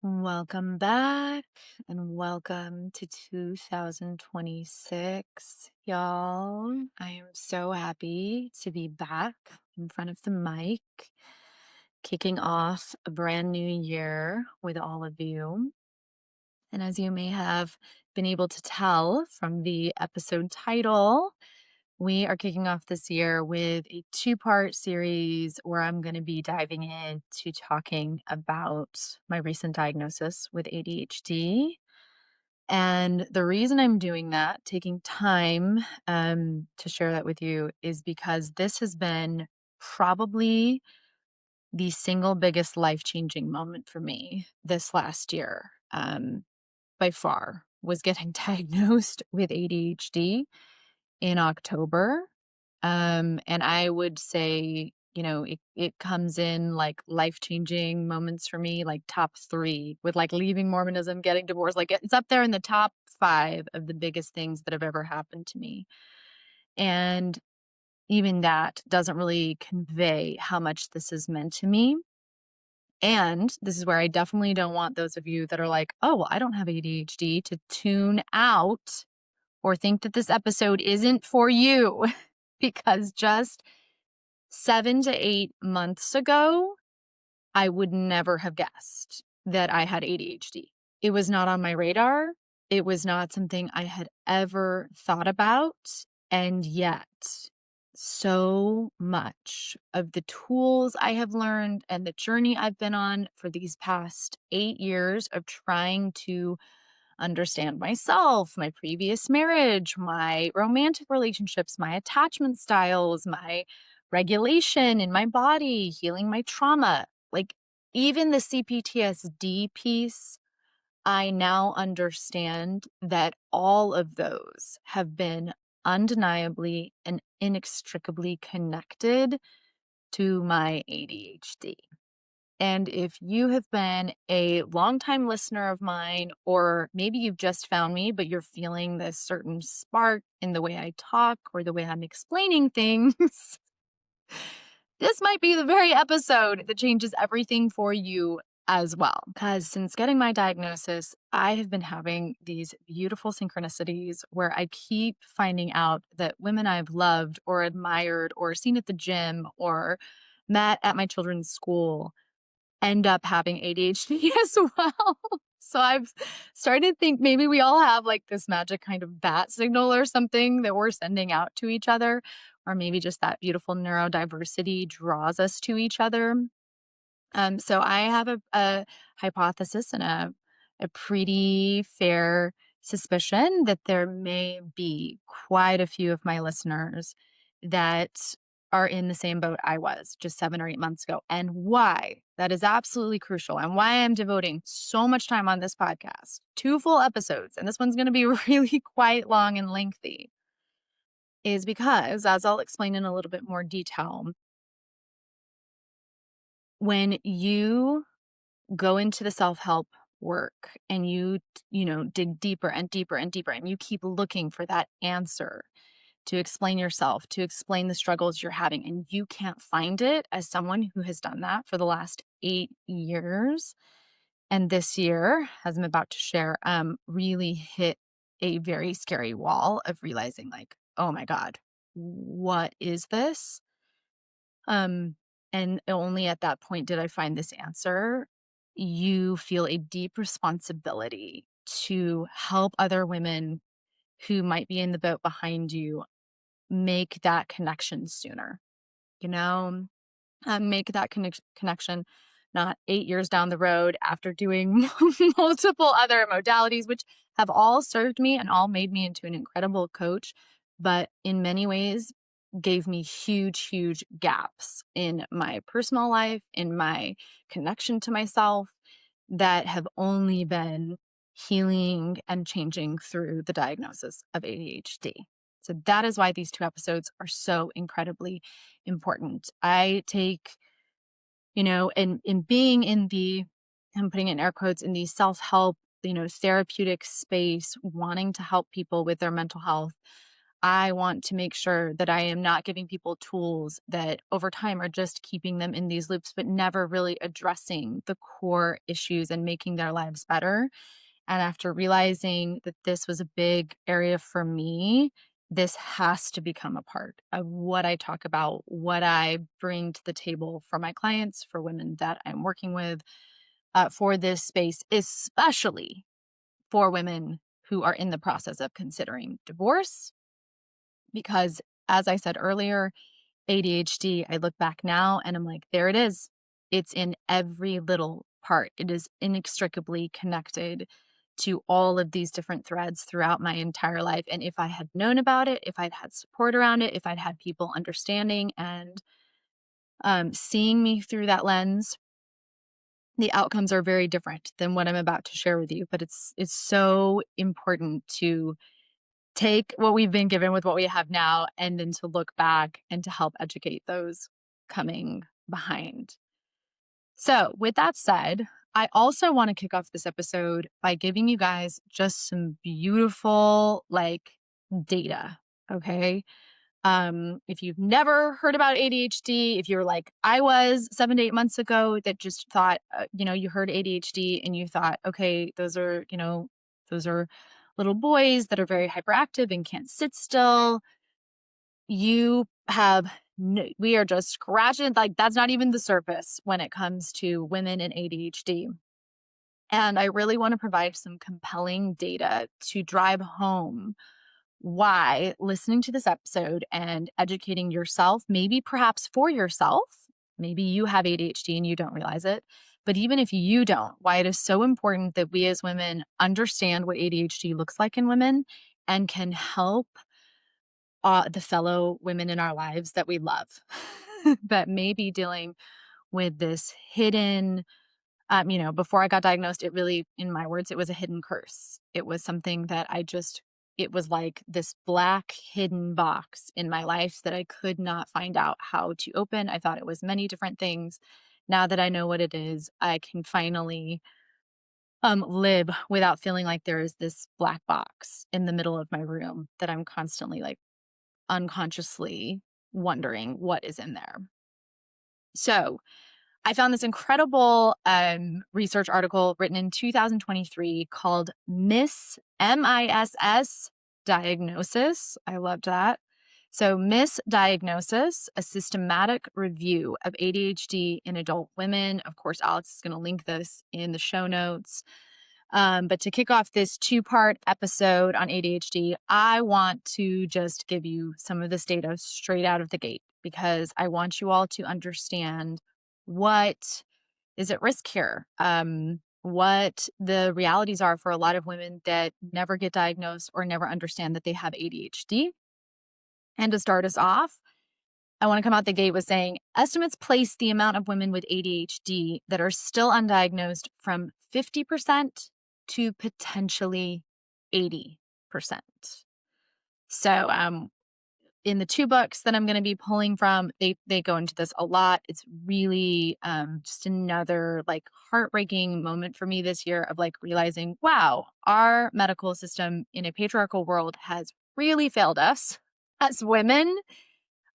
Welcome back and welcome to 2026, y'all. I am so happy to be back in front of the mic, kicking off a brand new year with all of you. And as you may have been able to tell from the episode title, we are kicking off this year with a two-part series where I'm going to be diving into talking about my recent diagnosis with ADHD. And the reason I'm doing that, taking time to share that with you, is because this has been probably the single biggest life-changing moment for me this last year, by far, was getting diagnosed with ADHD in October. And I would say, it comes in like life-changing moments for me, like top 3 with like leaving Mormonism, getting divorced, like it's up there in the top 5 of the biggest things that have ever happened to me. And even that doesn't really convey how much this has meant to me. And this is where I definitely don't want those of you that are like, "Oh, well, I don't have ADHD," to tune out or think that this episode isn't for you because just 7 to 8 months ago, I would never have guessed that I had ADHD. It was not on my radar. It was not something I had ever thought about. And yet, so much of the tools I have learned and the journey I've been on for these past 8 years of trying to understand myself, my previous marriage, my romantic relationships, my attachment styles, my regulation in my body, healing my trauma. Like even the CPTSD piece, I now understand that all of those have been undeniably and inextricably connected to my ADHD. And if you have been a longtime listener of mine, or maybe you've just found me, but you're feeling this certain spark in the way I talk or the way I'm explaining things, this might be the very episode that changes everything for you as well. Because since getting my diagnosis, I have been having these beautiful synchronicities where I keep finding out that women I've loved or admired or seen at the gym or met at my children's school end up having ADHD as well. So I've started to think maybe we all have like this magic kind of bat signal or something that we're sending out to each other, or maybe just that beautiful neurodiversity draws us to each other. So I have a hypothesis and a pretty fair suspicion that there may be quite a few of my listeners that are in the same boat I was just 7 or 8 months ago. And why that is absolutely crucial and why I'm devoting so much time on this podcast, 2 full episodes, and this one's going to be really quite long and lengthy, is because, as I'll explain in a little bit more detail, when you go into the self-help work and you dig deeper and deeper and deeper and you keep looking for that answer to explain yourself, to explain the struggles you're having, and you can't find it, as someone who has done that for the last 8 years, and this year, as I'm about to share, really hit a very scary wall of realizing like, oh my God, what is this? Um, and only at that point did I find this answer. You feel a deep responsibility to help other women who might be in the boat behind you make that connection sooner, you know? Make that connection not 8 years down the road after doing multiple other modalities, which have all served me and all made me into an incredible coach, but in many ways gave me huge, huge gaps in my personal life, in my connection to myself, that have only been healing and changing through the diagnosis of ADHD. So that is why these 2 episodes are so incredibly important. I take, in being in the, I'm putting in air quotes, in the self-help, therapeutic space, wanting to help people with their mental health, I want to make sure that I am not giving people tools that over time are just keeping them in these loops, but never really addressing the core issues and making their lives better. And after realizing that this was a big area for me, this has to become a part of what I talk about, what I bring to the table for my clients, for women that I'm working with, for this space, especially for women who are in the process of considering divorce. Because as I said earlier, ADHD, I look back now and I'm like, there it is. It's in every little part. It is inextricably connected to all of these different threads throughout my entire life. And if I had known about it, if I'd had support around it, if I'd had people understanding and seeing me through that lens, the outcomes are very different than what I'm about to share with you. But it's so important to take what we've been given with what we have now and then to look back and to help educate those coming behind. So, with that said, I also want to kick off this episode by giving you guys just some beautiful data, okay? If you've never heard about ADHD, if you're like I was 7 to 8 months ago that just thought, you heard ADHD and you thought, okay, those are little boys that are very hyperactive and can't sit still. You have we are just scratching, like that's not even the surface when it comes to women and ADHD. And I really want to provide some compelling data to drive home why listening to this episode and educating yourself, maybe perhaps for yourself, maybe you have ADHD and you don't realize it, but even if you don't, why it is so important that we as women understand what ADHD looks like in women and can help the fellow women in our lives that we love that may be dealing with this hidden before I got diagnosed, it really, in my words, it was a hidden curse. It was something that it was like this black hidden box in my life that I could not find out how to open. I thought it was many different things. Now that I know what it is, I can finally live without feeling like there is this black box in the middle of my room that I'm constantly like unconsciously wondering what is in there. So, I found this incredible research article written in 2023 called MISS Diagnosis. I loved that. So, Misdiagnosis, a systematic review of ADHD in adult women. Of course, Alex is going to link this in the show notes. But to kick off this two-part episode on ADHD, I want to just give you some of this data straight out of the gate because I want you all to understand what is at risk here, what the realities are for a lot of women that never get diagnosed or never understand that they have ADHD. And to start us off, I want to come out the gate with saying estimates place the amount of women with ADHD that are still undiagnosed from 50% to potentially 80%. So, in the two books that I'm going to be pulling from, they go into this a lot. It's really just another like heartbreaking moment for me this year of like realizing, wow, our medical system in a patriarchal world has really failed us as women.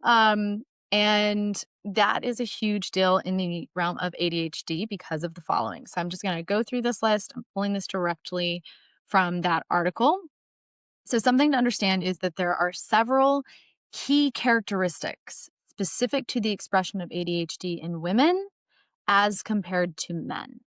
Um, and that is a huge deal in the realm of ADHD because of the following. So I'm just going to go through this list. I'm pulling this directly from that article. So something to understand is that there are several key characteristics specific to the expression of ADHD in women as compared to men.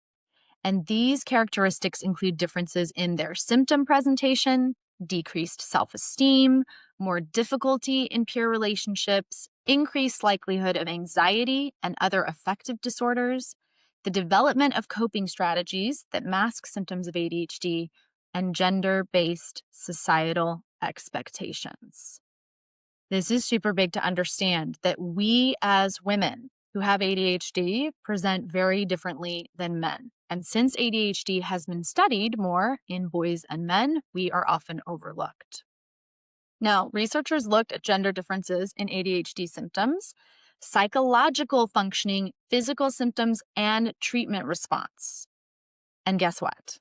And these characteristics include differences in their symptom presentation, decreased self-esteem, more difficulty in peer relationships, increased likelihood of anxiety and other affective disorders, the development of coping strategies that mask symptoms of ADHD, and gender-based societal expectations. This is super big to understand that we as women who have ADHD present very differently than men. And since ADHD has been studied more in boys and men, we are often overlooked. Now, researchers looked at gender differences in ADHD symptoms, psychological functioning, physical symptoms, and treatment response. And guess what?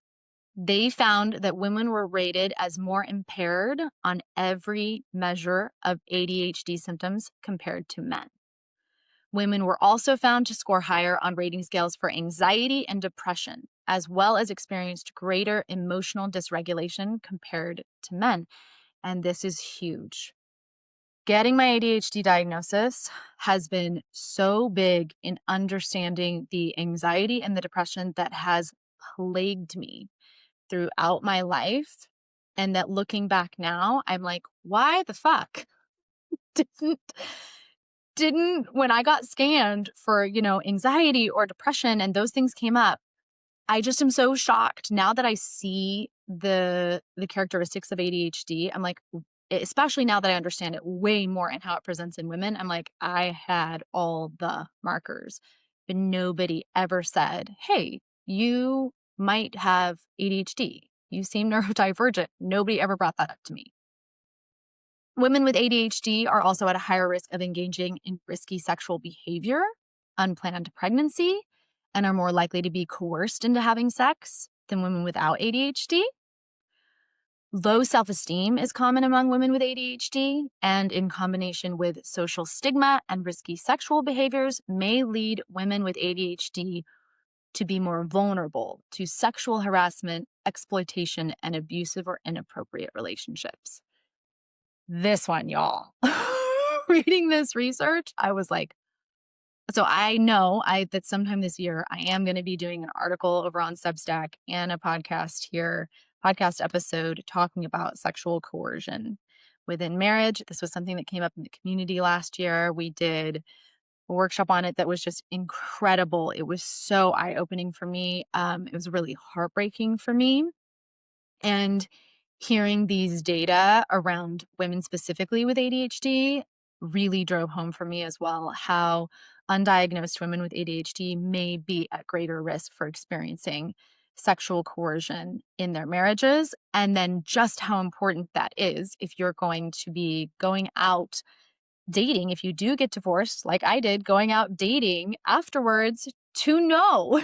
They found that women were rated as more impaired on every measure of ADHD symptoms compared to men. Women were also found to score higher on rating scales for anxiety and depression, as well as experienced greater emotional dysregulation compared to men. And this is huge. Getting my ADHD diagnosis has been so big in understanding the anxiety and the depression that has plagued me throughout my life. And that looking back now, I'm like, why the fuck didn't didn't when I got scanned for, anxiety or depression and those things came up, I just am so shocked now that I see the characteristics of ADHD. I'm like, especially now that I understand it way more and how it presents in women, I'm like, I had all the markers, but nobody ever said, "Hey, you might have ADHD. You seem neurodivergent." Nobody ever brought that up to me. Women with ADHD are also at a higher risk of engaging in risky sexual behavior, unplanned pregnancy, and are more likely to be coerced into having sex than women without ADHD. Low self esteem is common among women with ADHD, and in combination with social stigma and risky sexual behaviors, may lead women with ADHD to be more vulnerable to sexual harassment, exploitation, and abusive or inappropriate relationships. This one, y'all. Reading this research, I was like, so I know that sometime this year I am going to be doing an article over on Substack and a podcast episode talking about sexual coercion within marriage. This was something that came up in the community last year. We did a workshop on it that was just incredible. It was so eye-opening for me. It was really heartbreaking for me. And hearing these data around women specifically with ADHD really drove home for me as well how undiagnosed women with ADHD may be at greater risk for experiencing sexual coercion in their marriages. And then just how important that is if you're going to be going out dating, if you do get divorced, like I did, going out dating afterwards to know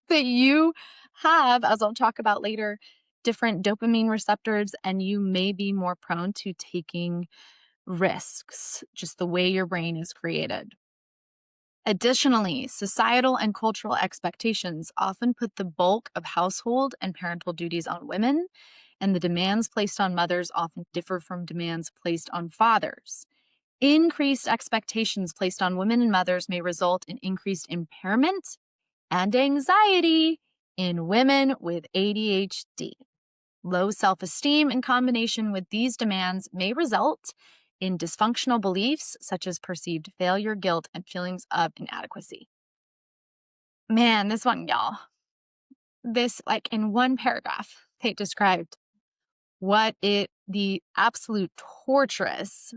that you have, as I'll talk about later, different dopamine receptors, and you may be more prone to taking risks, just the way your brain is created. Additionally, societal and cultural expectations often put the bulk of household and parental duties on women, and the demands placed on mothers often differ from demands placed on fathers. Increased expectations placed on women and mothers may result in increased impairment and anxiety in women with ADHD. Low self esteem in combination with these demands may result in dysfunctional beliefs such as perceived failure, guilt, and feelings of inadequacy. Man, this one, y'all. This, like in one paragraph, they described the absolute torturous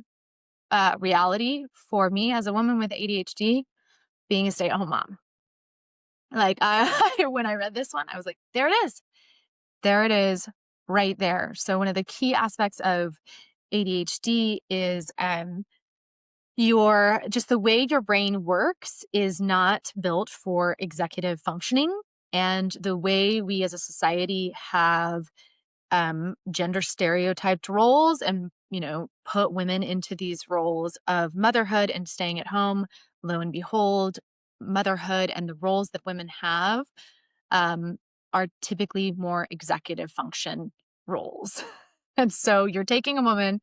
reality for me as a woman with ADHD being a stay at home mom. Like, when I read this one, I was like, there it is. There it is right there. So one of the key aspects of ADHD is the way your brain works is not built for executive functioning. And the way we as a society have gender stereotyped roles and, put women into these roles of motherhood and staying at home, lo and behold, motherhood and the roles that women have um, are typically more executive function roles. And so you're taking a woman,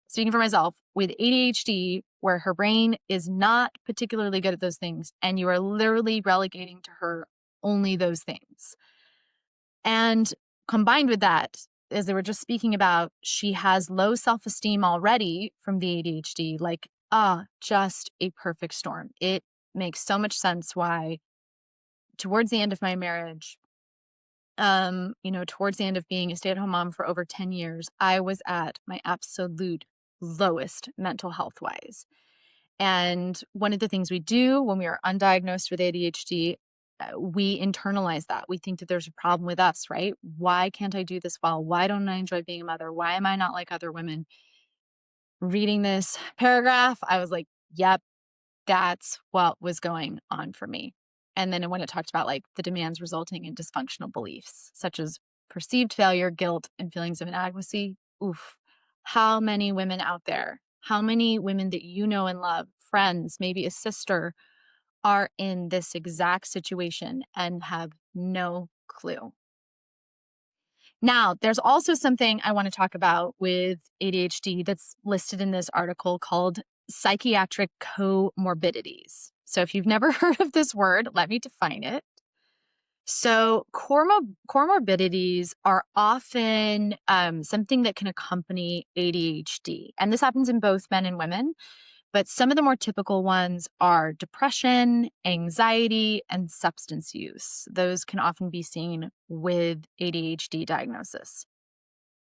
speaking for myself, with ADHD, where her brain is not particularly good at those things, and you are literally relegating to her only those things. And combined with that, as they were just speaking about, she has low self-esteem already from the ADHD, like, just a perfect storm. It makes so much sense why towards the end of my marriage, towards the end of being a stay-at-home mom for over 10 years, I was at my absolute lowest mental health wise. And one of the things we do when we are undiagnosed with ADHD, we internalize that. We think that there's a problem with us, right? Why can't I do this well? Why don't I enjoy being a mother? Why am I not like other women? Reading this paragraph, I was like, yep, that's what was going on for me. And then when it talked about like the demands resulting in dysfunctional beliefs, such as perceived failure, guilt, and feelings of inadequacy. Oof. How many women out there, how many women that you know and love, friends, maybe a sister, are in this exact situation and have no clue? Now, there's also something I want to talk about with ADHD that's listed in this article called psychiatric comorbidities. So, if you've never heard of this word, let me define it. So, comorbidities are often something that can accompany ADHD. And this happens in both men and women. But some of the more typical ones are depression, anxiety, and substance use. Those can often be seen with ADHD diagnosis.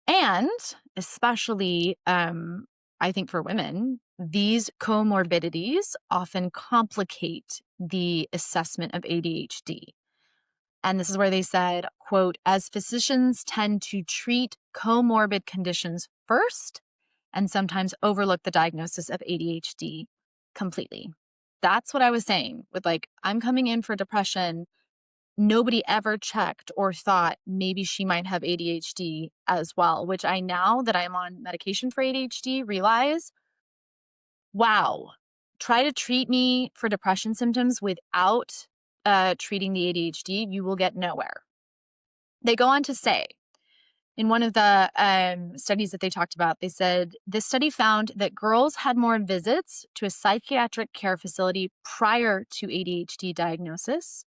And especially, I think for women, these comorbidities often complicate the assessment of ADHD. And this is where they said, quote, as physicians tend to treat comorbid conditions first and sometimes overlook the diagnosis of ADHD completely. That's what I was saying with like, I'm coming in for depression. Nobody ever checked or thought maybe she might have ADHD as well, which I now that I'm on medication for ADHD realize, wow, try to treat me for depression symptoms without treating the ADHD, you will get nowhere. They go on to say, in one of the studies that they talked about, they said this study found that girls had more visits to a psychiatric care facility prior to ADHD diagnosis,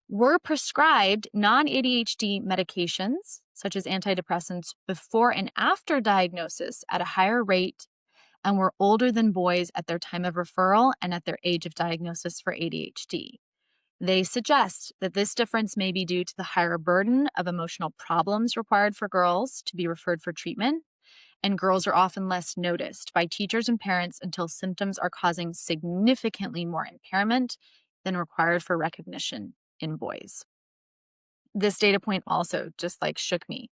were prescribed non-ADHD medications, such as antidepressants, before and after diagnosis at a higher rate, and were older than boys at their time of referral and at their age of diagnosis for ADHD. They suggest that this difference may be due to the higher burden of emotional problems required for girls to be referred for treatment, and girls are often less noticed by teachers and parents until symptoms are causing significantly more impairment than required for recognition in boys. This data point also just like shook me.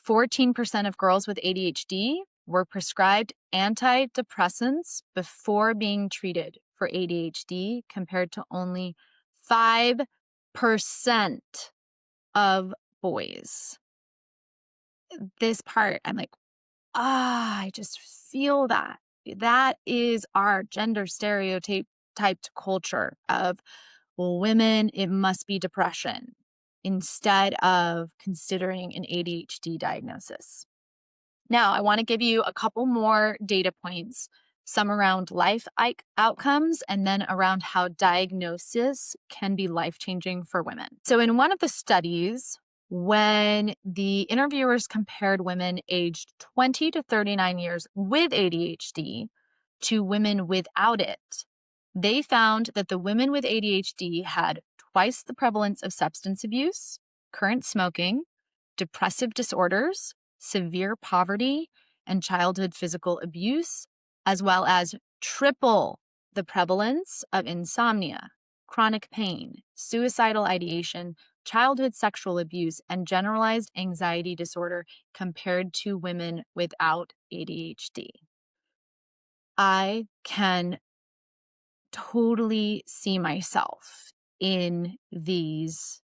14% of girls with ADHD were prescribed antidepressants before being treated for ADHD, compared to only 5% of boys. This part, I'm like, I just feel that. That is our gender stereotype typed culture of, well, women, it must be depression, instead of considering an ADHD diagnosis. Now, I want to give you a couple more data points, some around life outcomes, and then around how diagnosis can be life-changing for women. So in one of the studies, when the interviewers compared women aged 20 to 39 years with ADHD to women without it, they found that the women with ADHD had twice the prevalence of substance abuse, current smoking, depressive disorders, severe poverty, and childhood physical abuse, as well as triple the prevalence of insomnia, chronic pain, suicidal ideation, childhood sexual abuse, and generalized anxiety disorder compared to women without ADHD. I can totally see myself in these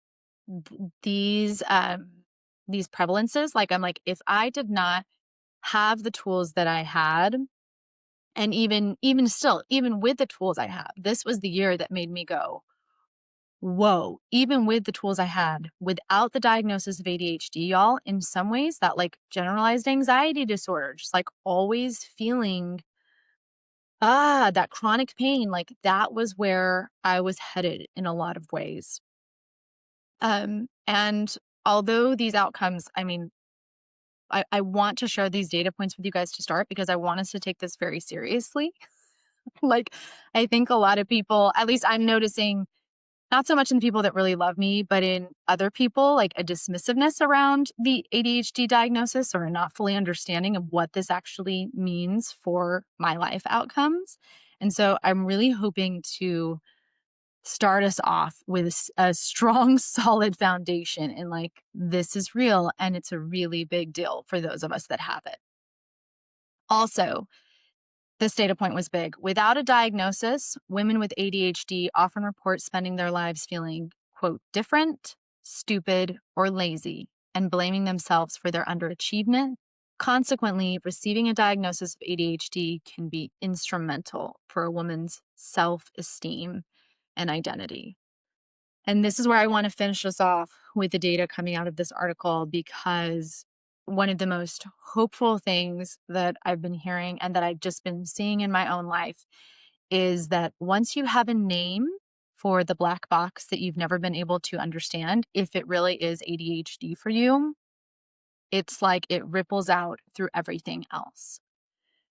these prevalences. Like, I'm like, if I did not have the tools that I had, and even still, even with the tools I have, this was the year that made me go, whoa, even with the tools I had, without the diagnosis of ADHD, y'all, in some ways that like generalized anxiety disorder, just like always feeling that chronic pain, like that was where I was headed in a lot of ways. And although these outcomes, I mean, I want to share these data points with you guys to start because I want us to take this very seriously. Like, I think a lot of people, at least I'm noticing, not so much in the people that really love me, but in other people, like a dismissiveness around the ADHD diagnosis or a not fully understanding of what this actually means for my life outcomes. And so I'm really hoping to start us off with a strong, solid foundation and like, this is real and it's a really big deal for those of us that have it. Also, this data point was big. Without a diagnosis, women with ADHD often report spending their lives feeling, quote, different, stupid, or lazy, and blaming themselves for their underachievement. Consequently, receiving a diagnosis of ADHD can be instrumental for a woman's self esteem and identity. And this is where I want to finish us off with the data coming out of this article, because one of the most hopeful things that I've been hearing and that I've just been seeing in my own life is that once you have a name for the black box that you've never been able to understand, if it really is ADHD for you, it's like it ripples out through everything else.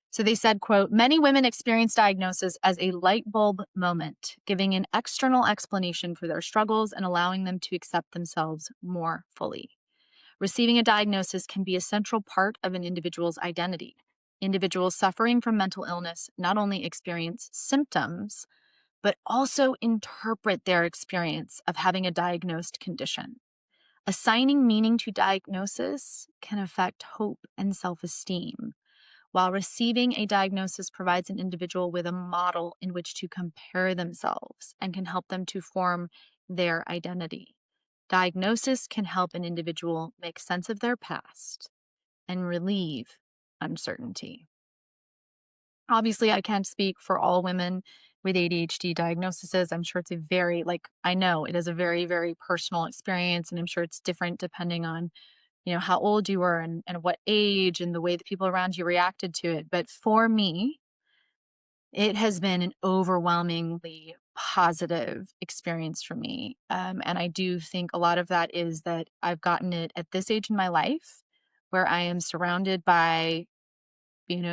So they said, quote, many women experience diagnosis as a light bulb moment, giving an external explanation for their struggles and allowing them to accept themselves more fully. Receiving a diagnosis can be a central part of an individual's identity. Individuals suffering from mental illness not only experience symptoms, but also interpret their experience of having a diagnosed condition. Assigning meaning to diagnosis can affect hope and self-esteem, while receiving a diagnosis provides an individual with a model in which to compare themselves and can help them to form their identity. Diagnosis can help an individual make sense of their past and relieve uncertainty. Obviously, I can't speak for all women with ADHD diagnoses. I'm sure it's a very, I know it is a very, very personal experience, and I'm sure it's different depending on, how old you were and what age and the way that people around you reacted to it. But for me, it has been an overwhelmingly positive experience for me. And I do think a lot of that is that I've gotten it at this age in my life where I am surrounded by,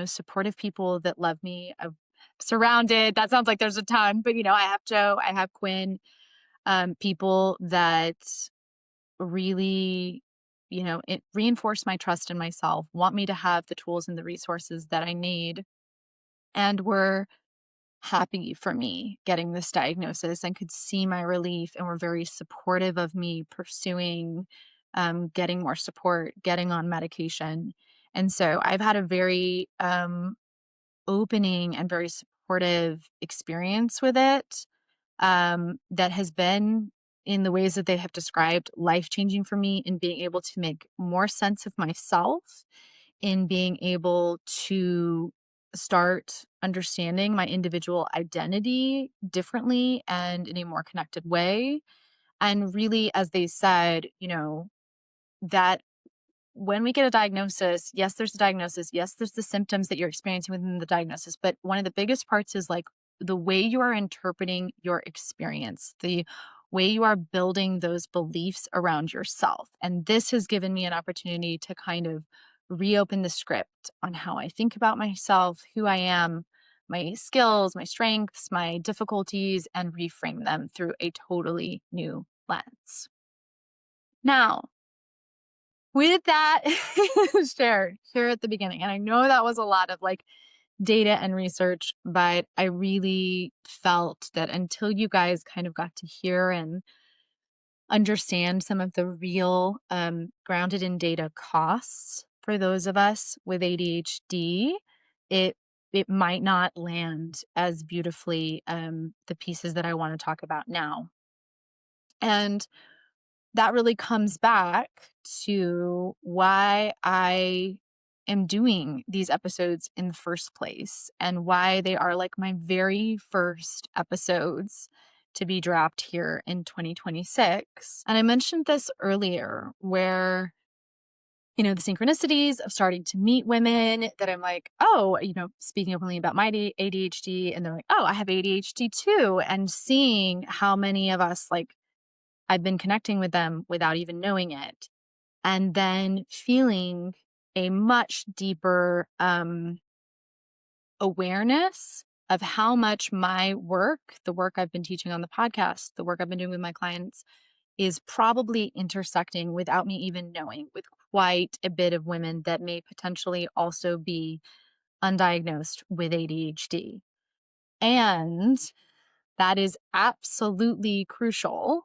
supportive people that love me. I'm surrounded. That sounds like there's a ton, but I have Joe, I have Quinn, people that really, it reinforce my trust in myself, want me to have the tools and the resources that I need, and were happy for me getting this diagnosis and could see my relief and were very supportive of me pursuing getting more support, getting on medication. And so I've had a very opening and very supportive experience with it, that has been, in the ways that they have described, life changing for me in being able to make more sense of myself, in being able to start understanding my individual identity differently and in a more connected way. And really, as they said, that when we get a diagnosis, yes, there's a diagnosis. Yes, there's the symptoms that you're experiencing within the diagnosis. But one of the biggest parts is like the way you are interpreting your experience, the way you are building those beliefs around yourself. And this has given me an opportunity to kind of reopen the script on how I think about myself, who I am, my skills, my strengths, my difficulties, and reframe them through a totally new lens. Now, with that shared here at the beginning, and I know that was a lot of data and research, but I really felt that until you guys kind of got to hear and understand some of the real grounded in data costs for those of us with ADHD, it it might not land as beautifully, the pieces that I want to talk about now. And that really comes back to why I am doing these episodes in the first place and why they are like my very first episodes to be dropped here in 2026. And I mentioned this earlier where, the synchronicities of starting to meet women that I'm like, oh, speaking openly about my ADHD, and they're like, oh, I have ADHD too. And seeing how many of us, I've been connecting with them without even knowing it. And then feeling a much deeper awareness of how much my work, the work I've been teaching on the podcast, the work I've been doing with my clients, is probably intersecting without me even knowing with quite a bit of women that may potentially also be undiagnosed with ADHD. And that is absolutely crucial,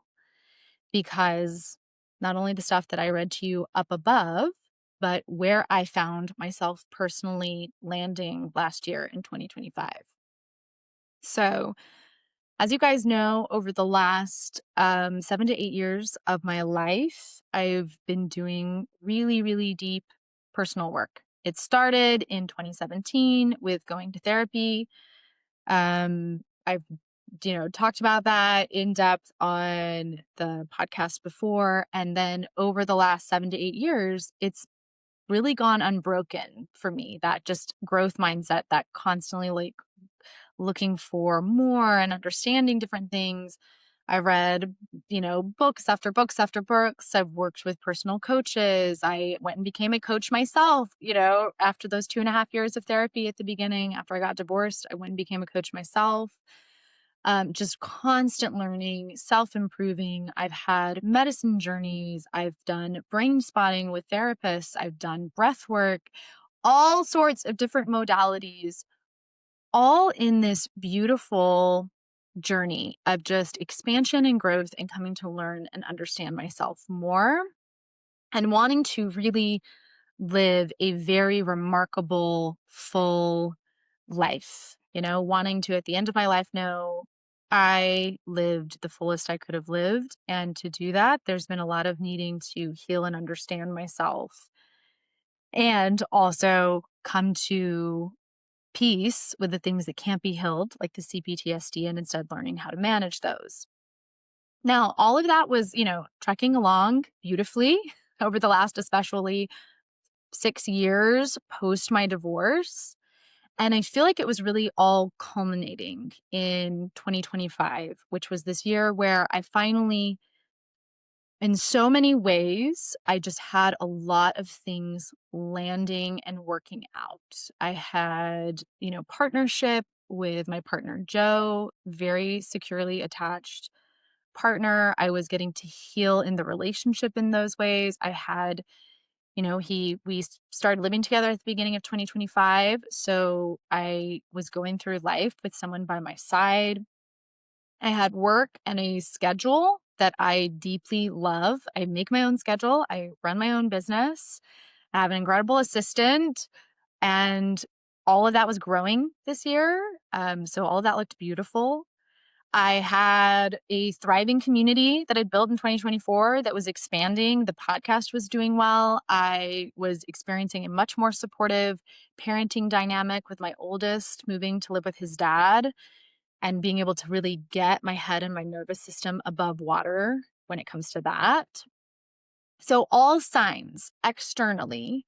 because not only the stuff that I read to you up above, but where I found myself personally landing last year in 2025. So As you guys know, over the last 7 to 8 years of my life, I've been doing really, really deep personal work. It started in 2017 with going to therapy. I've talked about that in depth on the podcast before, and then over the last 7 to 8 years, it's really gone unbroken for me. That just growth mindset, that constantly like looking for more and understanding different things. I read, books after books after books. I've worked with personal coaches. I went and became a coach myself, after those 2.5 years of therapy at the beginning. After I got divorced, I went and became a coach myself. Just constant learning, self improving. I've had medicine journeys. I've done brain spotting with therapists. I've done breath work, all sorts of different modalities, all in this beautiful journey of just expansion and growth and coming to learn and understand myself more and wanting to really live a very remarkable, full life, wanting to at the end of my life know I lived the fullest I could have lived. And to do that, there's been a lot of needing to heal and understand myself and also come to peace with the things that can't be healed, like the CPTSD, and instead learning how to manage those. Now, all of that was, trekking along beautifully over the last, especially 6 years post my divorce. And I feel like it was really all culminating in 2025, which was this year where I finally, in so many ways, I just had a lot of things landing and working out. I had, partnership with my partner, Joe, very securely attached partner. I was getting to heal in the relationship in those ways. I had, started living together at the beginning of 2025. So I was going through life with someone by my side. I had work and a schedule that I deeply love. I make my own schedule. I run my own business. I have an incredible assistant, and all of that was growing this year. So all of that looked beautiful. I had a thriving community that I'd built in 2024 that was expanding. The podcast was doing well. I was experiencing a much more supportive parenting dynamic with my oldest moving to live with his dad and being able to really get my head and my nervous system above water when it comes to that. So, all signs externally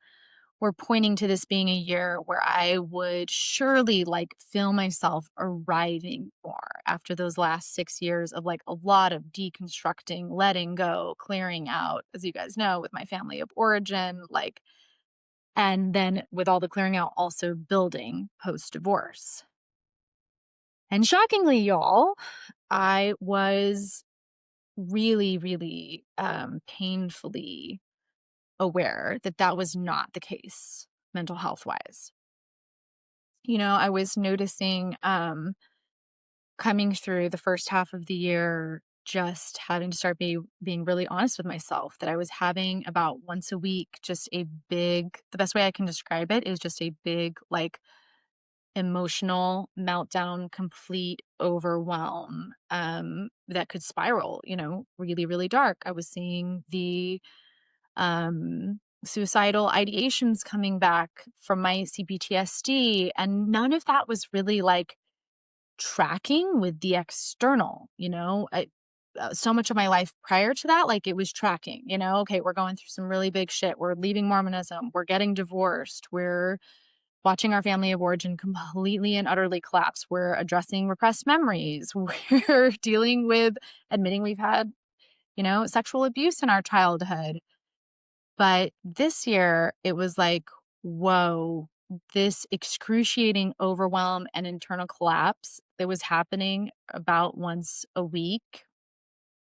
were pointing to this being a year where I would surely like feel myself arriving more after those last 6 years of like a lot of deconstructing, letting go, clearing out, as you guys know, with my family of origin, and then with all the clearing out, also building post divorce. And shockingly, y'all, I was really, really painfully aware that that was not the case mental health wise. I was noticing coming through the first half of the year, just having to start being really honest with myself that I was having about once a week, just the best way I can describe it is just a big, like, emotional meltdown, complete overwhelm that could spiral, really, really dark. I was seeing the suicidal ideations coming back from my CPTSD, and none of that was really like tracking with the external, so much of my life prior to that, like it was tracking, okay, we're going through some really big shit. We're leaving Mormonism. We're getting divorced. We're watching our family of origin completely and utterly collapse. We're addressing repressed memories. We're dealing with admitting we've had, sexual abuse in our childhood. But this year, it was like, whoa, this excruciating overwhelm and internal collapse that was happening about once a week.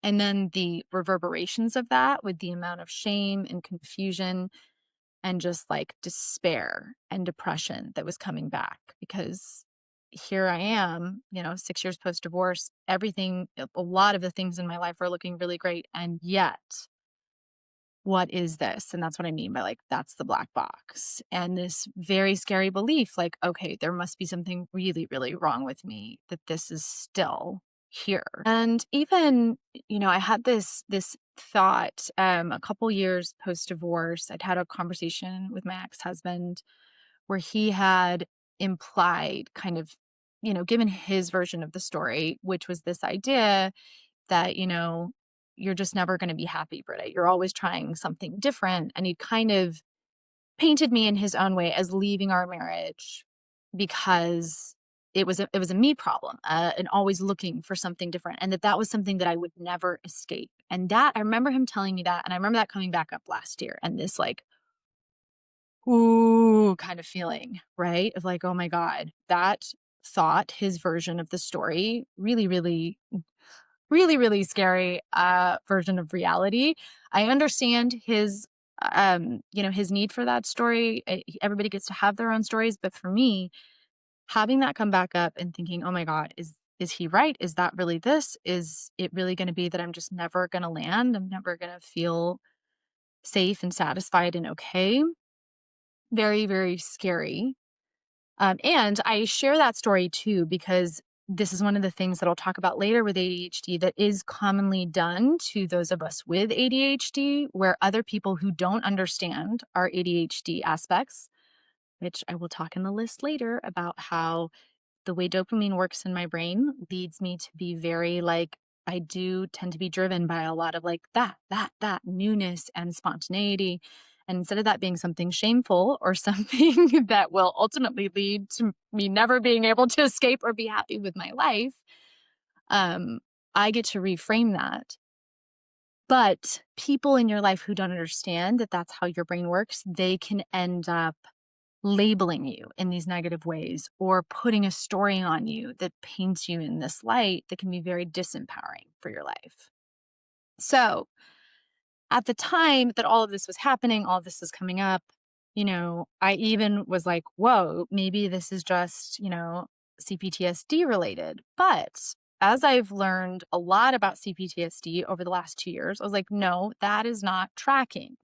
And then the reverberations of that with the amount of shame and confusion and just like despair and depression that was coming back because here I am, 6 years post divorce, everything, a lot of the things in my life are looking really great. And yet, what is this? And that's what I mean by like, that's the black box. And this very scary belief, like, okay, there must be something really, really wrong with me that this is still here. And even, I had this thought a couple years post divorce. I'd had a conversation with my ex-husband where he had implied kind of, given his version of the story, which was this idea that, you're just never going to be happy, Britta. You're always trying something different. And he kind of painted me in his own way as leaving our marriage because it was a me problem, and always looking for something different, and that was something that I would never escape. And that I remember him telling me that, and I remember that coming back up last year, and this like, ooh, kind of feeling, right? Of like, oh my God, that thought, his version of the story, really, really, really, really scary version of reality. I understand his need for that story. Everybody gets to have their own stories, but for me, having that come back up and thinking, oh my God, is he right? Is that really this? Is it really going to be that I'm just never going to land? I'm never going to feel safe and satisfied and okay. Very, very scary. And I share that story too, because this is one of the things that I'll talk about later with ADHD that is commonly done to those of us with ADHD, where other people who don't understand our ADHD aspects, which I will talk in the list later about how the way dopamine works in my brain leads me to be very like, I do tend to be driven by a lot of like that newness and spontaneity. And instead of that being something shameful or something that will ultimately lead to me never being able to escape or be happy with my life, um, I get to reframe that. But people in your life who don't understand that that's how your brain works, they can end up labeling you in these negative ways or putting a story on you that paints you in this light that can be very disempowering for your life. So, at the time that all of this was happening, all of this was coming up, I even was like, whoa, maybe this is just, CPTSD related. But as I've learned a lot about CPTSD over the last 2 years, I was like, no, that is not tracking.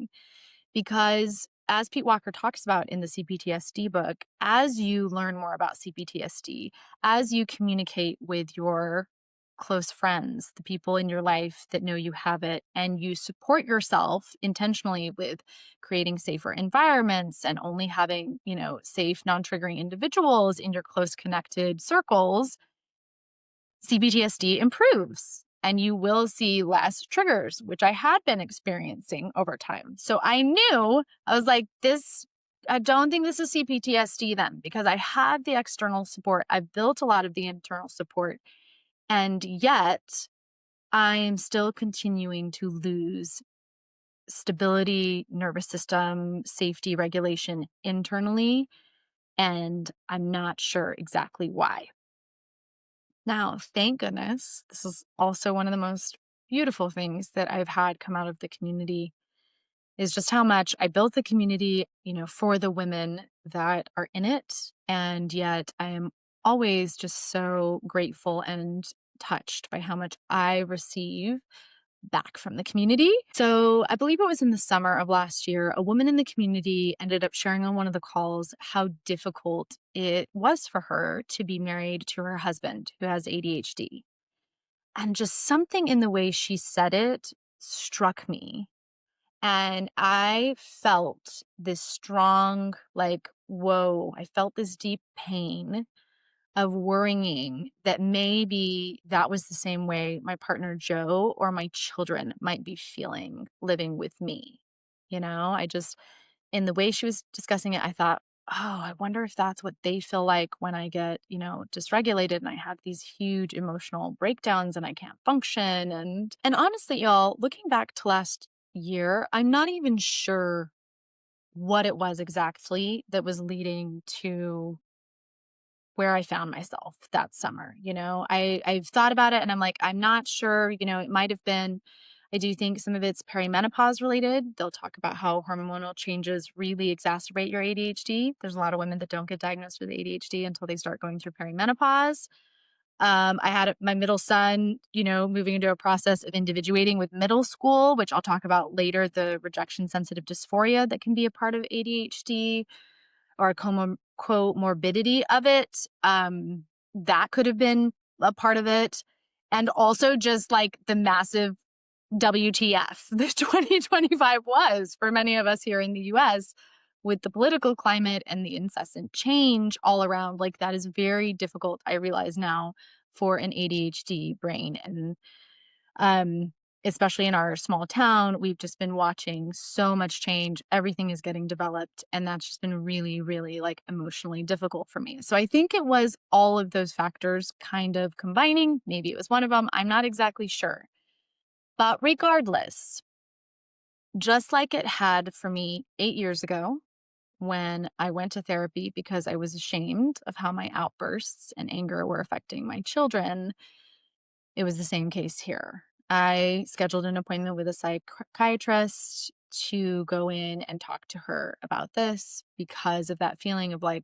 Because as Pete Walker talks about in the CPTSD book, as you learn more about CPTSD, as you communicate with your close friends, the people in your life that know you have it, and you support yourself intentionally with creating safer environments and only having, safe, non-triggering individuals in your close connected circles, CPTSD improves and you will see less triggers, which I had been experiencing over time. So I knew, I was like, I don't think this is CPTSD then, because I have the external support. I've built a lot of the internal support. And yet I'm still continuing to lose stability, nervous system, safety regulation internally. And I'm not sure exactly why. Now, thank goodness, this is also one of the most beautiful things that I've had come out of the community is just how much I built the community, for the women that are in it. And yet I am always just so grateful and touched by how much I receive back from the community. So I believe it was in the summer of last year, a woman in the community ended up sharing on one of the calls how difficult it was for her to be married to her husband who has ADHD. And just something in the way she said it struck me. And I felt this strong, like, whoa, I felt this deep pain of worrying that maybe that was the same way my partner Joe or my children might be feeling living with me. I just, in the way she was discussing it, I thought, oh, I wonder if that's what they feel like when I get, dysregulated and I have these huge emotional breakdowns and I can't function. And honestly, y'all, looking back to last year, I'm not even sure what it was exactly that was leading to where I found myself that summer. I've thought about it and I'm like, I'm not sure, it might have been, I do think some of it's perimenopause related. They'll talk about how hormonal changes really exacerbate your ADHD. There's a lot of women that don't get diagnosed with ADHD until they start going through perimenopause. I had my middle son, moving into a process of individuating with middle school, which I'll talk about later, the rejection sensitive dysphoria that can be a part of ADHD or a comorbidity of it. That could have been a part of it. And also just like the massive WTF that 2025 was for many of us here in the US with the political climate and the incessant change all around. Like, that is very difficult, I realize now, for an ADHD brain. And um, especially in our small town, we've just been watching so much change. Everything is getting developed. And that's just been really, really like emotionally difficult for me. So I think it was all of those factors kind of combining. Maybe it was one of them. I'm not exactly sure. But regardless, just like it had for me 8 years ago when I went to therapy because I was ashamed of how my outbursts and anger were affecting my children, it was the same case here. I scheduled an appointment with a psychiatrist to go in and talk to her about this because of that feeling of like,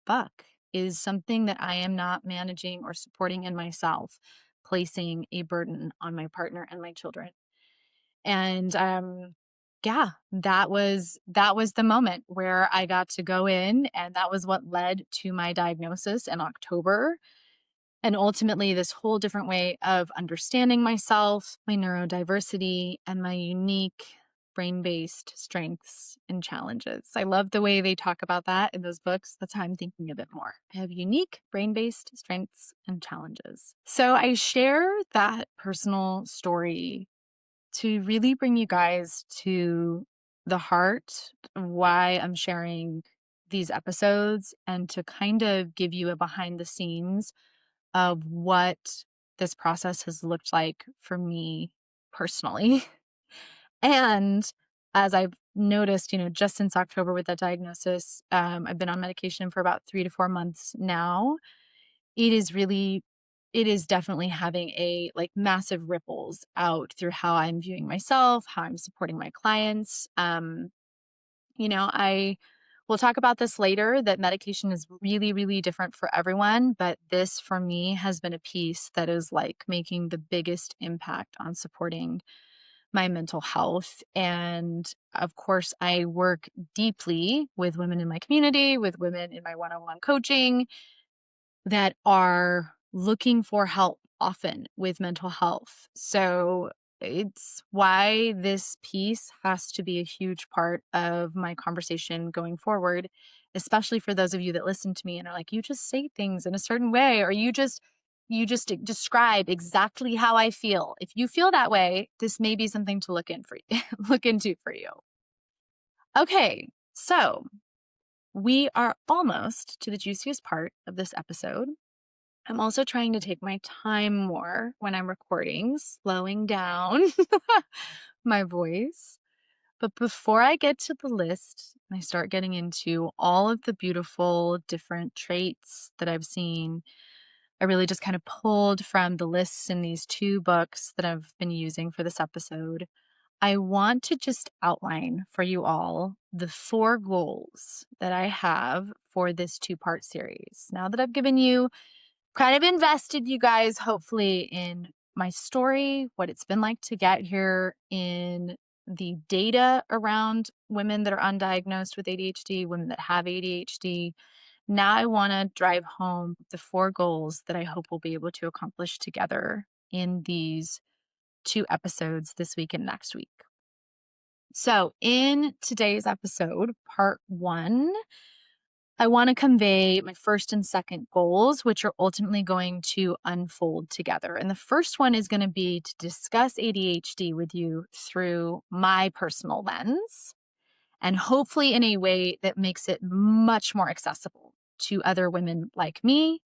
fuck, is something that I am not managing or supporting in myself, placing a burden on my partner and my children. And yeah, that was the moment where I got to go in, and that was what led to my diagnosis in October. And ultimately, this whole different way of understanding myself, my neurodiversity, and my unique brain based strengths and challenges. I love the way they talk about that in those books. That's how I'm thinking of it more. I have unique brain based strengths and challenges. So I share that personal story to really bring you guys to the heart of why I'm sharing these episodes and to kind of give you a behind the scenes of what this process has looked like for me personally. And as I've noticed, just since October with that diagnosis, I've been on medication for about 3 to 4 months now. It is definitely having a like massive ripples out through how I'm viewing myself, how I'm supporting my clients. I will talk about this later, that medication is really, really different for everyone, but this for me has been a piece that is like making the biggest impact on supporting my mental health. And of course, I work deeply with women in my community, with women in my one-on-one coaching that are looking for help often with mental health. So it's why this piece has to be a huge part of my conversation going forward, especially for those of you that listen to me and are like, you just say things in a certain way, or you just describe exactly how I feel. If you feel that way, this may be something to look in for look into for you. Okay, so we are almost to the juiciest part of this episode. I'm also trying to take my time more when I'm recording, slowing down my voice. But before I get to the list and I start getting into all of the beautiful different traits that I've seen, I really just kind of pulled from the lists in these two books that I've been using for this episode. I want to just outline for you all the 4 goals that I have for this 2-part series. Now that I've given you kind of invested you guys, hopefully, in my story, what it's been like to get here, in the data around women that are undiagnosed with ADHD, women that have ADHD. Now I want to drive home the 4 goals that I hope we'll be able to accomplish together in these 2 episodes this week and next week. So, in today's episode, part 1, I want to convey my first and second goals, which are ultimately going to unfold together. And the first one is going to be to discuss ADHD with you through my personal lens, and hopefully in a way that makes it much more accessible to other women like me.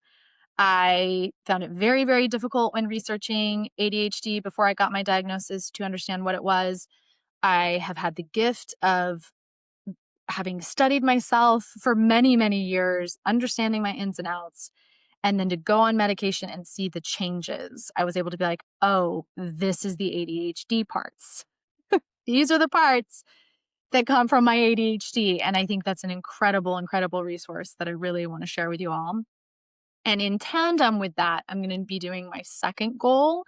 I found it very, very difficult when researching ADHD before I got my diagnosis to understand what it was. I have had the gift of having studied myself for many, many years, understanding my ins and outs, and then to go on medication and see the changes. I was able to be like, oh, this is the ADHD parts. These are the parts that come from my ADHD. And I think that's an incredible, incredible resource that I really want to share with you all. And in tandem with that, I'm going to be doing my second goal,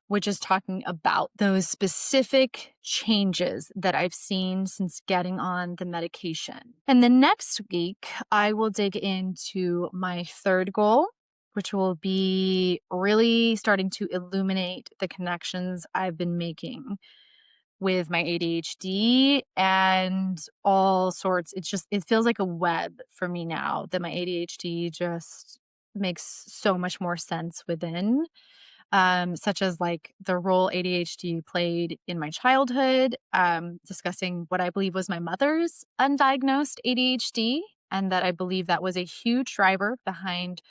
which is talking about those specific changes that I've seen since getting on the medication. And the next week, I will dig into my third goal, which will be really starting to illuminate the connections I've been making with my ADHD and all sorts. It feels like a web for me now that my ADHD just makes so much more sense within, such as like the role ADHD played in my childhood, discussing what I believe was my mother's undiagnosed ADHD, and that I believe that was a huge driver behind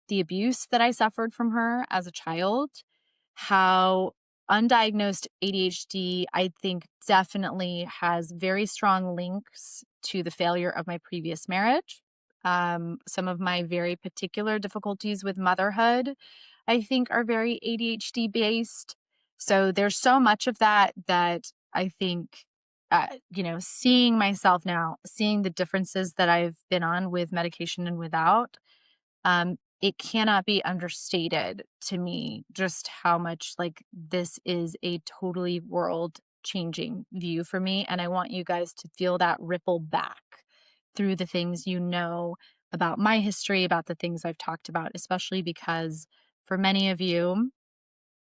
the abuse that I suffered from her as a child, how undiagnosed ADHD, I think, definitely has very strong links to the failure of my previous marriage. Some of my very particular difficulties with motherhood, I think, are very ADHD based. So there's so much of that I think, seeing myself now, seeing the differences that I've been on with medication and without, it cannot be understated to me just how much like this is a totally world changing view for me. And I want you guys to feel that ripple back through the things you know about my history, about the things I've talked about, especially because for many of you,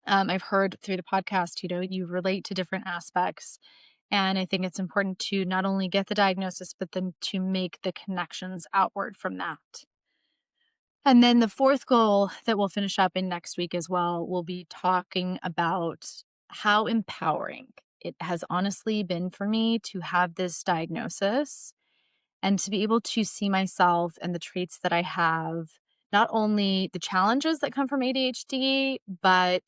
I've heard through the podcast, you relate to different aspects. And I think it's important to not only get the diagnosis, but then to make the connections outward from that. And then the fourth goal that we'll finish up in next week as well, we'll be talking about how empowering it has honestly been for me to have this diagnosis and to be able to see myself and the traits that I have, not only the challenges that come from ADHD, but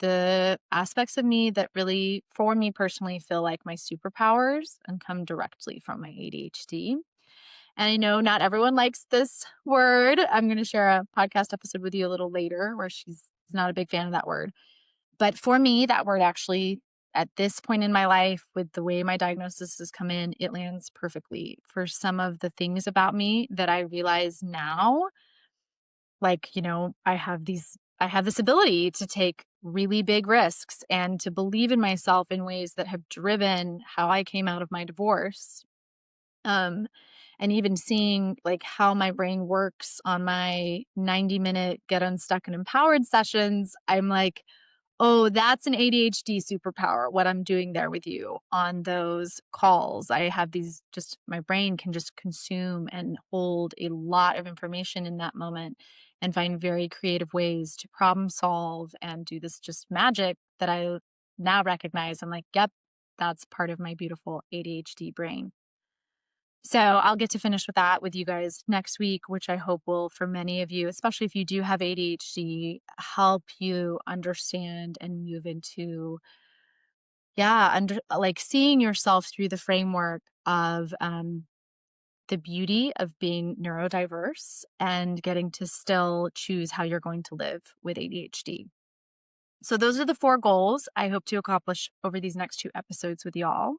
the aspects of me that really, for me personally, feel like my superpowers and come directly from my ADHD. And I know not everyone likes this word. I'm going to share a podcast episode with you a little later where she's not a big fan of that word. But for me, that word actually, at this point in my life, with the way my diagnosis has come in, it lands perfectly for some of the things about me that I realize now. Like, I have this ability to take really big risks and to believe in myself in ways that have driven how I came out of my divorce. Um, and even seeing like how my brain works on my 90-minute get unstuck and empowered sessions, I'm like, oh, that's an ADHD superpower, what I'm doing there with you on those calls. I have my brain can just consume and hold a lot of information in that moment and find very creative ways to problem solve and do this just magic that I now recognize. I'm like, yep, that's part of my beautiful ADHD brain. So I'll get to finish with that with you guys next week, which I hope will, for many of you, especially if you do have ADHD, help you understand and move into, like seeing yourself through the framework of the beauty of being neurodiverse and getting to still choose how you're going to live with ADHD. So those are the 4 goals I hope to accomplish over these next 2 episodes with y'all.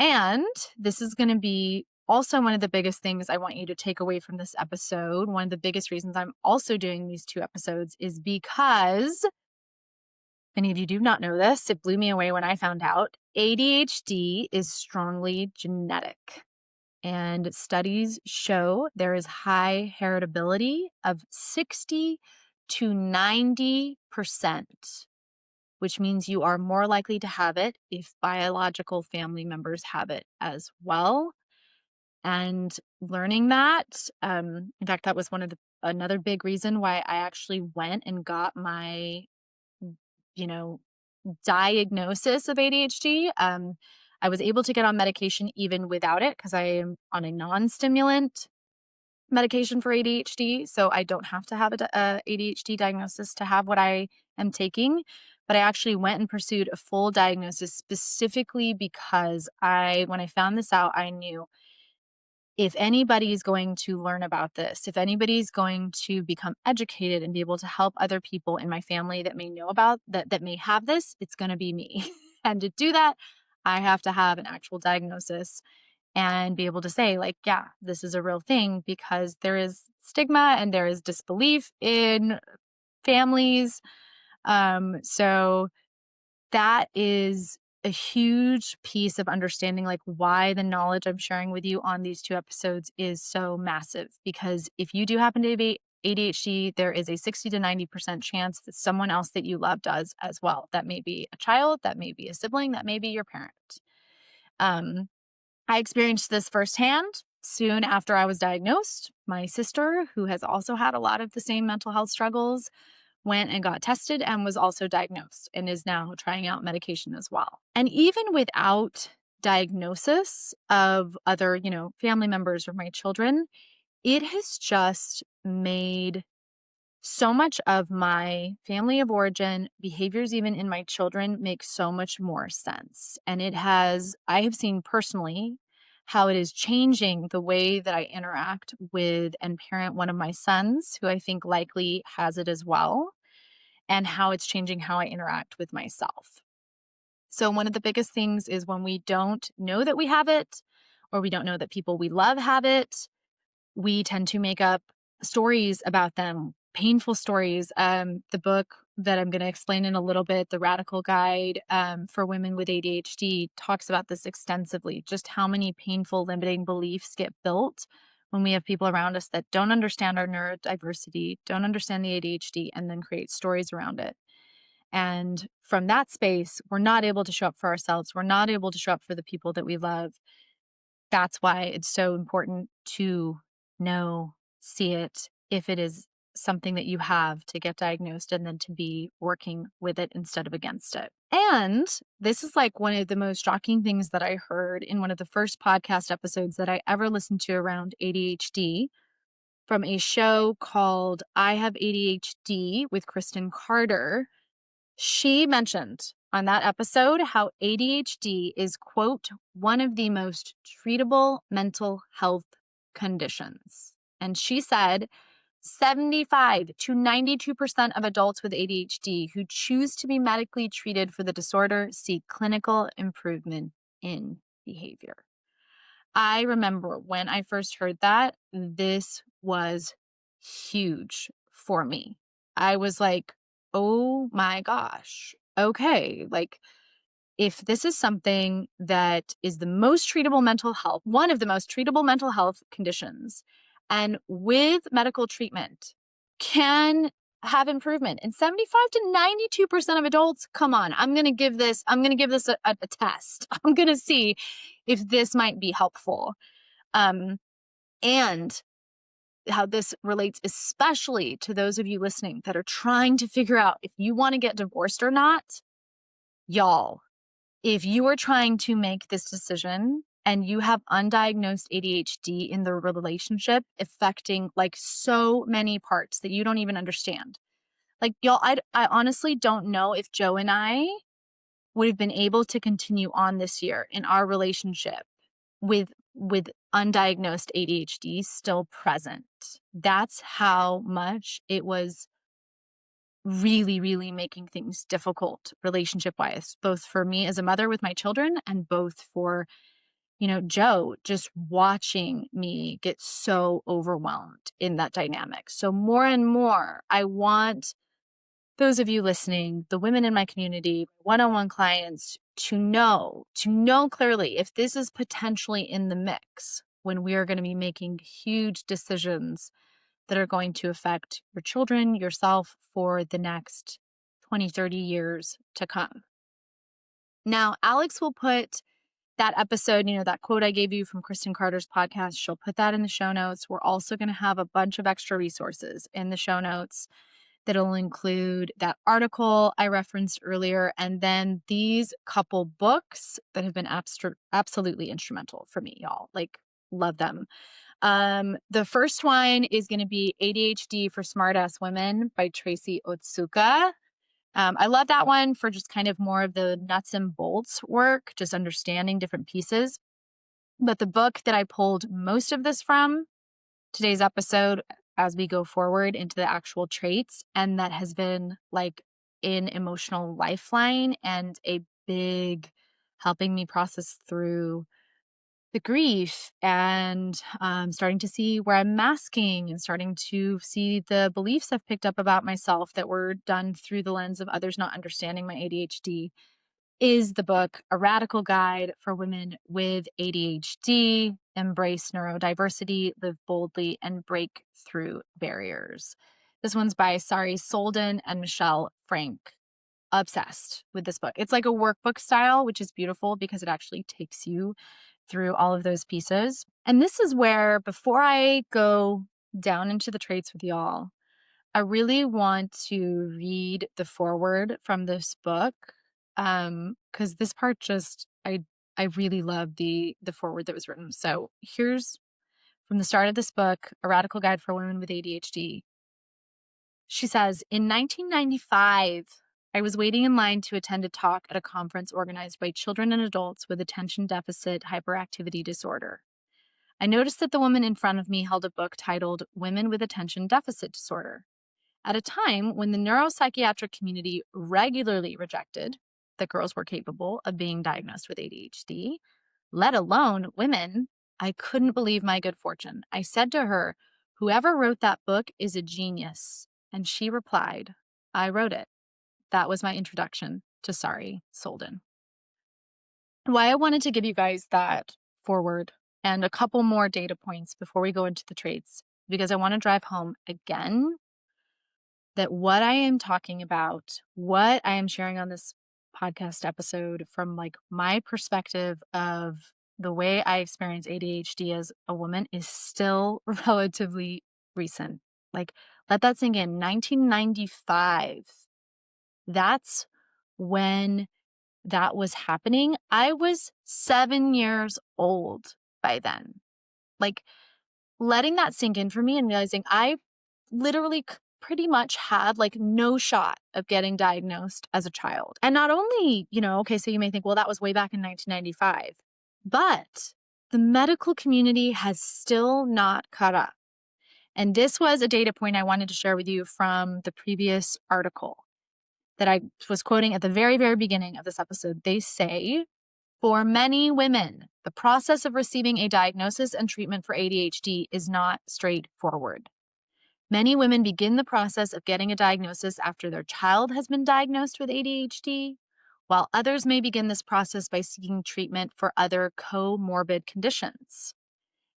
And this is going to be also one of the biggest things I want you to take away from this episode. One of the biggest reasons I'm also doing these 2 episodes is because many of you do not know this. It blew me away when I found out. ADHD is strongly genetic. And studies show there is high heritability of 60 to 90%, which means you are more likely to have it if biological family members have it as well. And learning that, in fact, that was another big reason why I actually went and got my, you know, diagnosis of ADHD. I was able to get on medication even without it because I am on a non-stimulant medication for ADHD. So I don't have to have a ADHD diagnosis to have what I am taking. But I actually went and pursued a full diagnosis specifically because when I found this out, I knew if anybody's going to learn about this, if anybody's going to become educated and be able to help other people in my family that may know about that may have this, it's going to be me. And to do that, I have to have an actual diagnosis and be able to say, like, yeah, this is a real thing, because there is stigma and there is disbelief in families. So that is a huge piece of understanding, like, why the knowledge I'm sharing with you on these 2 episodes is so massive. Because if you do happen to ADHD, there is a 60 to 90% chance that someone else that you love does as well. That may be a child, that may be a sibling, that may be your parent. Um, I experienced this firsthand soon after I was diagnosed. My sister, who has also had a lot of the same mental health struggles, went and got tested and was also diagnosed and is now trying out medication as well. And even without diagnosis of other, family members or my children, it has just made so much of my family of origin, behaviors even in my children make so much more sense. And I have seen personally how it is changing the way that I interact with and parent one of my sons, who I think likely has it as well, and how it's changing how I interact with myself. So, one of the biggest things is when we don't know that we have it, or we don't know that people we love have it, we tend to make up stories about them, painful stories. The book that I'm going to explain in a little bit, The Radical Guide for Women with ADHD, talks about this extensively, just how many painful limiting beliefs get built when we have people around us that don't understand our neurodiversity, don't understand the ADHD, and then create stories around it. And from that space, we're not able to show up for ourselves. We're not able to show up for the people that we love. That's why it's so important to know, see it, if it is something that you have, to get diagnosed and then to be working with it instead of against it. And this is like one of the most shocking things that I heard in one of the first podcast episodes that I ever listened to around ADHD, from a show called I Have ADHD with Kristen Carter. She mentioned on that episode how ADHD is, quote, one of the most treatable mental health conditions. And she said 75 to 92% of adults with ADHD who choose to be medically treated for the disorder see clinical improvement in behavior. I remember when I first heard that, this was huge for me. I was like, oh my gosh, okay. Like, if this is something that is the most treatable mental health, one of the most treatable mental health conditions, and with medical treatment can have improvement in 75 to 92% of adults, come on, I'm going to give this a test. I'm going to see if this might be helpful. And how this relates especially to those of you listening that are trying to figure out if you want to get divorced or not. Y'all, if you are trying to make this decision and you have undiagnosed ADHD in the relationship affecting like so many parts that you don't even understand. Like, y'all, I honestly don't know if Joe and I would have been able to continue on this year in our relationship with undiagnosed ADHD still present. That's how much it was really, really making things difficult relationship-wise, both for me as a mother with my children and both for, Joe, just watching me get so overwhelmed in that dynamic. So more and more, I want those of you listening, the women in my community, one-on-one clients, to know clearly if this is potentially in the mix when we are going to be making huge decisions that are going to affect your children, yourself for the next 20, 30 years to come. Now, Alex will put that episode, that quote I gave you from Kristen Carter's podcast, she'll put that in the show notes. We're also going to have a bunch of extra resources in the show notes that'll include that article I referenced earlier, and then these couple books that have been absolutely instrumental for me, y'all. Like, love them. The first one is going to be ADHD for Smartass Women by Tracy Otsuka. I love that one for just kind of more of the nuts and bolts work, just understanding different pieces. But the book that I pulled most of this from, today's episode, as we go forward into the actual traits, and that has been like an emotional lifeline and a big helping me process through the grief and starting to see where I'm masking and starting to see the beliefs I've picked up about myself that were done through the lens of others not understanding my ADHD, is the book A Radical Guide for Women with ADHD. embrace neurodiversity, live boldly, and break through barriers. This one's by Sari Solden and Michelle Frank. Obsessed with this book. It's like a workbook style, which is beautiful because it actually takes you through all of those pieces. And this is where, before I go down into the traits with y'all, I really want to read the foreword from this book, because this part just I really love the foreword that was written. So here's from the start of this book, A Radical Guide for Women with ADHD. She says, in 1995, I was waiting in line to attend a talk at a conference organized by children and adults with attention deficit hyperactivity disorder. I noticed that the woman in front of me held a book titled Women with Attention Deficit Disorder. At a time when the neuropsychiatric community regularly rejected that girls were capable of being diagnosed with ADHD, let alone women, I couldn't believe my good fortune. I said to her, whoever wrote that book is a genius. And she replied, I wrote it. That was my introduction to Sari Solden. Why I wanted to give you guys that forward and a couple more data points before we go into the traits, because I want to drive home again that what I am talking about, what I am sharing on this podcast episode from like my perspective of the way I experience ADHD as a woman is still relatively recent. Like, let that sink in. 1995. That's when that was happening. I was 7 years old by then. Like, letting that sink in for me and realizing I literally pretty much had like no shot of getting diagnosed as a child. And not only, okay, so you may think, well, that was way back in 1995, but the medical community has still not caught up. And this was a data point I wanted to share with you from the previous article that I was quoting at the very, very beginning of this episode. They say, for many women, the process of receiving a diagnosis and treatment for ADHD is not straightforward. Many women begin the process of getting a diagnosis after their child has been diagnosed with ADHD, while others may begin this process by seeking treatment for other comorbid conditions.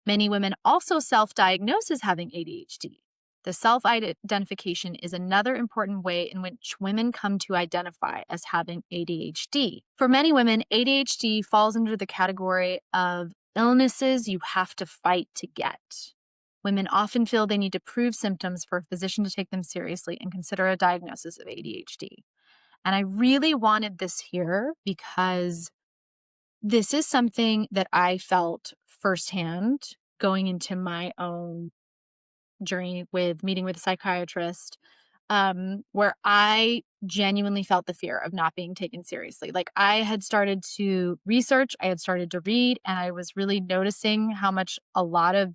Many women also self-diagnose as having ADHD. The self-identification is another important way in which women come to identify as having ADHD. For many women, ADHD falls under the category of illnesses you have to fight to get. Women often feel they need to prove symptoms for a physician to take them seriously and consider a diagnosis of ADHD. And I really wanted this here because this is something that I felt firsthand going into my own journey with meeting with a psychiatrist, where I genuinely felt the fear of not being taken seriously. Like, I had started to research, I had started to read, and I was really noticing how much a lot of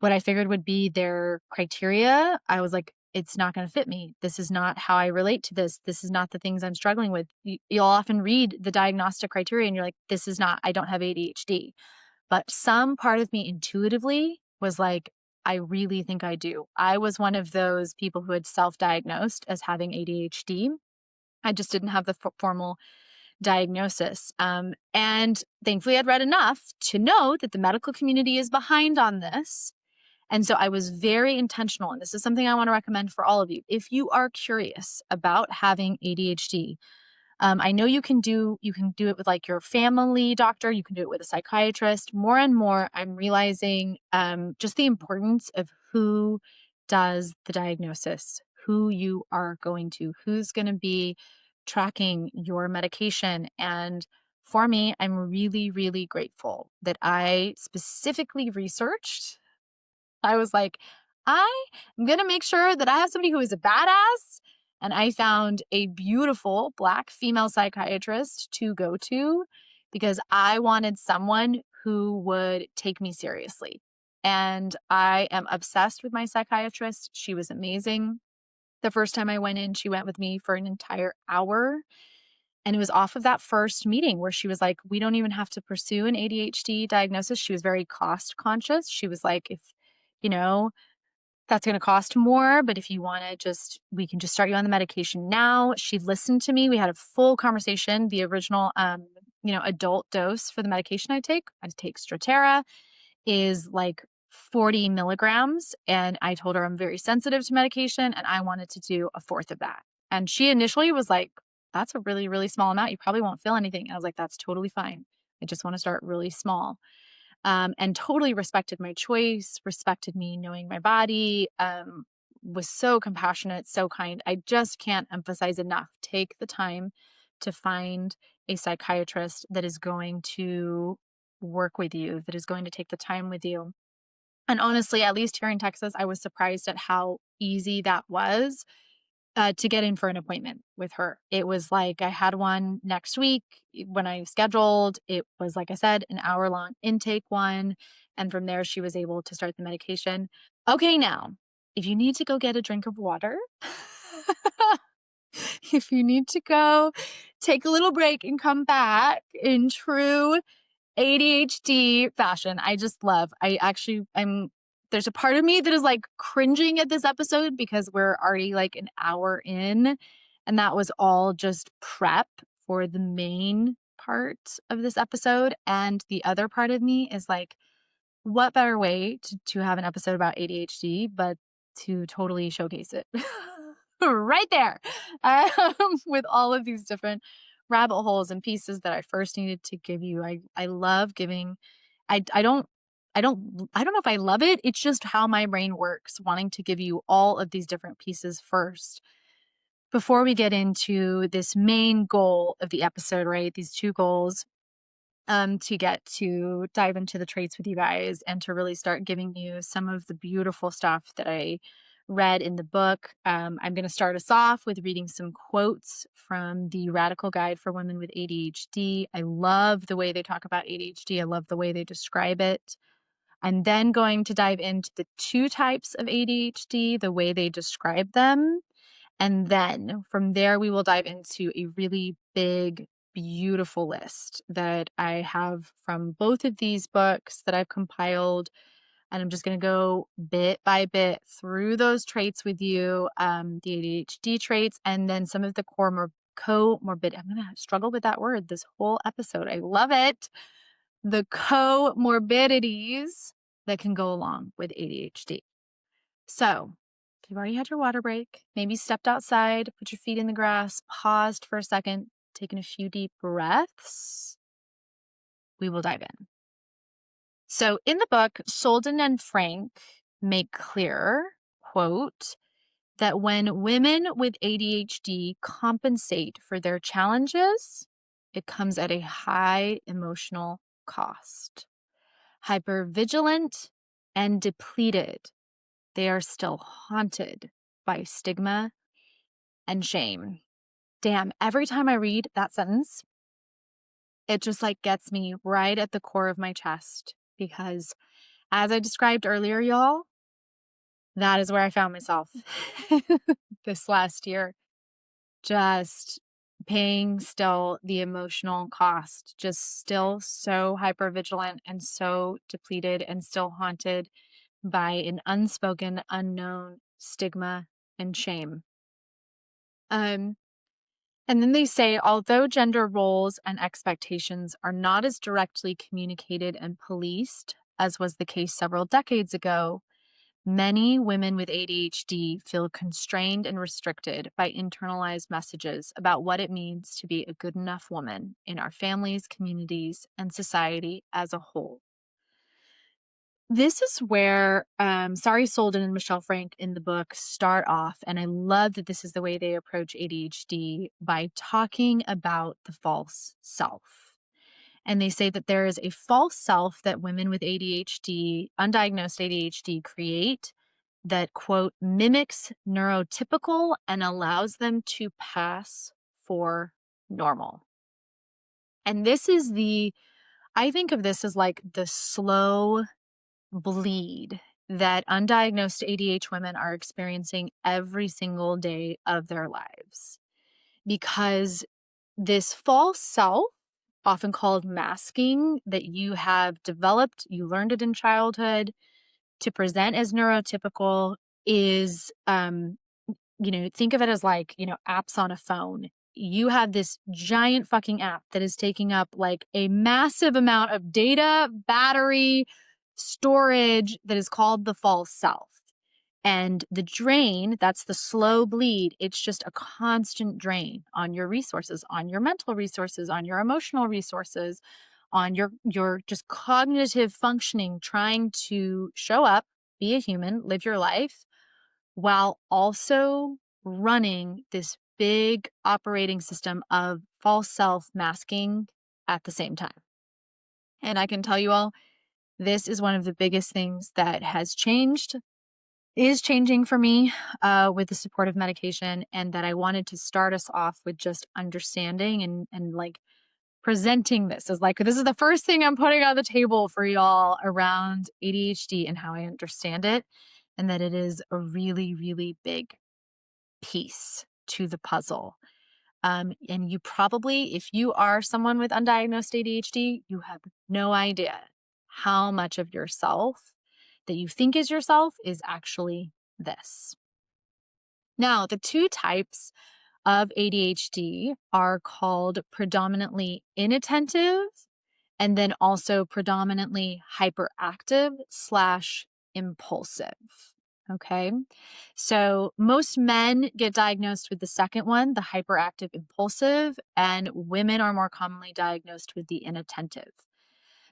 what I figured would be their criteria, I was like, it's not going to fit me. This is not how I relate to this. This is not the things I'm struggling with. You'll often read the diagnostic criteria and you're like, this is not, I don't have ADHD. But some part of me intuitively was like, I really think I do. I was one of those people who had self-diagnosed as having ADHD. I just didn't have the formal diagnosis. And thankfully, I'd read enough to know that the medical community is behind on this. And so I was very intentional. And this is something I want to recommend for all of you. If you are curious about having ADHD, I know you can do it with like your family doctor. You can do it with a psychiatrist. More and more, I'm realizing just the importance of who does the diagnosis, who you are going to, who's going to be tracking your medication. And for me, I'm really, really grateful that I specifically researched. I was like, I am going to make sure that I have somebody who is a badass. And I found a beautiful Black female psychiatrist to go to because I wanted someone who would take me seriously. And I am obsessed with my psychiatrist. She was amazing. The first time I went in, she went with me for an entire hour. And it was off of that first meeting where she was like, we don't even have to pursue an ADHD diagnosis. She was very cost conscious. She was like, if, you know, that's going to cost more, but if you want to we can just start you on the medication now. She listened to me. We had a full conversation. The original adult dose for the medication I take Strattera, is like 40 milligrams. And I told her I'm very sensitive to medication and I wanted to do a fourth of that. And she initially was like, that's a really, really small amount. You probably won't feel anything. And I was like, that's totally fine. I just want to start really small. And totally respected my choice, respected me knowing my body, was so compassionate, so kind. I just can't emphasize enough. Take the time to find a psychiatrist that is going to work with you, that is going to take the time with you. And honestly, at least here in Texas, I was surprised at how easy that was to get in for an appointment with her. It was like I had one next week when I scheduled. It was, like I said, an hour-long intake one, and from there, she was able to start the medication. Okay, now, if you need to go get a drink of water, if you need to go take a little break and come back in true ADHD fashion, there's a part of me that is like cringing at this episode because we're already like an hour in, and that was all just prep for the main part of this episode. And the other part of me is like, what better way to have an episode about ADHD but to totally showcase it right there, with all of these different rabbit holes and pieces that I first needed to give you. I love giving. I don't know if I love it. It's just how my brain works, wanting to give you all of these different pieces first before we get into this main goal of the episode, right? These two goals, to get to dive into the traits with you guys and to really start giving you some of the beautiful stuff that I read in the book. I'm going to start us off with reading some quotes from the Radical Guide for Women with ADHD. I love the way they talk about ADHD. I love the way they describe it. I'm then going to dive into the two types of ADHD, the way they describe them. And then from there, we will dive into a really big, beautiful list that I have from both of these books that I've compiled. And I'm just going to go bit by bit through those traits with you, the ADHD traits, and then some of the comorbid. I'm going to struggle with that word this whole episode. I love it. The comorbidities that can go along with ADHD. So, if you've already had your water break, maybe stepped outside, put your feet in the grass, paused for a second, taken a few deep breaths, we will dive in. So, in the book, Solden and Frank make clear, quote, that when women with ADHD compensate for their challenges, it comes at a high emotional cost. Hypervigilant and depleted, they are still haunted by stigma and shame. Damn, every time I read that sentence, it just like gets me right at the core of my chest because as I described earlier, y'all, that is where I found myself this last year. Just paying still the emotional cost, just still so hypervigilant and so depleted and still haunted by an unspoken, unknown stigma and shame. And then they say, although gender roles and expectations are not as directly communicated and policed as was the case several decades ago, many women with ADHD feel constrained and restricted by internalized messages about what it means to be a good enough woman in our families, communities, and society as a whole. This is where Sari Solden and Michelle Frank in the book start off, and I love that this is the way they approach ADHD by talking about the false self. And they say that there is a false self that women with ADHD, undiagnosed ADHD, create that, quote, mimics neurotypical and allows them to pass for normal. And I think of this as like the slow bleed that undiagnosed ADHD women are experiencing every single day of their lives. Because this false self, often called masking, that you have developed, you learned it in childhood to present as neurotypical is, think of it as like, apps on a phone. you have this giant fucking app that is taking up like a massive amount of data, battery, storage that is called the false self. And the drain, that's the slow bleed. It's just a constant drain on your resources, on your mental resources, on your emotional resources, on your just cognitive functioning, trying to show up, be a human, live your life while also running this big operating system of false self masking at the same time. And I can tell you all, this is one of the biggest things that has changed, is changing for me with the supportive medication. And that I wanted to start us off with just understanding and like presenting this as like, this is the first thing I'm putting on the table for y'all around ADHD and how I understand it. And that it is a really, really big piece to the puzzle. And you probably, if you are someone with undiagnosed ADHD, you have no idea how much of yourself that you think is yourself is actually this. Now, the two types of ADHD are called predominantly inattentive and then also predominantly hyperactive/impulsive. Okay. So most men get diagnosed with the second one, the hyperactive impulsive, and women are more commonly diagnosed with the inattentive.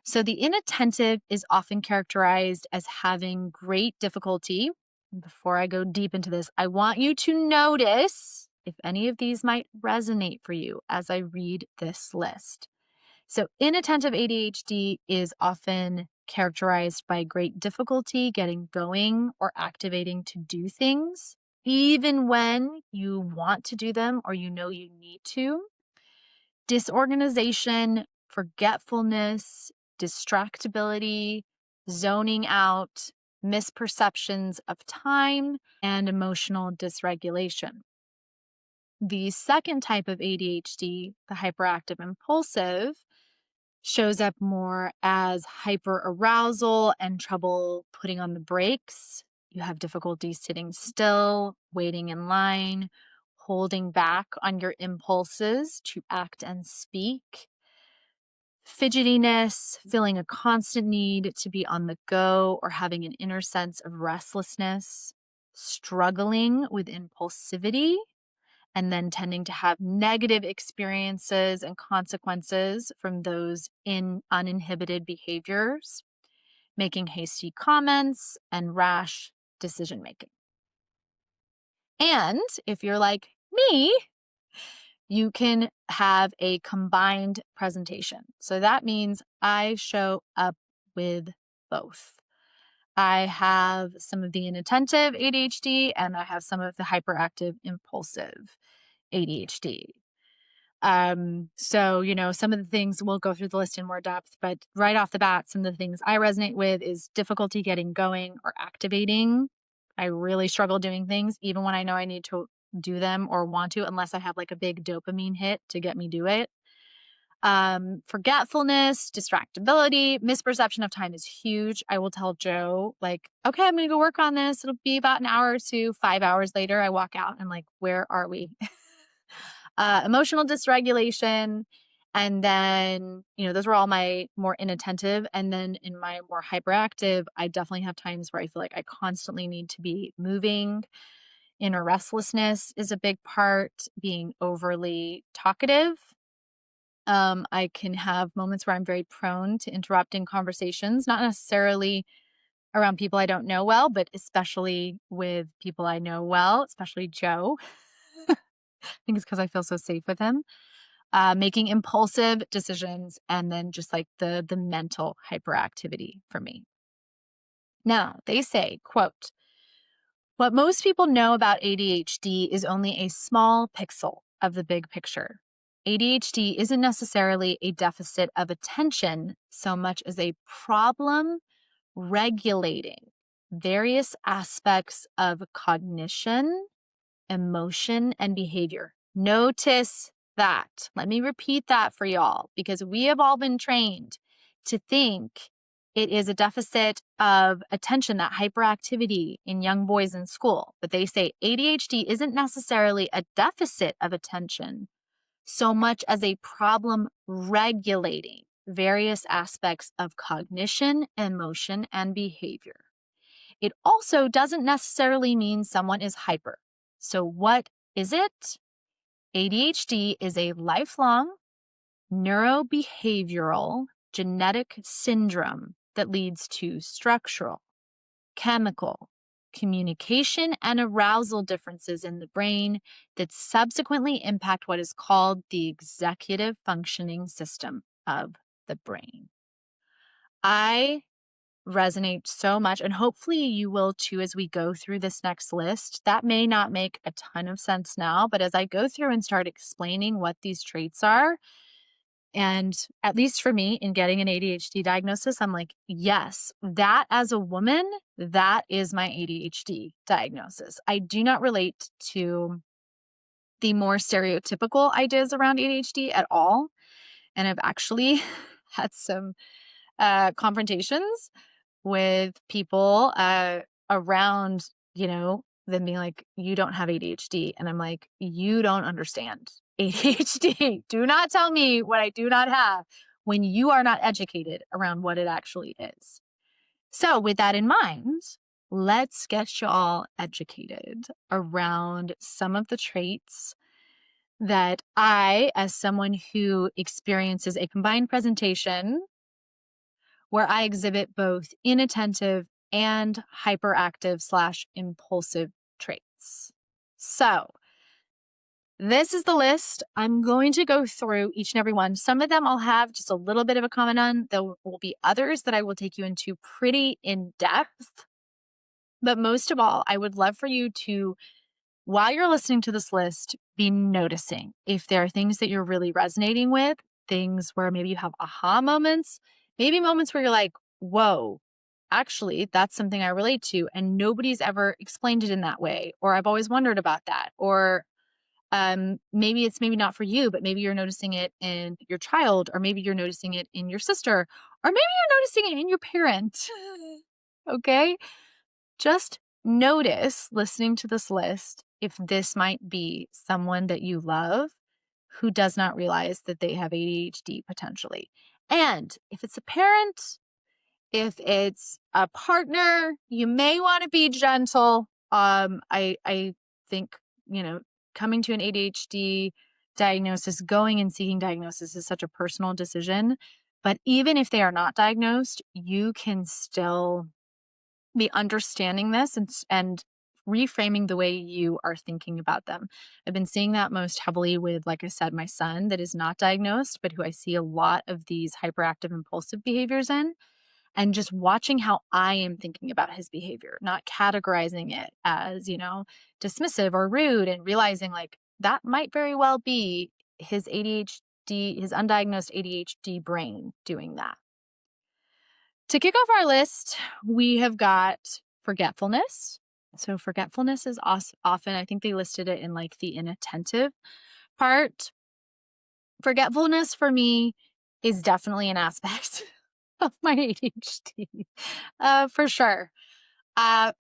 So the inattentive is often characterized as having great difficulty. Before I go deep into this, I want you to notice if any of these might resonate for you as I read this list. So inattentive ADHD is often characterized by great difficulty getting going or activating to do things, even when you want to do them or you know you need to. Disorganization, forgetfulness, distractibility, zoning out, misperceptions of time, and emotional dysregulation. The second type of ADHD, the hyperactive impulsive, shows up more as hyperarousal and trouble putting on the brakes. You have difficulty sitting still, waiting in line, holding back on your impulses to act and speak. Fidgetiness, feeling a constant need to be on the go or having an inner sense of restlessness. Struggling with impulsivity and then tending to have negative experiences and consequences from those uninhibited behaviors, making hasty comments and rash decision making. And if you're like me, you can have a combined presentation. So that means I show up with both. I have some of the inattentive ADHD and I have some of the hyperactive impulsive ADHD. So, some of the things we'll go through the list in more depth, but right off the bat, some of the things I resonate with is difficulty getting going or activating. I really struggle doing things, even when I know I need to do them or want to, unless I have like a big dopamine hit to get me do it. Forgetfulness, distractibility, misperception of time is huge. I will tell Joe, like, okay, I'm going to go work on this. It'll be about an hour or two. 5 hours later, I walk out and like, where are we? Emotional dysregulation. And then, those were all my more inattentive. And then in my more hyperactive, I definitely have times where I feel like I constantly need to be moving. Inner restlessness is a big part, being overly talkative. I can have moments where I'm very prone to interrupting conversations, not necessarily around people I don't know well, but especially with people I know well, especially Joe. I think it's because I feel so safe with him. Making impulsive decisions, and then just like the mental hyperactivity for me. Now, they say, quote, "What most people know about ADHD is only a small pixel of the big picture. ADHD isn't necessarily a deficit of attention so much as a problem regulating various aspects of cognition, emotion, and behavior." Notice that. Let me repeat that for y'all, because we have all been trained to think it is a deficit of attention, that hyperactivity in young boys in school. But they say ADHD isn't necessarily a deficit of attention so much as a problem regulating various aspects of cognition, emotion, and behavior. It also doesn't necessarily mean someone is hyper. So, what is it? ADHD is a lifelong neurobehavioral genetic syndrome that leads to structural, chemical, communication, and arousal differences in the brain that subsequently impact what is called the executive functioning system of the brain. I resonate so much, and hopefully you will too as we go through this next list. That may not make a ton of sense now, but as I go through and start explaining what these traits are, and at least for me, in getting an ADHD diagnosis, I'm like, yes, that as a woman, that is my ADHD diagnosis. I do not relate to the more stereotypical ideas around ADHD at all. And I've actually had some confrontations with people around, them being like, you don't have ADHD. And I'm like, you don't understand ADHD. Do not tell me what I do not have when you are not educated around what it actually is. So, with that in mind, let's get you all educated around some of the traits that I, as someone who experiences a combined presentation where I exhibit both inattentive and hyperactive/impulsive traits. So, this is the list. I'm going to go through each and every one. Some of them I'll have just a little bit of a comment on. There will be others that I will take you into pretty in depth. But most of all, I would love for you to, while you're listening to this list, be noticing if there are things that you're really resonating with, things where maybe you have aha moments, maybe moments where you're like, whoa, actually, that's something I relate to. And nobody's ever explained it in that way. Or I've always wondered about that. Or maybe it's maybe not for you, but maybe you're noticing it in your child, or maybe you're noticing it in your sister, or maybe you're noticing it in your parent. Okay. Just notice, listening to this list, if this might be someone that you love who does not realize that they have ADHD potentially. And if it's a parent, if it's a partner, you may want to be gentle. I think, coming to an ADHD diagnosis, going and seeking diagnosis is such a personal decision. But even if they are not diagnosed, you can still be understanding this and reframing the way you are thinking about them. I've been seeing that most heavily with, like I said, my son that is not diagnosed, but who I see a lot of these hyperactive impulsive behaviors in, and just watching how I am thinking about his behavior, not categorizing it as, dismissive or rude, and realizing like that might very well be his ADHD, his undiagnosed ADHD brain doing that. To kick off our list, we have got forgetfulness. So, forgetfulness is often, I think they listed it in like the inattentive part. Forgetfulness for me is definitely an aspect of my ADHD, for sure. I'm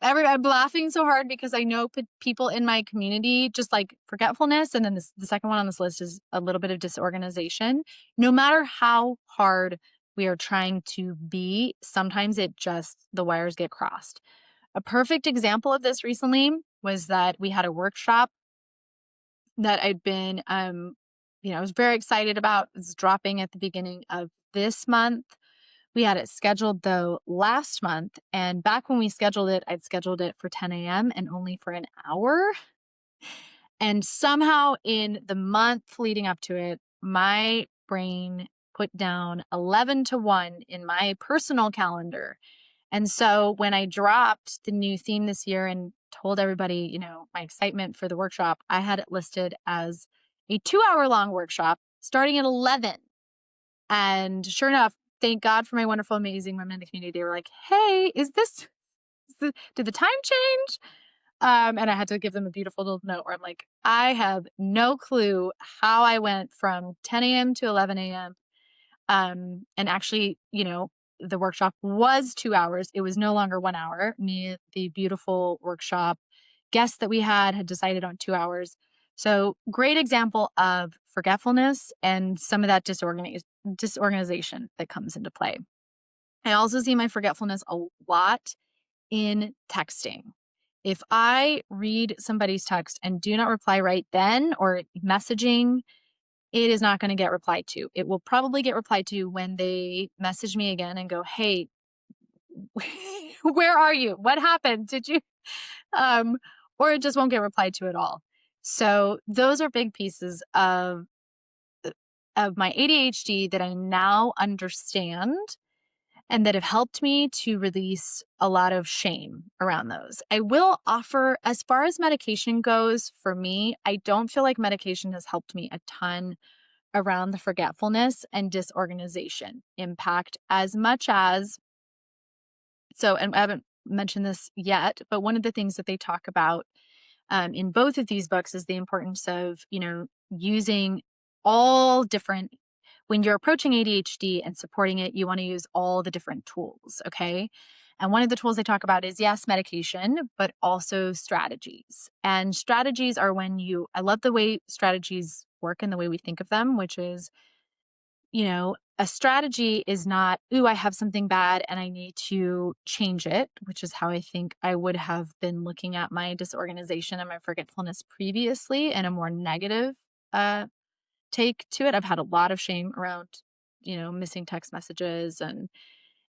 laughing so hard because I know people in my community just like forgetfulness. And then the second one on this list is a little bit of disorganization. No matter how hard we are trying to be, sometimes the wires get crossed. A perfect example of this recently was that we had a workshop that I'd been, I was very excited about. It's dropping at the beginning of this month. We had it scheduled though last month. And back when we scheduled it, I'd scheduled it for 10 a.m. and only for an hour. And somehow in the month leading up to it, my brain put down 11 to 1 in my personal calendar. And so when I dropped the new theme this year and told everybody, my excitement for the workshop, I had it listed as a 2-hour long workshop starting at 11. And sure enough, thank God for my wonderful, amazing women in the community. They were like, hey, did the time change? And I had to give them a beautiful little note where I'm like, I have no clue how I went from 10 a.m. to 11 a.m. And actually, the workshop was 2 hours. It was no longer 1 hour. The beautiful workshop guests that we had decided on 2 hours. So, great example of forgetfulness and some of that disorganization that comes into play. I also see my forgetfulness a lot in texting. If I read somebody's text and do not reply right then, or messaging, it is not going to get replied to. It will probably get replied to when they message me again and go, "Hey, where are you? What happened? Did you?" Um, or it just won't get replied to at all. So those are big pieces of my ADHD that I now understand and that have helped me to release a lot of shame around those. I will offer, as far as medication goes, for me, I don't feel like medication has helped me a ton around the forgetfulness and disorganization impact as much as and I haven't mentioned this yet, but one of the things that they talk about in both of these books is the importance of, using all different, when you're approaching ADHD and supporting it, you want to use all the different tools. Okay. And one of the tools they talk about is, yes, medication, but also strategies. And strategies are I love the way strategies work and the way we think of them, which is, a strategy is not, ooh, I have something bad and I need to change it, which is how I think I would have been looking at my disorganization and my forgetfulness previously in a more negative uh, take to it. I've had a lot of shame around, missing text messages and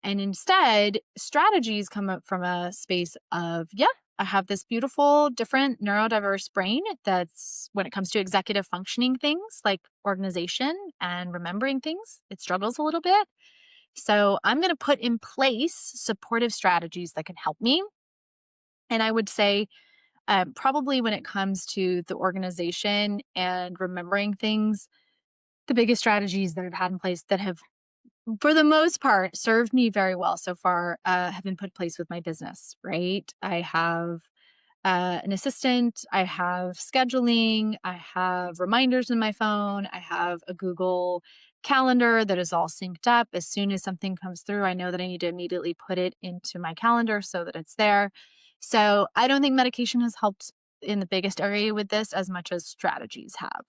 instead, strategies come up from a space of, yeah, I have this beautiful, different neurodiverse brain that's, when it comes to executive functioning things like organization and remembering things, it struggles a little bit. So I'm going to put in place supportive strategies that can help me. And I would say, probably when it comes to the organization and remembering things, the biggest strategies that I've had in place that have, for the most part, served me very well so far, have been put in place with my business, right? I have an assistant, I have scheduling, I have reminders in my phone, I have a Google calendar that is all synced up. As soon as something comes through, I know that I need to immediately put it into my calendar so that it's there. So I don't think medication has helped in the biggest area with this as much as strategies have.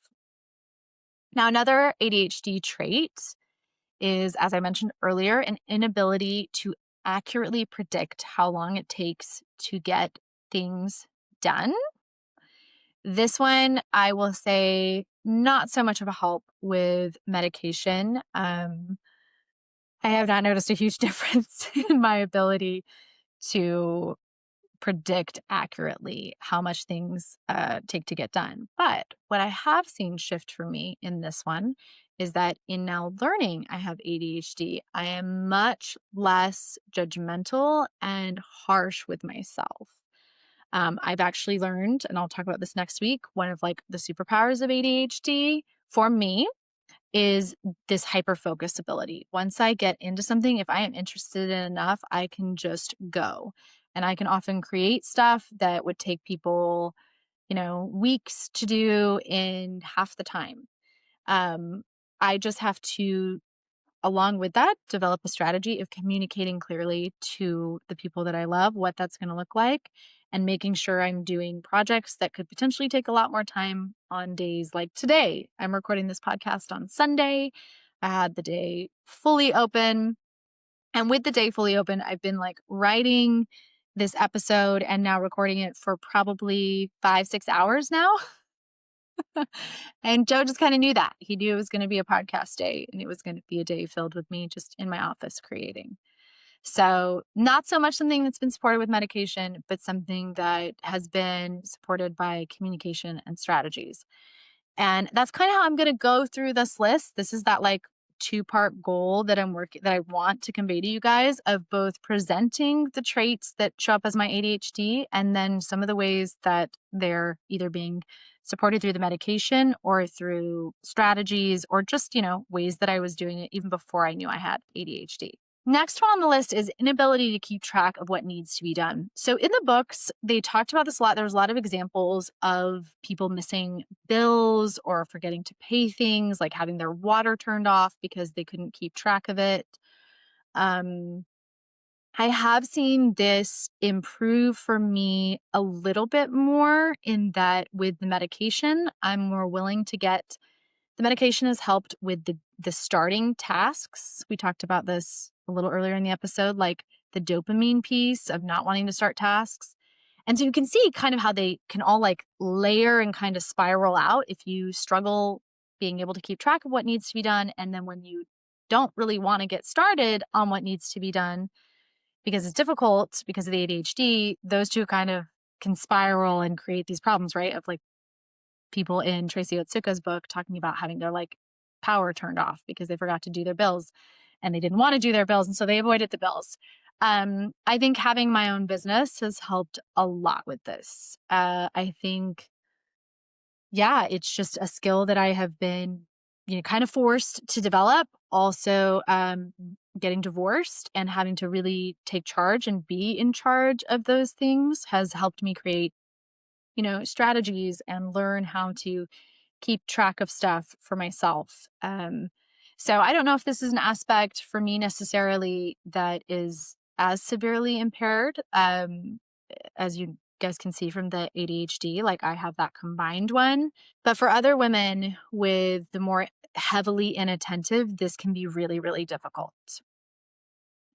Now, another ADHD trait is, as I mentioned earlier, an inability to accurately predict how long it takes to get things done. This one, I will say, not so much of a help with medication. I have not noticed a huge difference in my ability to predict accurately how much things take to get done. But what I have seen shift for me in this one is that in now learning I have ADHD, I am much less judgmental and harsh with myself. I've actually learned, and I'll talk about this next week, one of like the superpowers of ADHD for me is this hyper focus ability. Once I get into something, if I am interested in enough, I can just go. And I can often create stuff that would take people, weeks to do in half the time. Um, I just have to, along with that, develop a strategy of communicating clearly to the people that I love what that's going to look like and making sure I'm doing projects that could potentially take a lot more time on days like today. I'm recording this podcast on Sunday. I had the day fully open. And with the day fully open, I've been like writing this episode and now recording it for probably 5, 6 hours now. And Joe just kind of knew that. He knew it was going to be a podcast day and it was going to be a day filled with me just in my office creating. So, not so much something that's been supported with medication, but something that has been supported by communication and strategies. And that's kind of how I'm going to go through this list. This is that like two-part goal that that I want to convey to you guys of both presenting the traits that show up as my ADHD and then some of the ways that they're either being supported through the medication or through strategies or just, ways that I was doing it even before I knew I had ADHD. Next one on the list is inability to keep track of what needs to be done. So in the books, they talked about this a lot. There's a lot of examples of people missing bills or forgetting to pay things, like having their water turned off because they couldn't keep track of it. Um, I have seen this improve for me a little bit more in that with the medication, I'm more willing to get the medication has helped with the starting tasks. We talked about this a little earlier in the episode, like the dopamine piece of not wanting to start tasks. And so you can see kind of how they can all like layer and kind of spiral out if you struggle being able to keep track of what needs to be done. And then when you don't really want to get started on what needs to be done because it's difficult because of the ADHD, those two kind of can spiral and create these problems, right? Of like people in Tracy Otsuka's book talking about having their like power turned off because they forgot to do their bills and they didn't want to do their bills. And so they avoided the bills. I think having my own business has helped a lot with this. I think, yeah, it's just a skill that I have been, kind of forced to develop. Also, getting divorced and having to really take charge and be in charge of those things has helped me create, strategies and learn how to keep track of stuff for myself. So I don't know if this is an aspect for me necessarily that is as severely impaired, as you guys can see from the ADHD. Like I have that combined one. But for other women with the more heavily inattentive, this can be really, really difficult.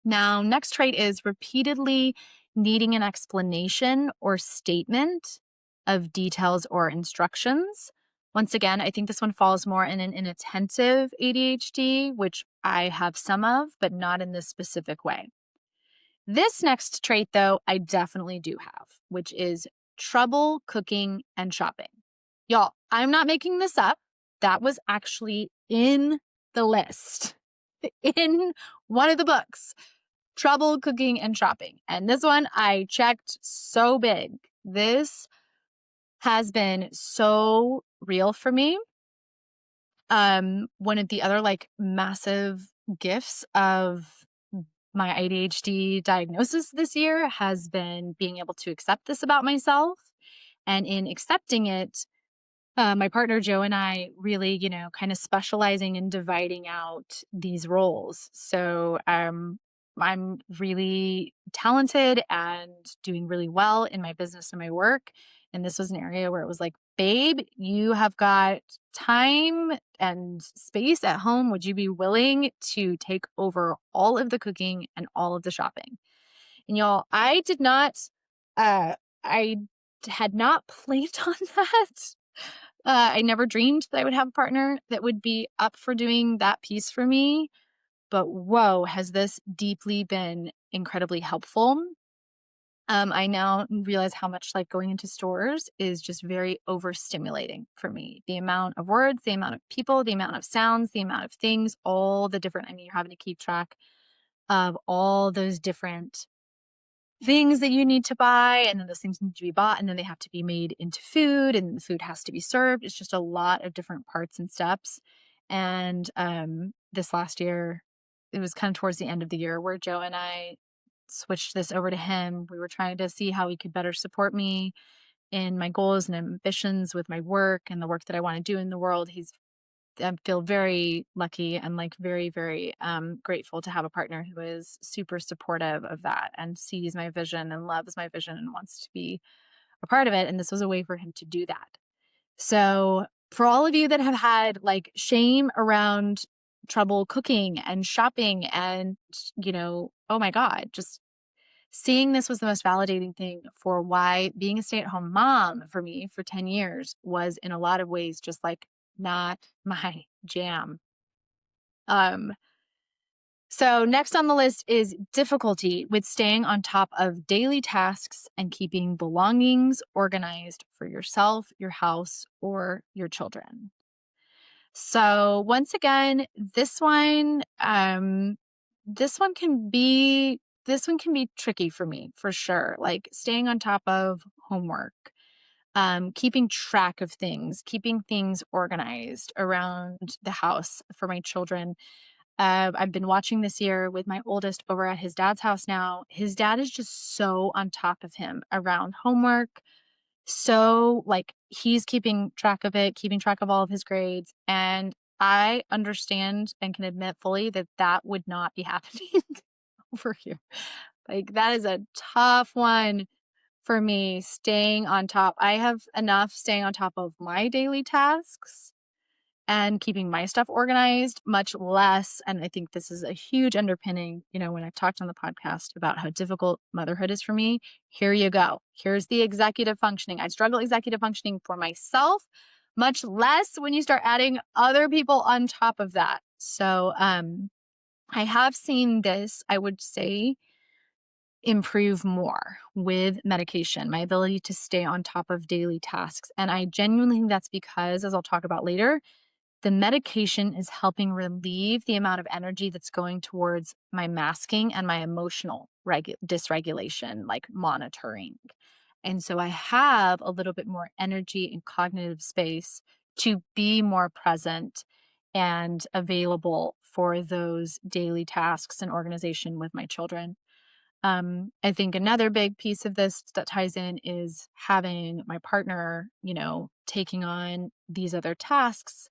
Now, next trait is repeatedly needing an explanation or statement of details or instructions. Once again, I think this one falls more in an inattentive ADHD, which I have some of, but not in this specific way. This next trait, though, I definitely do have, which is trouble cooking and shopping. Y'all, I'm not making this up. That was actually in the list, in one of the books. Trouble cooking and shopping. And this one I checked so big. This has been so real for me. One of the other like massive gifts of my ADHD diagnosis this year has been being able to accept this about myself. And in accepting it, my partner Joe and I really, kind of specializing and dividing out these roles. So I'm really talented and doing really well in my business and my work. And this was an area where it was like, babe, you have got time and space at home. Would you be willing to take over all of the cooking and all of the shopping? And y'all, I had not planned on that. I never dreamed that I would have a partner that would be up for doing that piece for me. But whoa, has this deeply been incredibly helpful. I now realize how much like going into stores is just very overstimulating for me. The amount of words, the amount of people, the amount of sounds, the amount of things, all the different, you're having to keep track of all those different things that you need to buy, and then those things need to be bought, and then they have to be made into food, and the food has to be served. It's just a lot of different parts and steps. And this last year, it was kind of towards the end of the year where Joe and I switched this over to him. We were trying to see how he could better support me in my goals and ambitions with my work and the work that I want to do in the world. I feel very lucky and like very, very grateful to have a partner who is super supportive of that and sees my vision and loves my vision and wants to be a part of it. And this was a way for him to do that. So, for all of you that have had like shame around trouble cooking and shopping and, oh my God, just seeing this was the most validating thing for why being a stay-at-home mom for me for 10 years was in a lot of ways just like not my jam. Um, so next on the list is difficulty with staying on top of daily tasks and keeping belongings organized for yourself, your house, or your children. So once again, this one can be tricky for me for sure. Like staying on top of homework, keeping track of things, keeping things organized around the house for my children. I've been watching this year with my oldest over at his dad's house now. His dad is just so on top of him around homework. So, like, he's keeping track of it, keeping track of all of his grades. And I understand and can admit fully that that would not be happening over here. Like, that is a tough one for me, staying on top. I have enough staying on top of my daily tasks and keeping my stuff organized, much less. And I think this is a huge underpinning, when I've talked on the podcast about how difficult motherhood is for me. Here you go. Here's the executive functioning. I struggle executive functioning for myself, much less when you start adding other people on top of that. So I have seen this, I would say, improve more with medication, my ability to stay on top of daily tasks. And I genuinely think that's because, as I'll talk about later, the medication is helping relieve the amount of energy that's going towards my masking and my emotional dysregulation, like monitoring. And so I have a little bit more energy and cognitive space to be more present and available for those daily tasks and organization with my children. I think another big piece of this that ties in is having my partner, taking on these other tasks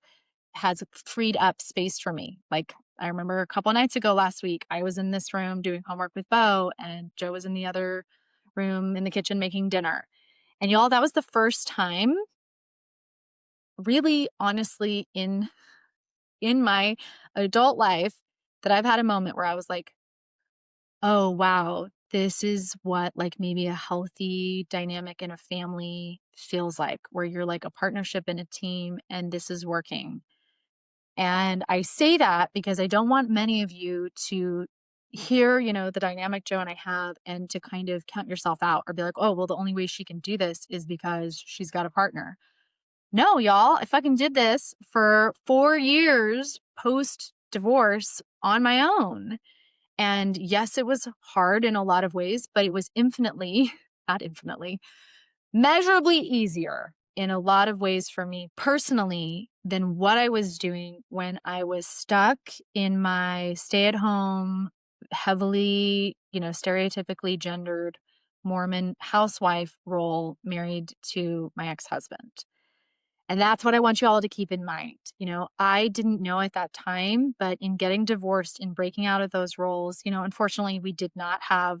has freed up space for me. Like, I remember a couple nights ago last week, I was in this room doing homework with Bo, and Joe was in the other room in the kitchen making dinner. And y'all, that was the first time, really honestly, in my adult life that I've had a moment where I was like, oh wow, this is what like maybe a healthy dynamic in a family feels like, where you're like a partnership in a team and this is working. And I say that because I don't want many of you to hear, the dynamic Joe and I have and to kind of count yourself out or be like, oh, well, the only way she can do this is because she's got a partner. No, y'all, I fucking did this for 4 years post divorce on my own. And yes, it was hard in a lot of ways, but it was infinitely, not infinitely, measurably easier in a lot of ways for me personally than what I was doing when I was stuck in my stay at home, heavily, stereotypically gendered Mormon housewife role married to my ex husband. And that's what I want you all to keep in mind. I didn't know at that time, but in getting divorced and breaking out of those roles, unfortunately, we did not have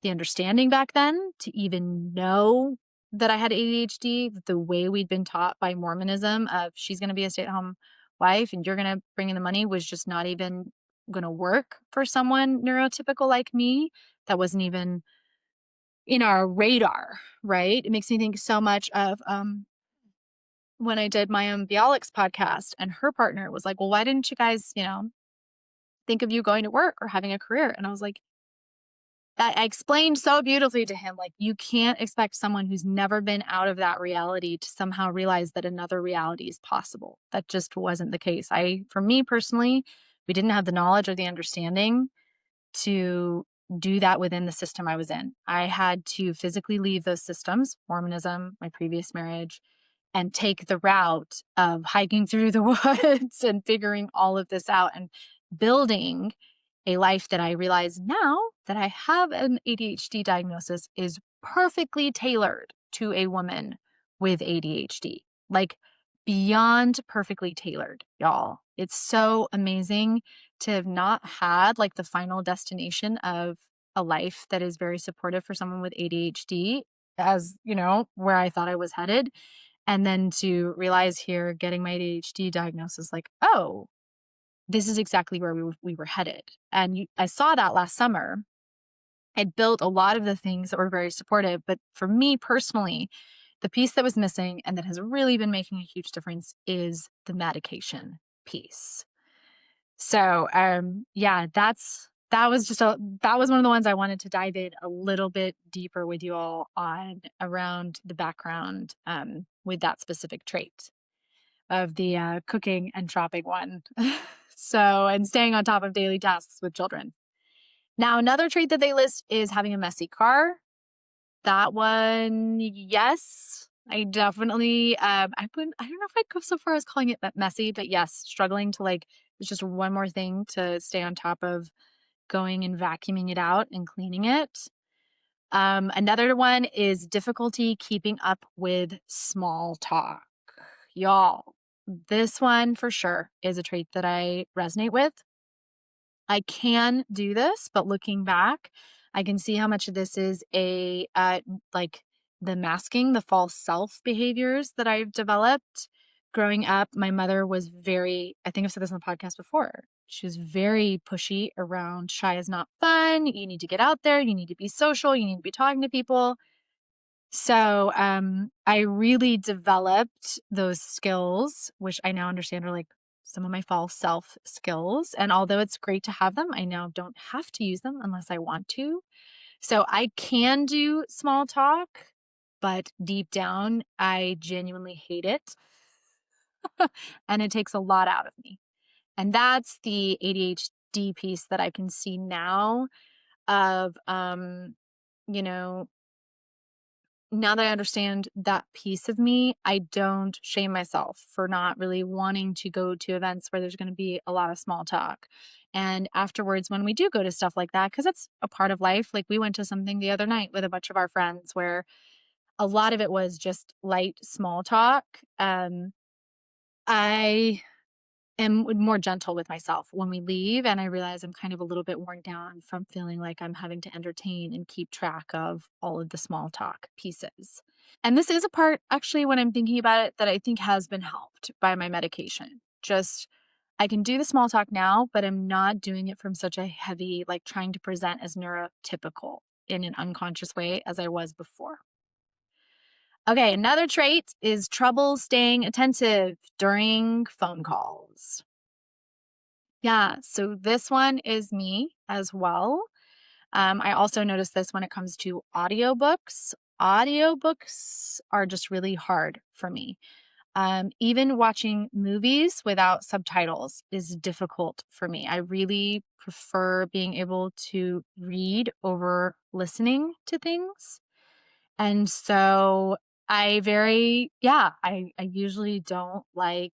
the understanding back then to even know that I had ADHD, the way we'd been taught by Mormonism of she's going to be a stay-at-home wife and you're going to bring in the money was just not even going to work for someone neurotypical like me. That wasn't even in our radar, right? It makes me think so much of when I did my Bialik's podcast and her partner was like, well, why didn't you guys, think of you going to work or having a career? And I was like, I explained so beautifully to him, like, you can't expect someone who's never been out of that reality to somehow realize that another reality is possible. That just wasn't the case. For me personally, we didn't have the knowledge or the understanding to do that within the system I was in. I had to physically leave those systems, Mormonism, my previous marriage, and take the route of hiking through the woods and figuring all of this out and building a life that I realize now that I have an ADHD diagnosis is perfectly tailored to a woman with ADHD. Like, beyond perfectly tailored, y'all. It's so amazing to have not had like the final destination of a life that is very supportive for someone with ADHD as, where I thought I was headed. And then to realize here, getting my ADHD diagnosis, like, oh, this is exactly where we were headed. And I saw that last summer. I built a lot of the things that were very supportive. But for me personally, the piece that was missing and that has really been making a huge difference is the medication piece. So, yeah, that was one of the ones I wanted to dive in a little bit deeper with you all on around the background, with that specific trait of the cooking and shopping one. So, and staying on top of daily tasks with children. Now, another trait that they list is having a messy car. That one, yes, I definitely, I don't know if I'd go so far as calling it messy, but yes, struggling to like, it's just one more thing to stay on top of going and vacuuming it out and cleaning it. Another one is difficulty keeping up with small talk. Y'all, this one for sure is a trait that I resonate with. I can do this, but looking back, I can see how much of this is like the masking, the false self behaviors that I've developed. Growing up, my mother was very, I think I've said this on the podcast before. She was very pushy around shy is not fun. You need to get out there. You need to be social. You need to be talking to people. So, I really developed those skills, which I now understand are like some of my false self skills. And although it's great to have them, I now don't have to use them unless I want to. So I can do small talk, but deep down, I genuinely hate it. And it takes a lot out of me. And that's the ADHD piece that I can see now of, you know, now that I understand that piece of me, I don't shame myself for not really wanting to go to events where there's going to be a lot of small talk. And afterwards, when we do go to stuff like that, because that's a part of life, like we went to something the other night with a bunch of our friends where a lot of it was just light small talk. I am more gentle with myself when we leave. And I realize I'm kind of a little bit worn down from feeling like I'm having to entertain and keep track of all of the small talk pieces. And this is a part, actually, when I'm thinking about it, that I think has been helped by my medication. Just, I can do the small talk now, but I'm not doing it from such a heavy, like trying to present as neurotypical in an unconscious way as I was before. Okay, another trait is trouble staying attentive during phone calls. Yeah, so this one is me as well. I also noticed this when it comes to audiobooks. Audiobooks are just really hard for me. Even watching movies without subtitles is difficult for me. I really prefer being able to read over listening to things. And so I usually don't like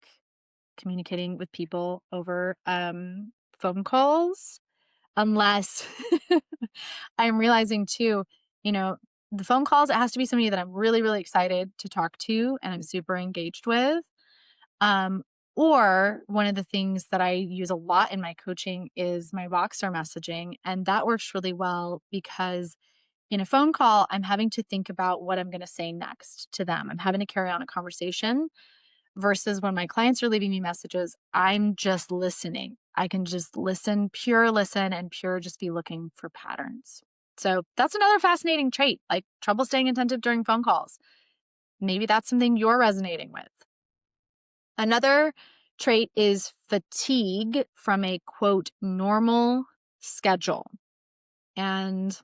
communicating with people over phone calls unless I'm realizing too, you know, the phone calls, it has to be somebody that I'm really, really excited to talk to and I'm super engaged with. Um, or one of the things that I use a lot in my coaching is my Voxer messaging. And that works really well because in a phone call, I'm having to think about what I'm going to say next to them. I'm having to carry on a conversation versus when my clients are leaving me messages, I'm just listening. I can just listen, pure listen, and pure just be looking for patterns. So that's another fascinating trait, like trouble staying attentive during phone calls. Maybe that's something you're resonating with. Another trait is fatigue from a quote, normal schedule. And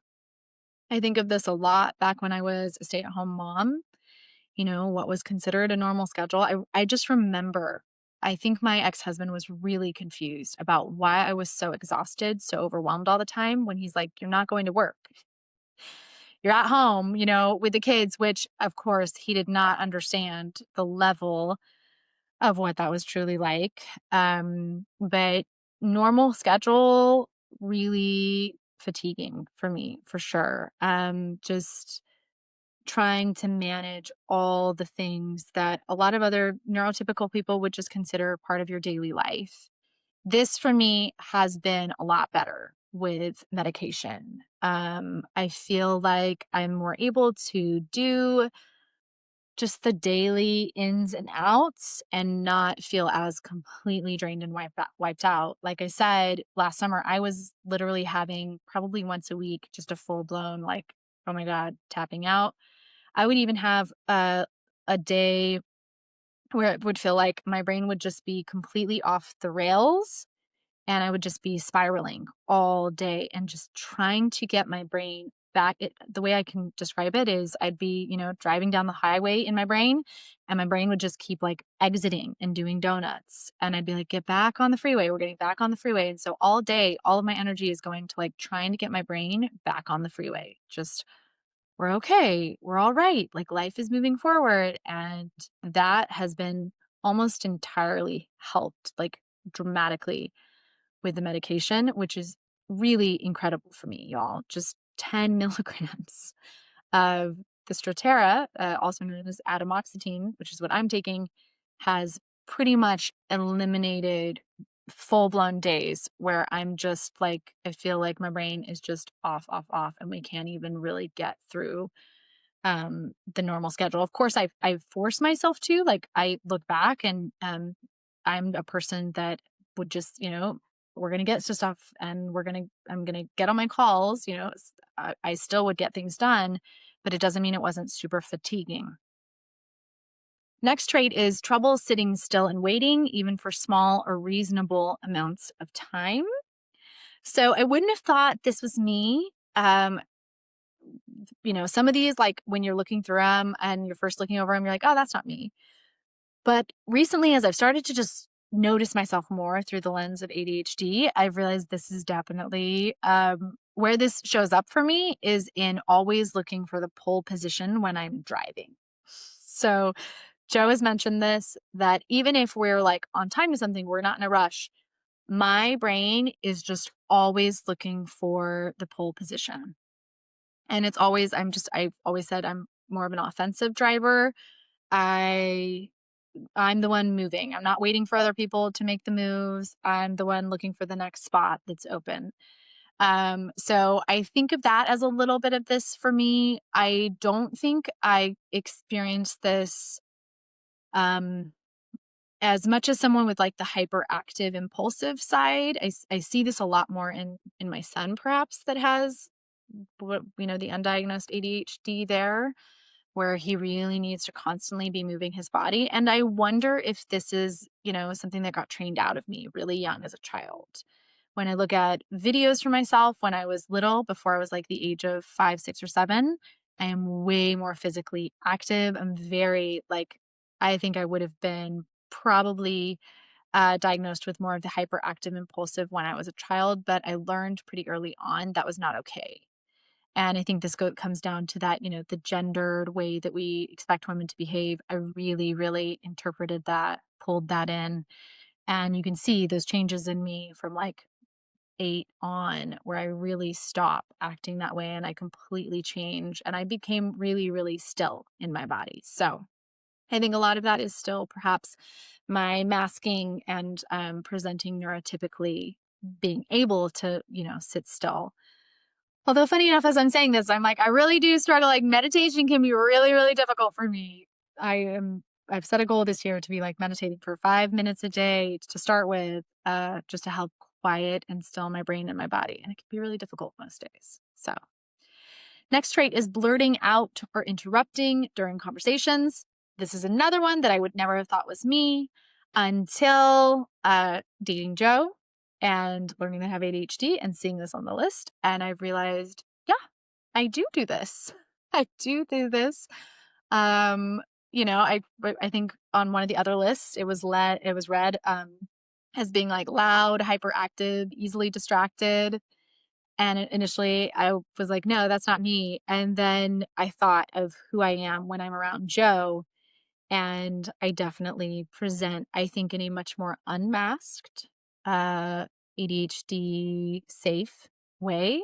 I think of this a lot back when I was a stay at home mom, what was considered a normal schedule. I just remember, I think my ex husband was really confused about why I was so exhausted, so overwhelmed all the time when he's like, you're not going to work. You're at home, with the kids, which of course he did not understand the level of what that was truly like. But normal schedule really fatiguing for me for sure. Just trying to manage all the things that a lot of other neurotypical people would just consider part of your daily life. This for me has been a lot better with medication. I feel like I'm more able to do just the daily ins and outs and not feel as completely drained and wiped out. Like I said, last summer, I was literally having probably once a week just a full blown, like, oh my God, tapping out. I would even have a day where it would feel like my brain would just be completely off the rails and I would just be spiraling all day and just trying to get my brain back. The way I can describe it is I'd be, driving down the highway in my brain and my brain would just keep like exiting and doing donuts. And I'd be like, get back on the freeway. We're getting back on the freeway. And so all day, all of my energy is going to like trying to get my brain back on the freeway. Just we're okay. We're all right. Like life is moving forward. And that has been almost entirely helped, like dramatically with the medication, which is really incredible for me, y'all. Just 10 milligrams of the Strattera, also known as atomoxetine, which is what I'm taking, has pretty much eliminated full-blown days where I'm just like, I feel like my brain is just off, off, off, and we can't even really get through the normal schedule. Of course, I've forced myself to, like, I look back and I'm a person that would just, we're gonna get to stuff and I'm gonna get on my calls, I still would get things done, but it doesn't mean it wasn't super fatiguing. Next trait is trouble sitting still and waiting, even for small or reasonable amounts of time. So I wouldn't have thought this was me. Some of these, like when you're looking through them and you're first looking over them, you're like, oh, that's not me. But recently, as I've started to just notice myself more through the lens of ADHD, I've realized this is definitely where this shows up for me is in always looking for the pole position when I'm driving. So Joe has mentioned this, that even if we're like on time to something, we're not in a rush. My brain is just always looking for the pole position. And it's always, I've always said I'm more of an offensive driver. I I'm the one moving. I'm not waiting for other people to make the moves. I'm the one looking for the next spot that's open. So I think of that as a little bit of this for me. I don't think I experienced this um as much as someone with like the hyperactive impulsive side. I see this a lot more in my son, perhaps, that has the undiagnosed ADHD there, where he really needs to constantly be moving his body. And I wonder if this is, something that got trained out of me really young as a child. When I look at videos for myself when I was little, before I was like the age of 5, 6, or 7, I am way more physically active. I'm very like, I think I would have been probably diagnosed with more of the hyperactive impulsive when I was a child, but I learned pretty early on that was not okay. And I think this comes down to that, the gendered way that we expect women to behave. I really, really interpreted that, pulled that in. And you can see those changes in me from like 8 on, where I really stop acting that way and I completely change and I became really, really still in my body. So I think a lot of that is still perhaps my masking and presenting neurotypically, being able to, sit still. Although funny enough, as I'm saying this, I'm like, I really do struggle. Like meditation can be really, really difficult for me. I've set a goal this year to be like meditating for 5 minutes a day to start with, just to help quiet and still my brain and my body. And it can be really difficult most days. So next trait is blurting out or interrupting during conversations. This is another one that I would never have thought was me until dating Joe and learning that I have ADHD and seeing this on the list. And I've realized, yeah, I do this. I do this. Um, I think on one of the other lists, it was read as being like loud, hyperactive, easily distracted. And initially I was like, no, that's not me. And then I thought of who I am when I'm around Joe. And I definitely present, I think, in a much more unmasked, uh, ADHD safe way.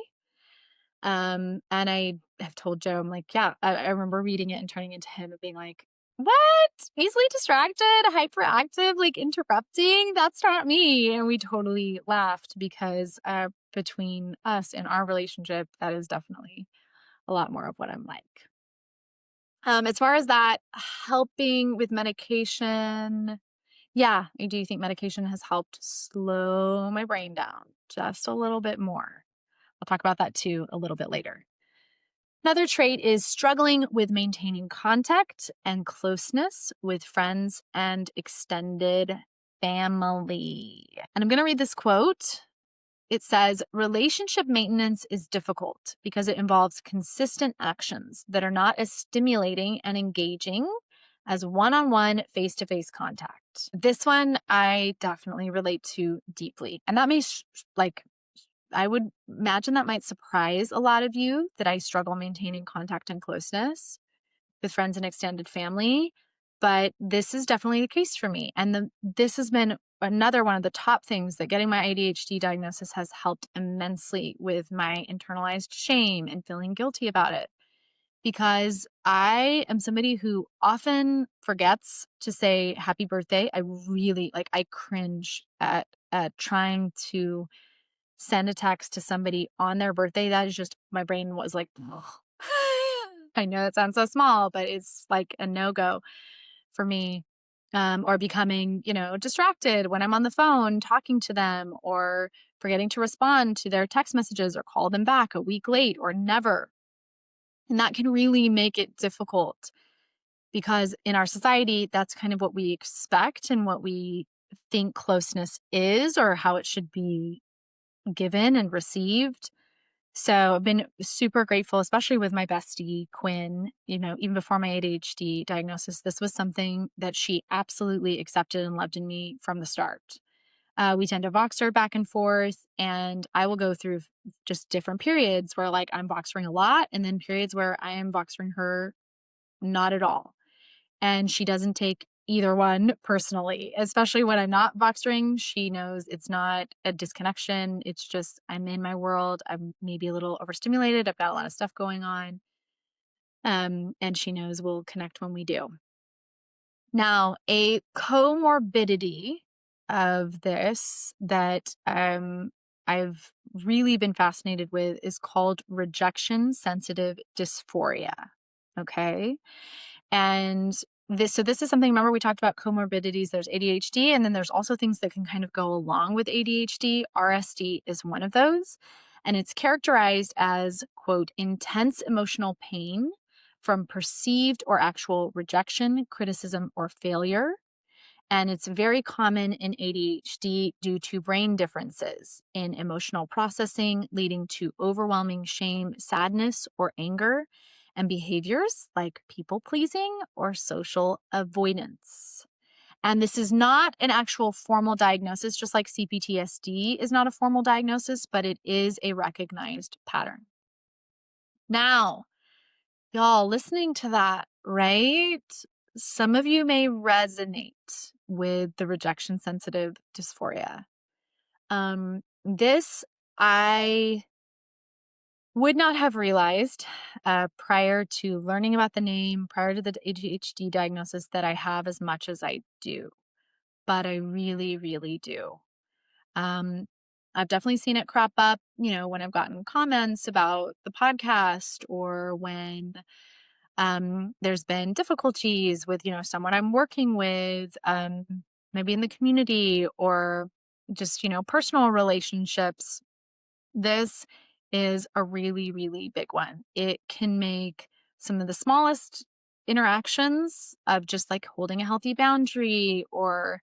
And I have told Joe, I'm like, yeah, I remember reading it and turning into him and being like, what? Easily distracted, hyperactive, like interrupting? That's not me. And we totally laughed because between us and our relationship, that is definitely a lot more of what I'm like. As far as that helping with medication, yeah, I do think medication has helped slow my brain down just a little bit more. I'll talk about that too a little bit later. Another trait is struggling with maintaining contact and closeness with friends and extended family. And I'm going to read this quote. It says, relationship maintenance is difficult because it involves consistent actions that are not as stimulating and engaging as one on one, face to face contact. This one I definitely relate to deeply. And that may, I would imagine that might surprise a lot of you that I struggle maintaining contact and closeness with friends and extended family, but this is definitely the case for me. And this has been another one of the top things that getting my ADHD diagnosis has helped immensely with my internalized shame and feeling guilty about it. Because I am somebody who often forgets to say happy birthday. I really I cringe at trying to send a text to somebody on their birthday, that is just my brain was like, "Ugh." I know that sounds so small, but it's like a no-go for me. Or becoming, distracted when I'm on the phone talking to them or forgetting to respond to their text messages or call them back a week late or never. And that can really make it difficult because in our society, that's kind of what we expect and what we think closeness is or how it should be given and received. So I've been super grateful, especially with my bestie, Quinn. Even before my ADHD diagnosis, this was something that she absolutely accepted and loved in me from the start. We tend to Voxer back and forth, and I will go through just different periods where, like, I'm Voxering a lot, and then periods where I am Voxering her not at all. And she doesn't take either one personally, especially when I'm not Voxering. She knows it's not a disconnection. It's just I'm in my world. I'm maybe a little overstimulated. I've got a lot of stuff going on. And she knows we'll connect when we do. Now, a comorbidity of this that I've really been fascinated with is called rejection sensitive dysphoria. Okay. And this is something, remember we talked about comorbidities, there's ADHD, and then there's also things that can kind of go along with ADHD. RSD is one of those. And it's characterized as, quote, intense emotional pain from perceived or actual rejection, criticism, or failure. And it's very common in ADHD due to brain differences in emotional processing, leading to overwhelming shame, sadness, or anger, and behaviors like people pleasing or social avoidance. And this is not an actual formal diagnosis, just like CPTSD is not a formal diagnosis, but it is a recognized pattern. Now, y'all, listening to that, right? Some of you may resonate with the rejection sensitive dysphoria. This I would not have realized prior to learning about the name, prior to the ADHD diagnosis, that I have as much as I do, but I really, really do. Um, I've definitely seen it crop up, when I've gotten comments about the podcast or when there's been difficulties with, someone I'm working with, maybe in the community or just, personal relationships. This is a really, really big one. It can make some of the smallest interactions of just like holding a healthy boundary or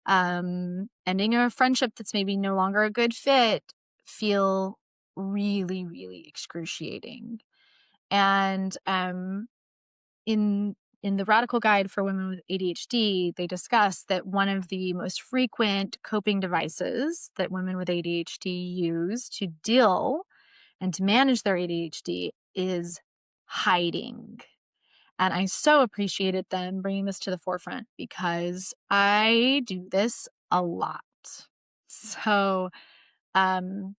ending a friendship that's maybe no longer a good fit feel really, really excruciating. And in in the Radical Guide for Women with ADHD, they discuss that one of the most frequent coping devices that women with ADHD use to deal and to manage their ADHD is hiding. And I so appreciated them bringing this to the forefront because I do this a lot. So, um,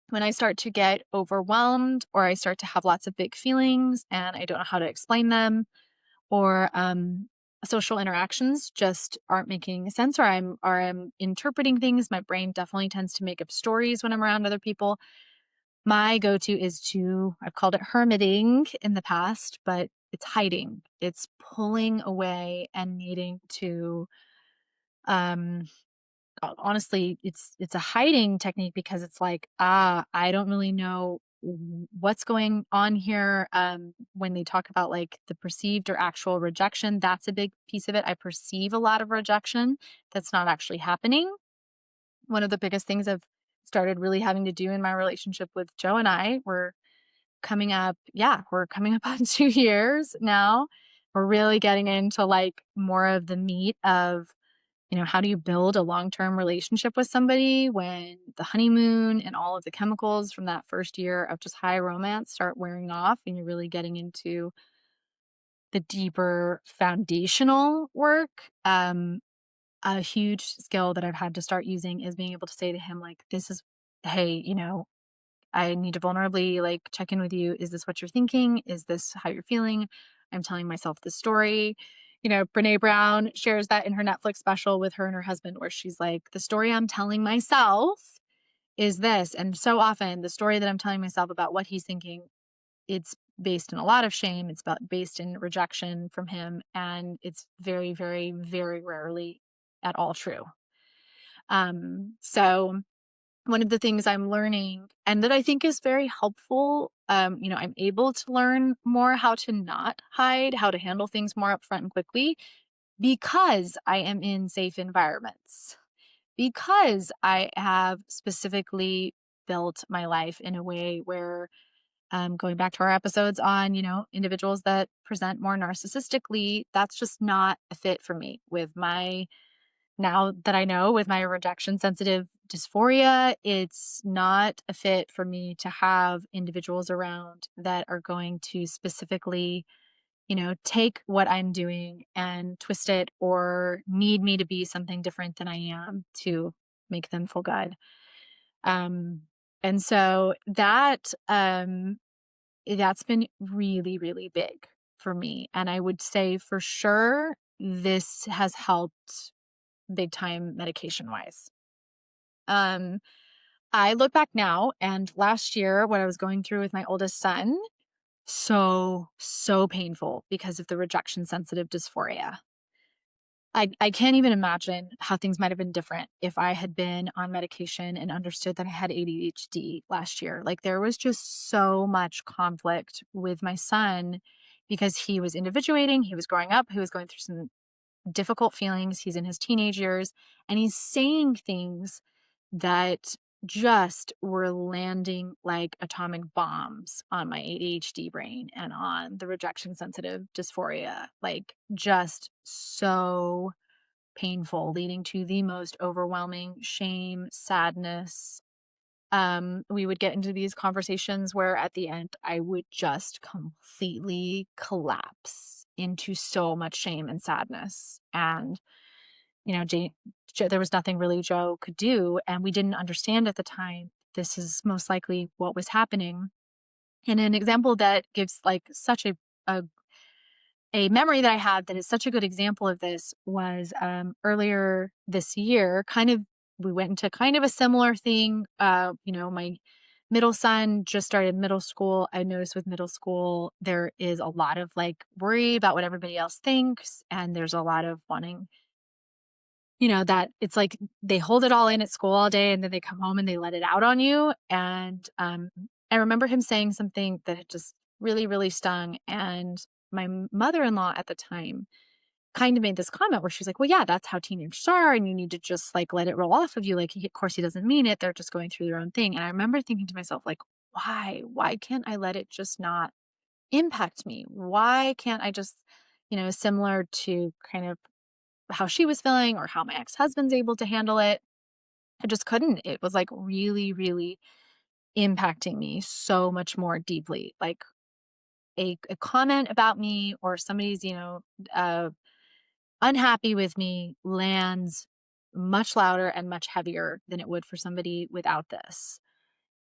when I start to get overwhelmed or I start to have lots of big feelings and I don't know how to explain them, or social interactions just aren't making sense, or I'm interpreting things, my brain definitely tends to make up stories when I'm around other people. My go-to is to, I've called it hermiting in the past, but it's hiding. It's pulling away and needing to um honestly, it's a hiding technique because it's like, I don't really know what's going on here. When they talk about like the perceived or actual rejection, that's a big piece of it. I perceive a lot of rejection that's not actually happening. One of the biggest things I've started really having to do in my relationship with Joe and I, we're coming up on 2 years now. We're really getting into like more of the meat of, how do you build a long-term relationship with somebody when the honeymoon and all of the chemicals from that first year of just high romance start wearing off and you're really getting into the deeper foundational work. A huge skill that I've had to start using is being able to say to him, like, this is, hey, I need to vulnerably like check in with you. Is this what you're thinking? Is this how you're feeling? I'm telling myself this story. Brene Brown shares that in her Netflix special with her and her husband, where she's like, the story I'm telling myself is this. And so often the story that I'm telling myself about what he's thinking, it's based in a lot of shame. It's based in rejection from him. And it's very, very, very rarely at all true. So one of the things I'm learning and that I think is very helpful, I'm able to learn more how to not hide, how to handle things more upfront and quickly because I am in safe environments, because I have specifically built my life in a way where, going back to our episodes on, individuals that present more narcissistically, that's just not a fit for me with my now that I know with my rejection sensitive dysphoria, it's not a fit for me to have individuals around that are going to specifically, take what I'm doing and twist it or need me to be something different than I am to make them feel good. Um, and so that's been really, really big for me. And I would say for sure this has helped big time medication wise. Um, I look back now and last year, what I was going through with my oldest son, so painful because of the rejection sensitive dysphoria. I can't even imagine how things might have been different if I had been on medication and understood that I had ADHD last year. Like there was just so much conflict with my son because he was individuating, he was growing up, he was going through some difficult feelings. He's in his teenage years and he's saying things that just were landing like atomic bombs on my ADHD brain and on the rejection sensitive dysphoria. Like just so painful, leading to the most overwhelming shame, sadness. We would get into these conversations where at the end I would just completely collapse into so much shame and sadness. And, there was nothing really Joe could do. And we didn't understand at the time this is most likely what was happening. And an example that gives like such a memory that I had that is such a good example of this was earlier this year. We went into kind of a similar thing. My middle son just started middle school. I noticed with middle school there is a lot of like worry about what everybody else thinks, and there's a lot of wanting, that it's like they hold it all in at school all day, and then they come home and they let it out on you. And I remember him saying something that had just really, really stung, and my mother-in-law at the time kind of made this comment where she's like, well, yeah, that's how teenagers are. And you need to just like let it roll off of you. Like, of course he doesn't mean it. They're just going through their own thing. And I remember thinking to myself, like, why can't I let it just not impact me? Why can't I just, similar to kind of how she was feeling or how my ex-husband's able to handle it. I just couldn't. It was like really, really impacting me so much more deeply. Like a comment about me or somebody's, uh, unhappy with me lands much louder and much heavier than it would for somebody without this.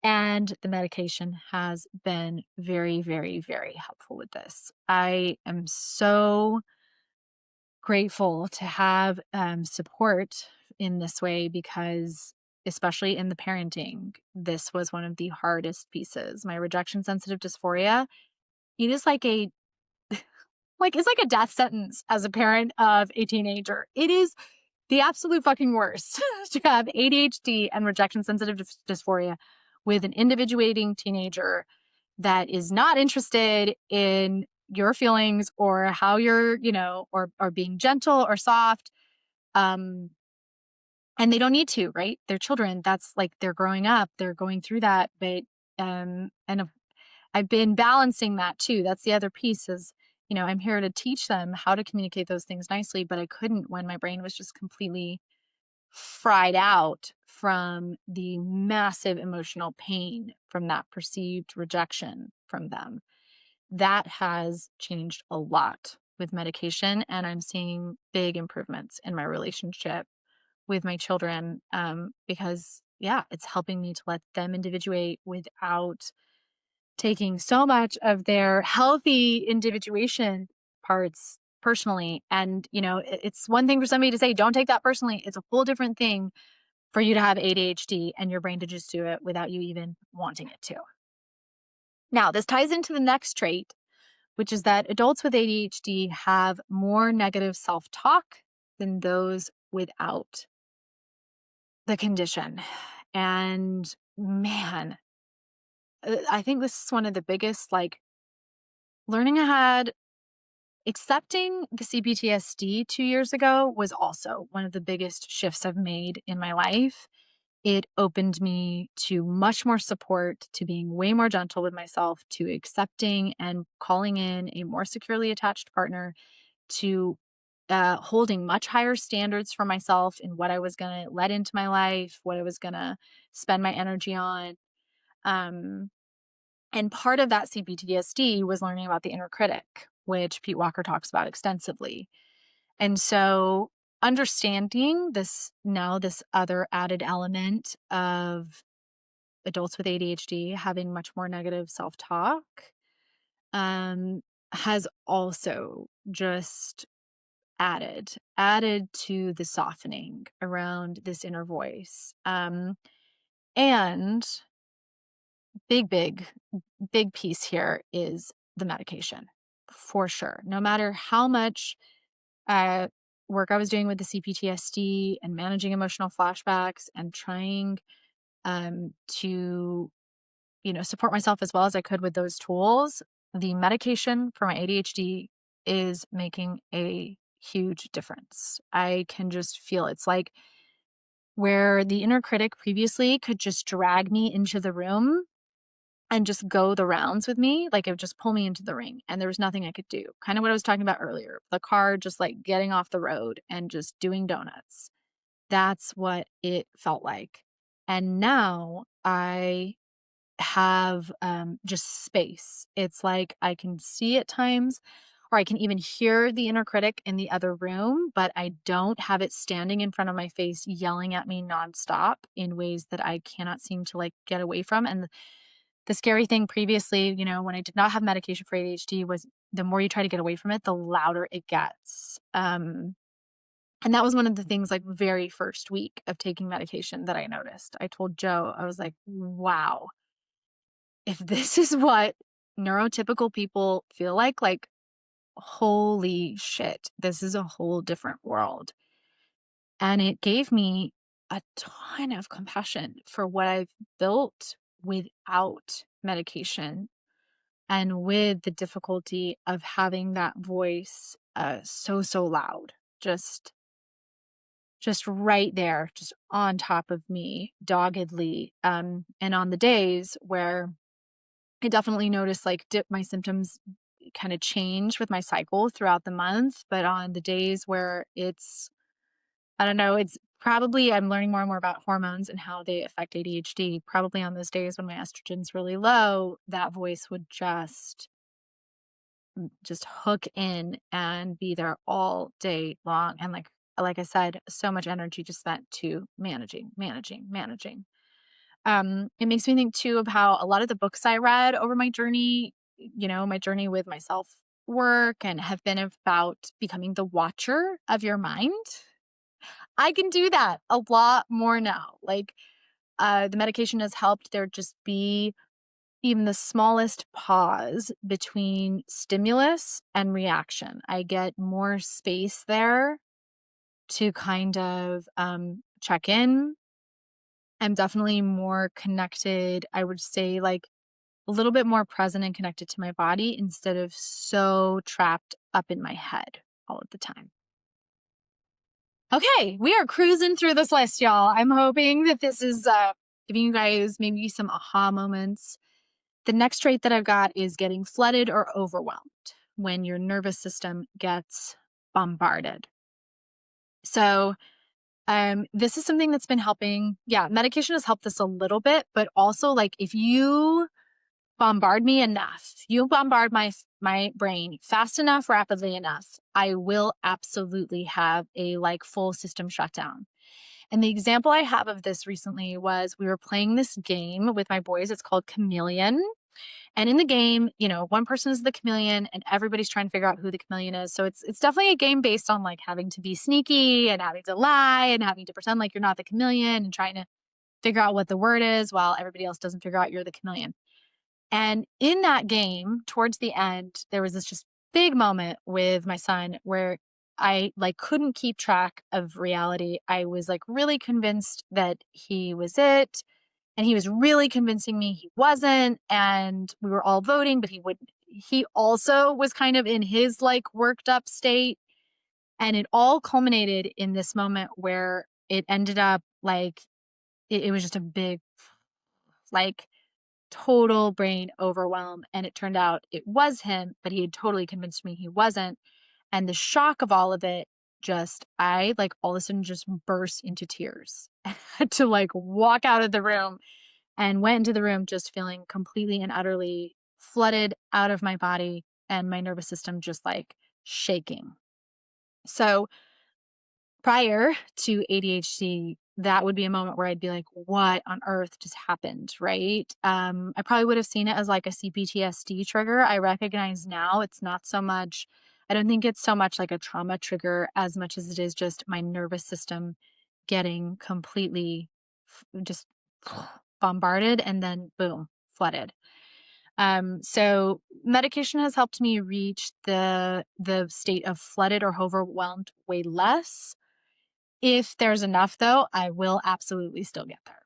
And the medication has been very, very, very helpful with this. I am so grateful to have support in this way because, especially in the parenting, this was one of the hardest pieces. My rejection sensitive dysphoria, it is it's like a death sentence as a parent of a teenager. It is the absolute fucking worst to have ADHD and rejection sensitive dysphoria with an individuating teenager that is not interested in your feelings or how you're, or being gentle or soft. Um, and they don't need to, right? They're children. That's like they're growing up, they're going through that. But I've been balancing that too. That's the other piece is, I'm here to teach them how to communicate those things nicely, but I couldn't when my brain was just completely fried out from the massive emotional pain from that perceived rejection from them. That has changed a lot with medication, and I'm seeing big improvements in my relationship with my children because, yeah, it's helping me to let them individuate without taking so much of their healthy individuation parts personally. And, it's one thing for somebody to say, don't take that personally. It's a whole different thing for you to have ADHD and your brain to just do it without you even wanting it to. Now, this ties into the next trait, which is that adults with ADHD have more negative self talk than those without the condition. And man, I think this is one of the biggest, like, learning ahead. Accepting the CPTSD 2 years ago was also one of the biggest shifts I've made in my life. It opened me to much more support, to being way more gentle with myself, to accepting and calling in a more securely attached partner, to holding much higher standards for myself in what I was going to let into my life, what I was going to spend my energy on. Um, and part of that CPTSD was learning about the inner critic, which Pete Walker talks about extensively. And so understanding this other added element of adults with ADHD having much more negative self-talk, um, has also just added to the softening around this inner voice. And big, big piece here is the medication, for sure. No matter how much uh, work I was doing with the CPTSD and managing emotional flashbacks and trying to, support myself as well as I could with those tools, the medication for my ADHD is making a huge difference. I can just feel it's like where the inner critic previously could just drag me into the room and just go the rounds with me, like it would just pull me into the ring and there was nothing I could do. Kind of what I was talking about earlier. The car just like getting off the road and just doing donuts. That's what it felt like. And now I have just space. It's like I can see at times, or I can even hear the inner critic in the other room, but I don't have it standing in front of my face, yelling at me nonstop in ways that I cannot seem to like get away from. And the scary thing previously, when I did not have medication for ADHD, was the more you try to get away from it, the louder it gets. And that was one of the things, like, very first week of taking medication that I noticed. I told Joe, I was like, wow, if this is what neurotypical people feel like, holy shit, this is a whole different world. And it gave me a ton of compassion for what I've built without medication and with the difficulty of having that voice so loud, just right there, just on top of me doggedly. And on the days where I definitely noticed like my symptoms kind of change with my cycle throughout the month, but on the days where I don't know, it's probably I'm learning more and more about hormones and how they affect ADHD. Probably on those days when my estrogen's really low, that voice would just hook in and be there all day long. And like I said, so much energy just spent to managing. It makes me think too of how a lot of the books I read over my journey, my journey with myself work and have been about becoming the watcher of your mind. I can do that a lot more now. Like the medication has helped there just be even the smallest pause between stimulus and reaction. I get more space there to kind of check in. I'm definitely more connected. I would say, like, a little bit more present and connected to my body instead of so trapped up in my head all of the time. Okay, we are cruising through this list, y'all. I'm hoping that this is giving you guys maybe some aha moments. The next trait that I've got is getting flooded or overwhelmed when your nervous system gets bombarded. So, this is something that's been helping. Yeah, medication has helped this a little bit, but also like if you bombard me enough, you bombard my brain fast enough, rapidly enough, I will absolutely have a like full system shutdown. And the example I have of this recently was we were playing this game with my boys. It's called Chameleon. And in the game, one person is the chameleon and everybody's trying to figure out who the chameleon is. So it's definitely a game based on like having to be sneaky and having to lie and having to pretend like you're not the chameleon and trying to figure out what the word is while everybody else doesn't figure out you're the chameleon. And in that game, towards the end, there was this just big moment with my son where I like couldn't keep track of reality. I was like really convinced that he was it, and he was really convincing me he wasn't, and we were all voting, but he also was kind of in his like worked up state, and it all culminated in this moment where it ended up like it was just a big like total brain overwhelm. And it turned out it was him, but he had totally convinced me he wasn't. And the shock of all of it, I like all of a sudden just burst into tears. I had to like walk out of the room and went into the room just feeling completely and utterly flooded out of my body and my nervous system just like shaking. So prior to ADHD, that would be a moment where I'd be like, what on earth just happened? Right. I probably would have seen it as like a CPTSD trigger. I recognize now it's not so much, I don't think it's so much like a trauma trigger as much as it is just my nervous system getting completely just bombarded and then boom, flooded. So medication has helped me reach the state of flooded or overwhelmed way less. If there's enough, though, I will absolutely still get there.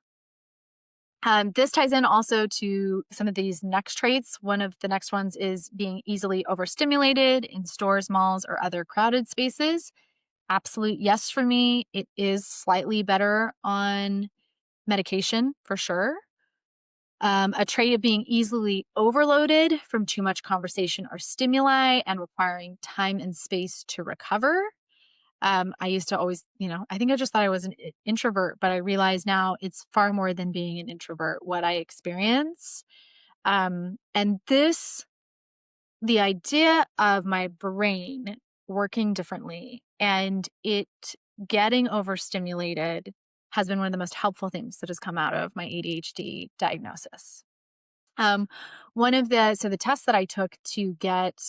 This ties in also to some of these next traits. One of the next ones is being easily overstimulated in stores, malls, or other crowded spaces. Absolute yes for me. It is slightly better on medication for sure. A trait of being easily overloaded from too much conversation or stimuli and requiring time and space to recover. I used to always, I think I just thought I was an introvert, but I realize now it's far more than being an introvert, what I experience. And the idea of my brain working differently and it getting overstimulated has been one of the most helpful things that has come out of my ADHD diagnosis. Um, so the tests that I took to get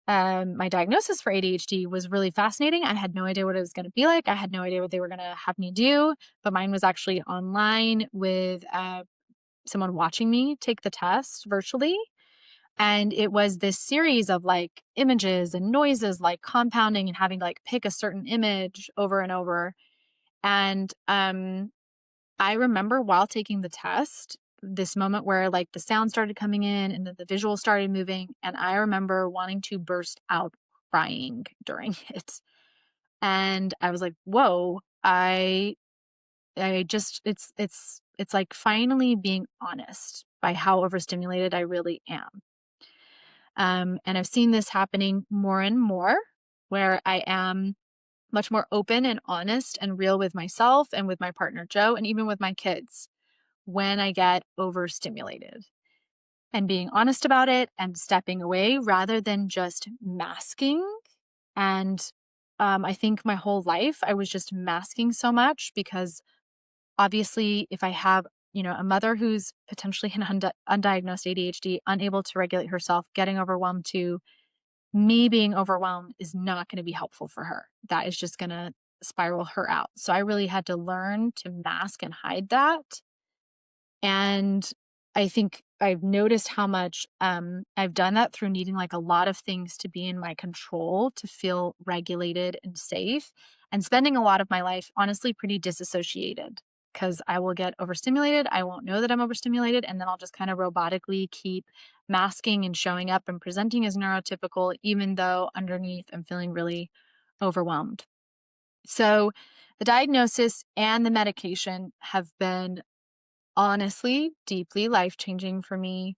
my diagnosis for ADHD was really fascinating. I had no idea what it was going to be like. I had no idea what they were going to have me do, but mine was actually online with someone watching me take the test virtually. And it was this series of like images and noises, like compounding and having to like pick a certain image over and over. And I remember while taking the test, this moment where like the sound started coming in and then the visual started moving. And I remember wanting to burst out crying during it. And I was like, whoa, I just, it's like finally being honest by how overstimulated I really am. And I've seen this happening more and more where I am much more open and honest and real with myself and with my partner, Joe, and even with my kids when I get overstimulated and being honest about it and stepping away rather than just masking. And I think my whole life I was just masking so much because obviously, if I have, a mother who's potentially an undiagnosed ADHD, unable to regulate herself, getting overwhelmed too, me being overwhelmed is not going to be helpful for her. That is just going to spiral her out. So I really had to learn to mask and hide that. And I think I've noticed how much I've done that through needing like a lot of things to be in my control to feel regulated and safe, and spending a lot of my life honestly pretty disassociated because I will get overstimulated. I won't know that I'm overstimulated. And then I'll just kind of robotically keep masking and showing up and presenting as neurotypical, even though underneath I'm feeling really overwhelmed. So the diagnosis and the medication have been honestly deeply life-changing for me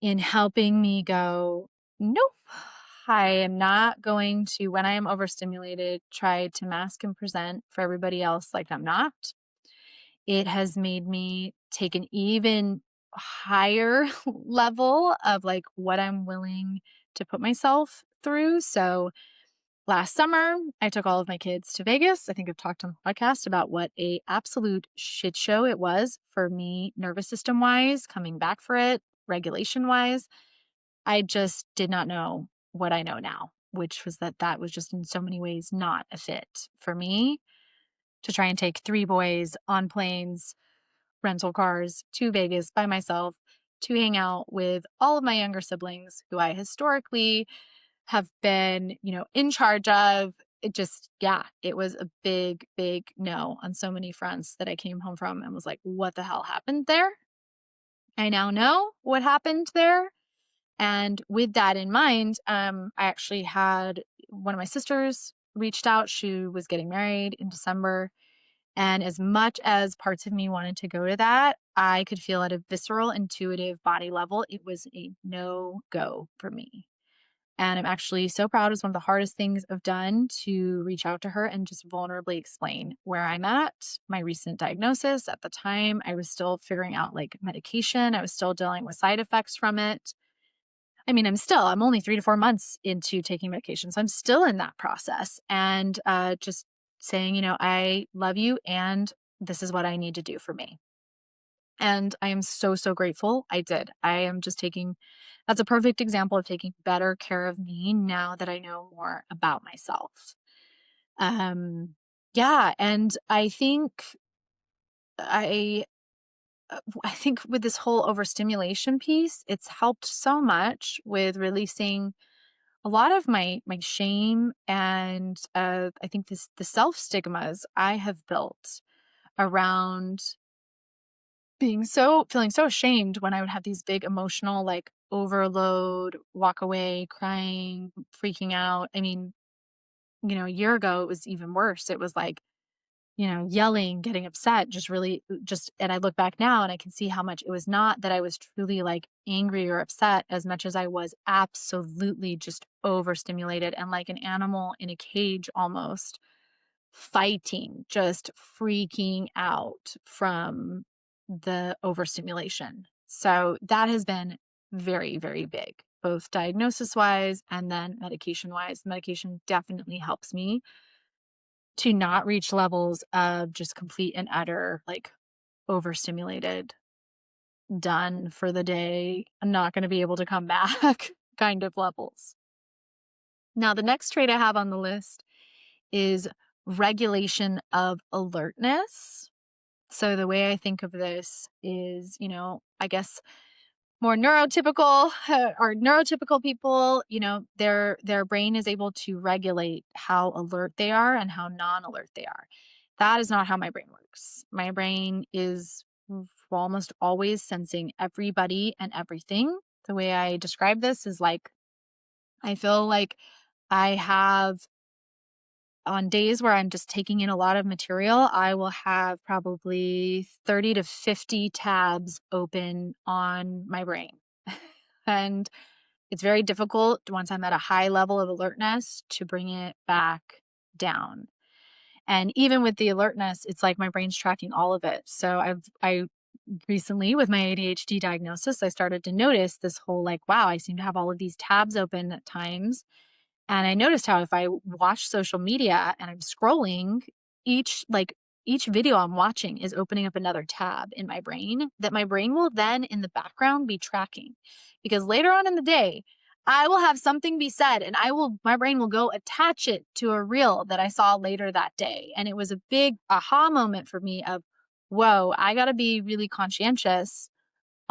in helping me go, nope, I am not going to, when I am overstimulated, try to mask and present for everybody else like I'm not. It has made me take an even higher level of like what I'm willing to put myself through. So last summer, I took all of my kids to Vegas. I think I've talked on the podcast about what a absolute shit show it was for me, nervous system wise, coming back for it. regulation wise. I just did not know what I know now, which was that that was just in so many ways not a fit for me to try and take 3 boys on planes, rental cars to Vegas by myself to hang out with all of my younger siblings who I historically have been, in charge of. It just, yeah, it was a big, big no on so many fronts that I came home from and was like, what the hell happened there? I now know what happened there. And with that in mind, I actually had one of my sisters reached out. She was getting married in December. And as much as parts of me wanted to go to that, I could feel at a visceral, intuitive body level, it was a no go for me. And I'm actually so proud. It was one of the hardest things I've done to reach out to her and just vulnerably explain where I'm at, my recent diagnosis. At the time, I was still figuring out like medication, I was still dealing with side effects from it. I mean, I'm only 3 to 4 months into taking medication. So I'm still in that process and just saying, I love you and this is what I need to do for me. And I am so, so grateful I did. That's a perfect example of taking better care of me now that I know more about myself. Um, yeah. And I, I think with this whole overstimulation piece, it's helped so much with releasing a lot of my shame and I think the self stigmas I have built around feeling so ashamed when I would have these big emotional like overload, walk away, crying, freaking out. I mean, a year ago it was even worse. It was like, yelling, getting upset, just really just and I look back now and I can see how much it was not that I was truly like angry or upset as much as I was absolutely just overstimulated and like an animal in a cage almost fighting, just freaking out from the overstimulation. So that has been very, very big, both diagnosis wise and then medication wise. Medication definitely helps me to not reach levels of just complete and utter, like, overstimulated, done for the day, I'm not gonna be able to come back kind of levels. Now, the next trait I have on the list is regulation of alertness. So the way I think of this is, I guess more neurotypical or neurotypical people, their brain is able to regulate how alert they are and how non-alert they are. That is not how my brain works. My brain is almost always sensing everybody and everything. The way I describe this is like I feel like I have on days where I'm just taking in a lot of material, I will have probably 30 to 50 tabs open on my brain. And it's very difficult once I'm at a high level of alertness to bring it back down. And even with the alertness, it's like my brain's tracking all of it. So I recently with my ADHD diagnosis, I started to notice this whole like, wow, I seem to have all of these tabs open at times and I noticed how if I watch social media and I'm scrolling, each video I'm watching is opening up another tab in my brain that my brain will then in the background be tracking. Because later on in the day, I will have something be said and my brain will go attach it to a reel that I saw later that day. And it was a big aha moment for me of, whoa, I got to be really conscientious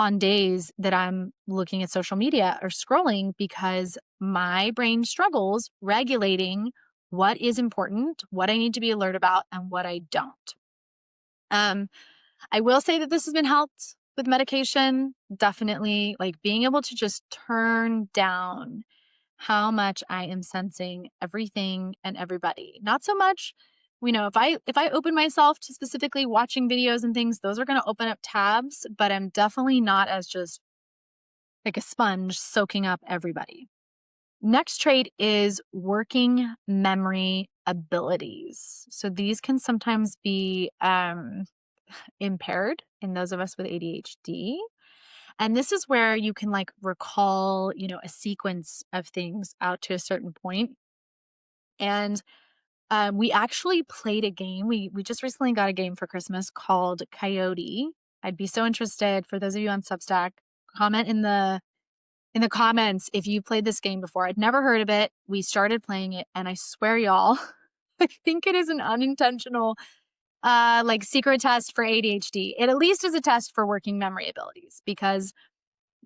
on days that I'm looking at social media or scrolling because my brain struggles regulating what is important, what I need to be alert about, and what I don't. Um, I will say that this has been helped with medication. Definitely, like being able to just turn down how much I am sensing everything and everybody. Not so much, if I open myself to specifically watching videos and things, those are going to open up tabs, but I'm definitely not as just like a sponge soaking up everybody. Next trait is working memory abilities. So these can sometimes be impaired in those of us with ADHD. And this is where you can like recall, a sequence of things out to a certain point. And we actually played a game. We just recently got a game for Christmas called Coyote. I'd be so interested for those of you on Substack. comment in the comments if you played this game before. I'd never heard of it. We started playing it, and I swear, y'all, I think it is an unintentional like secret test for ADHD. It at least is a test for working memory abilities, because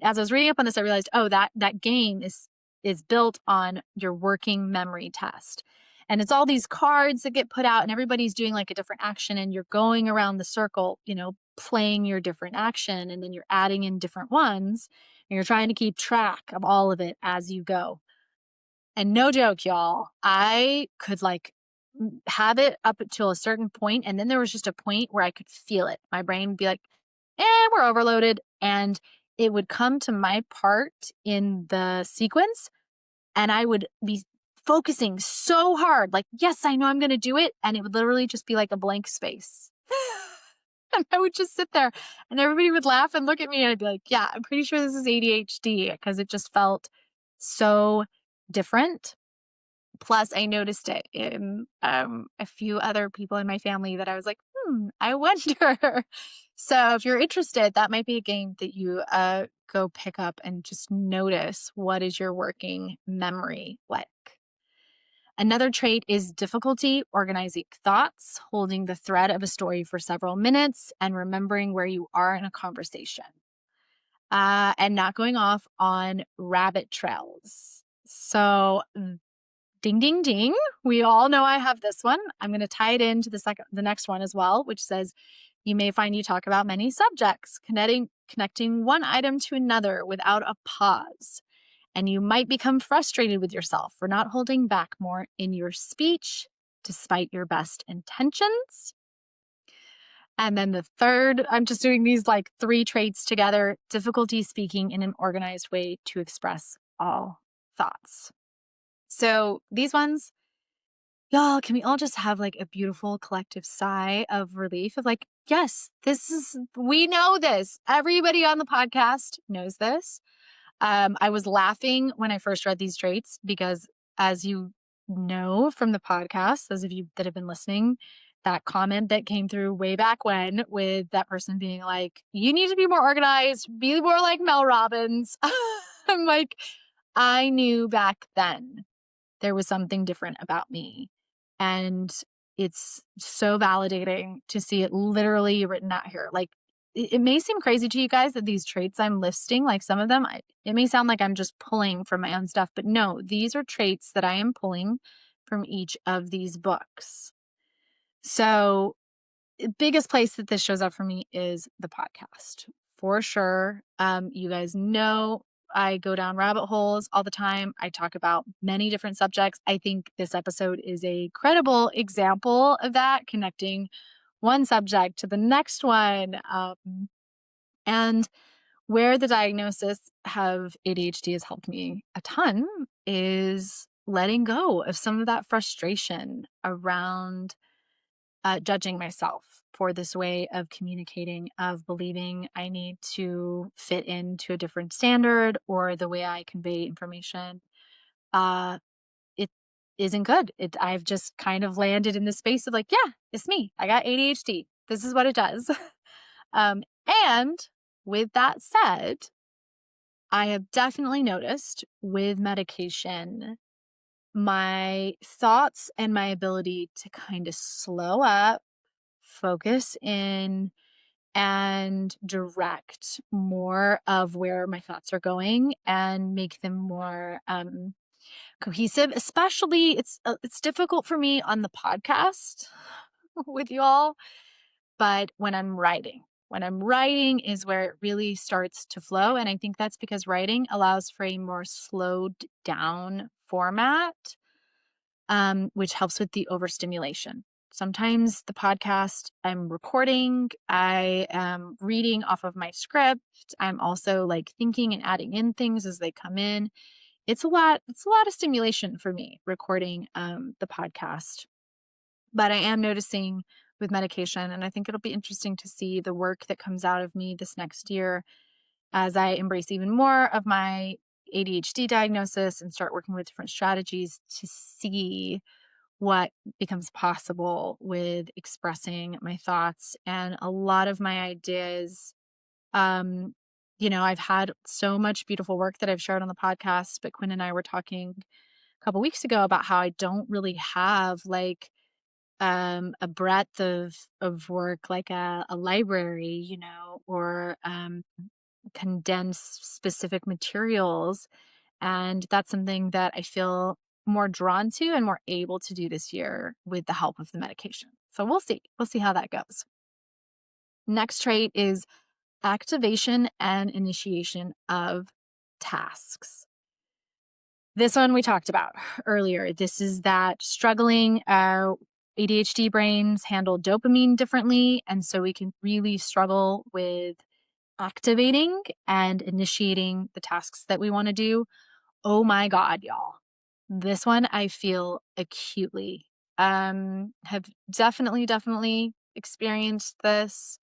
as I was reading up on this, I realized, oh, that game is built on your working memory test. And it's all these cards that get put out, and everybody's doing like a different action, and you're going around the circle, playing your different action, and then you're adding in different ones, and you're trying to keep track of all of it as you go. And no joke, y'all, I could like have it up until a certain point, and then there was just a point where I could feel it. My brain would be like, we're overloaded. And it would come to my part in the sequence, and I would be focusing so hard, like, yes, I know I'm going to do it. And it would literally just be like a blank space. And I would just sit there, and everybody would laugh and look at me, and I'd be like, yeah, I'm pretty sure this is ADHD, because it just felt so different. Plus, I noticed it in a few other people in my family that I was like, I wonder. So if you're interested, that might be a game that you go pick up and just notice, what is your working memory like. Another trait is difficulty organizing thoughts, holding the thread of a story for several minutes, and remembering where you are in a conversation, and not going off on rabbit trails. So ding, ding, ding. We all know I have this one. I'm going to tie it into the next one as well, which says, you may find you talk about many subjects, connecting one item to another without a pause. And you might become frustrated with yourself for not holding back more in your speech, despite your best intentions. And then the third, I'm just doing these like 3 traits together: difficulty speaking in an organized way to express all thoughts. So these ones, y'all, can we all just have like a beautiful collective sigh of relief of like, yes, we know this. Everybody on the podcast knows this. I was laughing when I first read these traits because, as you know from the podcast, those of you that have been listening, that comment that came through way back when, with that person being like, you need to be more organized, be more like Mel Robbins. I'm like, I knew back then there was something different about me. And it's so validating to see it literally written out here. Like, it may seem crazy to you guys that these traits I'm listing, like some of them, it may sound like I'm just pulling from my own stuff, but no, these are traits that I am pulling from each of these books. So biggest place that this shows up for me is the podcast, for sure. You guys know I go down rabbit holes all the time. I talk about many different subjects. I think this episode is a credible example of that, connecting one subject to the next one. And where the diagnosis of ADHD has helped me a ton is letting go of some of that frustration around judging myself for this way of communicating, of believing I need to fit into a different standard, or the way I convey information. Uh, it isn't good. I've just kind of landed in the space of like, yeah, it's me. I got ADHD. This is what it does. And with that said, I have definitely noticed with medication, my thoughts and my ability to kind of slow up, focus in, and direct more of where my thoughts are going and make them more cohesive. Especially, it's difficult for me on the podcast with y'all, but when I'm writing is where it really starts to flow. And I think that's because writing allows for a more slowed down format, which helps with the overstimulation. Sometimes the podcast I'm recording, I am reading off of my script. I'm also like thinking and adding in things as they come in. It's a lot of stimulation for me recording the podcast. But I am noticing with medication, and I think it'll be interesting to see the work that comes out of me this next year as I embrace even more of my ADHD diagnosis and start working with different strategies to see what becomes possible with expressing my thoughts. And a lot of my ideas, um, I've had so much beautiful work that I've shared on the podcast, but Quinn and I were talking a couple weeks ago about how I don't really have like a breadth of work like a library, or condense specific materials. And that's something that I feel more drawn to and more able to do this year with the help of the medication. So we'll see. We'll see how that goes. Next trait is activation and initiation of tasks. This one we talked about earlier. This is that struggling ADHD brains handle dopamine differently. And so we can really struggle with activating and initiating the tasks that we want to do. Oh my God, y'all. This one I feel acutely. Have definitely experienced this.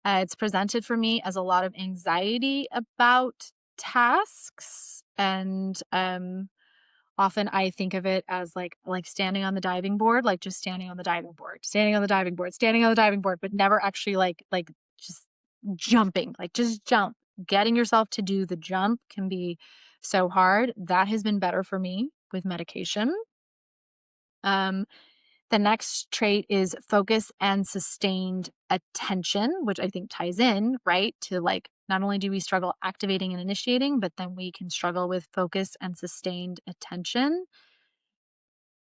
It's presented for me as a lot of anxiety about tasks, and often I think of it as like standing on the diving board, like just standing on the diving board, standing on the diving board, standing on the diving board, but never actually like just jumping, like just jump. Getting yourself to do the jump can be so hard. That has been better for me with medication. Um, the next trait is focus and sustained attention, which I think ties in, right? To like, not only do we struggle activating and initiating, but then we can struggle with focus and sustained attention.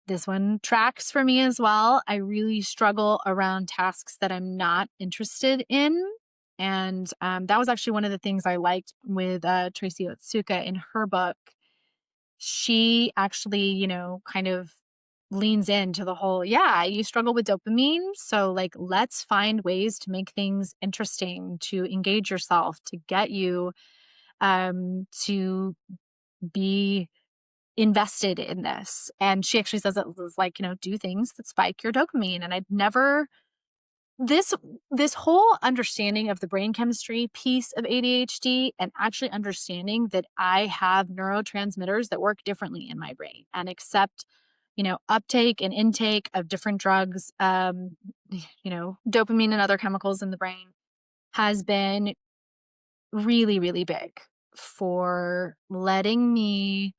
This one tracks for me as well. I really struggle around tasks that I'm not interested in. And that was actually one of the things I liked with Tracy Otsuka in her book. She actually, kind of leans into the whole, yeah, you struggle with dopamine. So, like, let's find ways to make things interesting, to engage yourself, to get you to be invested in this. And she actually says it was like, do things that spike your dopamine. And I'd never this this whole understanding of the brain chemistry piece of ADHD and actually understanding that I have neurotransmitters that work differently in my brain and accept, uptake and intake of different drugs, dopamine and other chemicals in the brain has been really, really big for letting me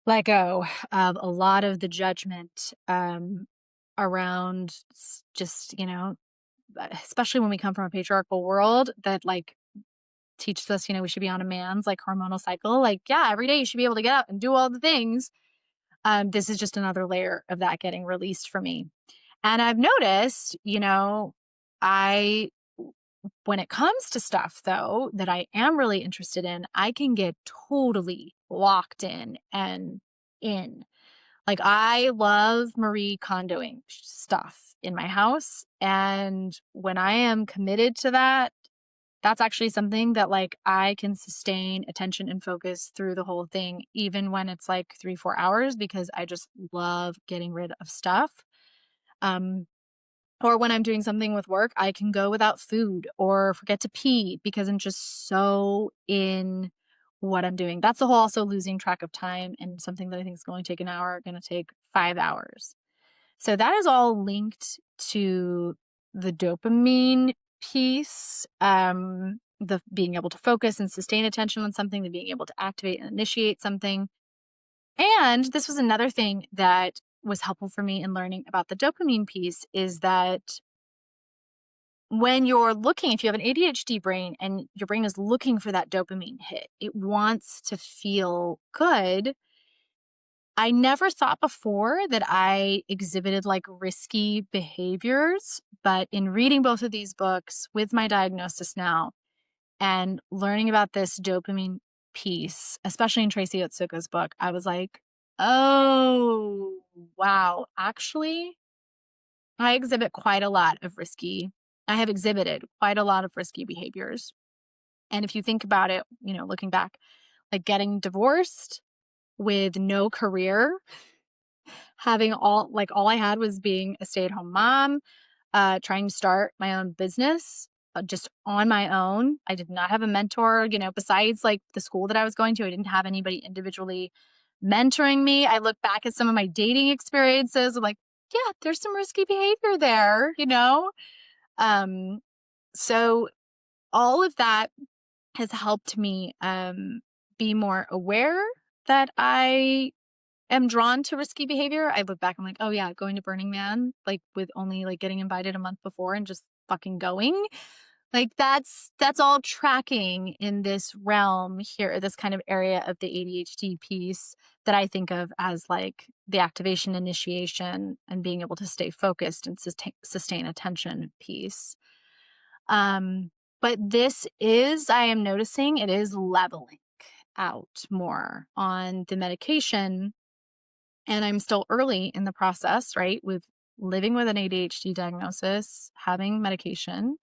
let go of a lot of the judgment around just, especially when we come from a patriarchal world that like teaches us, we should be on a man's like hormonal cycle. Like, yeah, every day you should be able to get up and do all the things. This is just another layer of that getting released for me. And I've noticed, I when it comes to stuff though that I am really interested in, I can get totally locked in and in. Like I love Marie Kondoing stuff in my house. And when I am committed to that, that's actually something that like I can sustain attention and focus through the whole thing, even when it's like 3, 4 hours, because I just love getting rid of stuff. Um, or when I'm doing something with work, I can go without food or forget to pee because I'm just so in what I'm doing. That's the whole also losing track of time, and something that I think is going to take an hour, going to take 5 hours. So that is all linked to the dopamine piece, the being able to focus and sustain attention on something, the being able to activate and initiate something. And this was another thing that was helpful for me in learning about the dopamine piece is that when you're looking, if you have an ADHD brain and your brain is looking for that dopamine hit, it wants to feel good. I never thought before that I exhibited like risky behaviors, but in reading both of these books with my diagnosis now and learning about this dopamine piece, especially in Tracy Otsuka's book, I was like, oh, wow. Actually, I have exhibited quite a lot of risky behaviors. And if you think about it, looking back, like getting divorced with no career, having all I had was being a stay-at-home mom, trying to start my own business, just on my own. I did not have a mentor, besides like the school that I was going to. I didn't have anybody individually mentoring me. I look back at some of my dating experiences. I'm like, yeah, there's some risky behavior there. Um, so all of that has helped me be more aware that I am drawn to risky behavior. I look back, I'm like, oh yeah, going to Burning Man, like with only like getting invited a month before and just fucking going. Like that's all tracking in this realm here, this kind of area of the ADHD piece that I think of as like the activation, initiation, and being able to stay focused and sustain attention piece. Um, but this is, I am noticing it is leveling out more on the medication. And I'm still early in the process, right? With living with an ADHD diagnosis, having medication.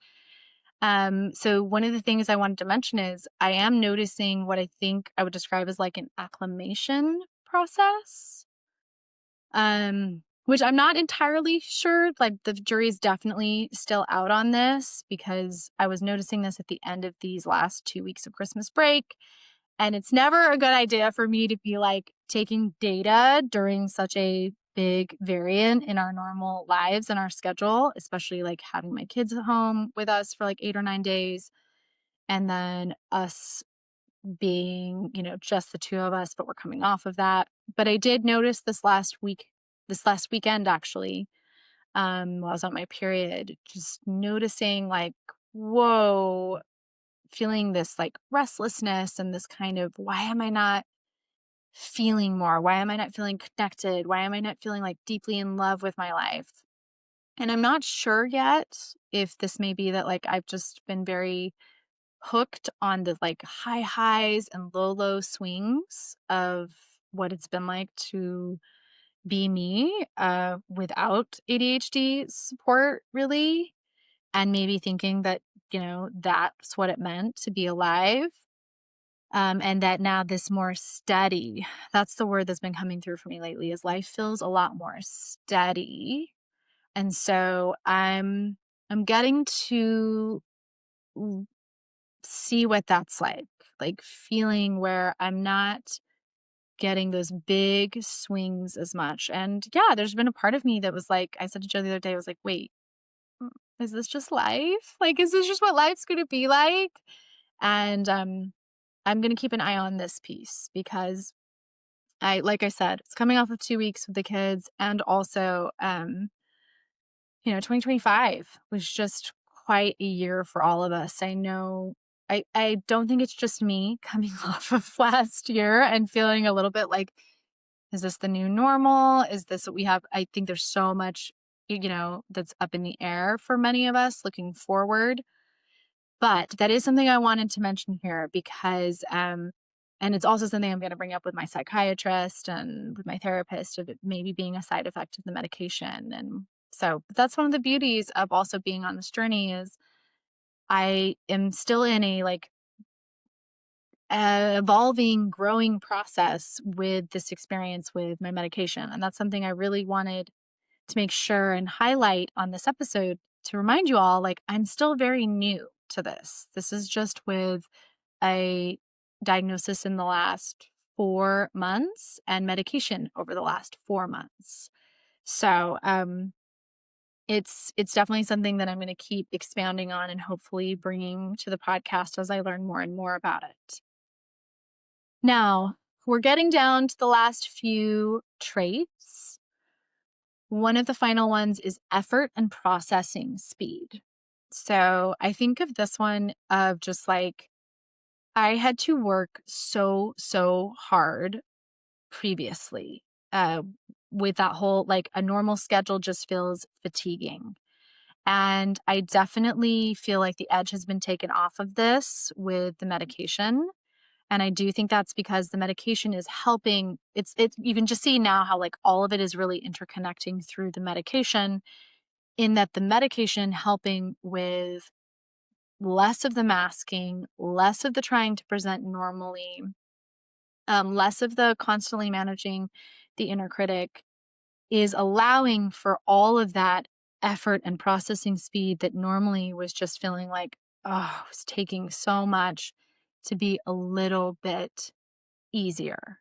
So one of the things I wanted to mention is I am noticing what I think I would describe as like an acclimation process. Which I'm not entirely sure. Like the jury's definitely still out on this because I was noticing this at the end of these last 2 weeks of Christmas break. And it's never a good idea for me to be like taking data during such a big variant in our normal lives and our schedule, especially like having my kids at home with us for like 8 or 9 days. And then us being, just the two of us, but we're coming off of that. But I did notice this last weekend actually, while I was on my period, just noticing like, whoa, feeling this like restlessness and this kind of why am I not feeling more? Why am I not feeling connected? Why am I not feeling like deeply in love with my life? And I'm not sure yet if this may be that like I've just been very hooked on the like high highs and low swings of what it's been like to be me without ADHD support really, and maybe thinking that that's what it meant to be alive. And that now this more steady, that's the word that's been coming through for me lately, is life feels a lot more steady. And so I'm getting to see what that's like feeling where I'm not getting those big swings as much. And yeah, there's been a part of me that was like, I said to Joe the other day, I was like, wait, mm, is this just life? Like, is this just what life's going to be like? And I'm going to keep an eye on this piece because like I said, it's coming off of 2 weeks with the kids. And also, 2025 was just quite a year for all of us. I know I don't think it's just me coming off of last year and feeling a little bit like, is this the new normal? Is this what we have? I think there's so much, that's up in the air for many of us looking forward. But that is something I wanted to mention here because, and it's also something I'm going to bring up with my psychiatrist and with my therapist of it maybe being a side effect of the medication. And so that's one of the beauties of also being on this journey is I am still in a like evolving, growing process with this experience with my medication. And that's something I really wanted to make sure and highlight on this episode to remind you all like, I'm still very new to this. This is just with a diagnosis in the last 4 months and medication over the last 4 months. So, it's definitely something that I'm going to keep expounding on and hopefully bringing to the podcast as I learn more and more about it. Now, we're getting down to the last few traits. One of the final ones is effort and processing speed. So I think of this one of just like, I had to work so hard previously uh, with that whole, like a normal schedule just feels fatiguing. And I definitely feel like the edge has been taken off of this with the medication. And I do think that's because the medication is helping. It's you can just see now how like all of it is really interconnecting through the medication, in that the medication helping with less of the masking, less of the trying to present normally, less of the constantly managing the inner critic, is allowing for all of that effort and processing speed that normally was just feeling like, oh, it was taking so much to be a little bit easier.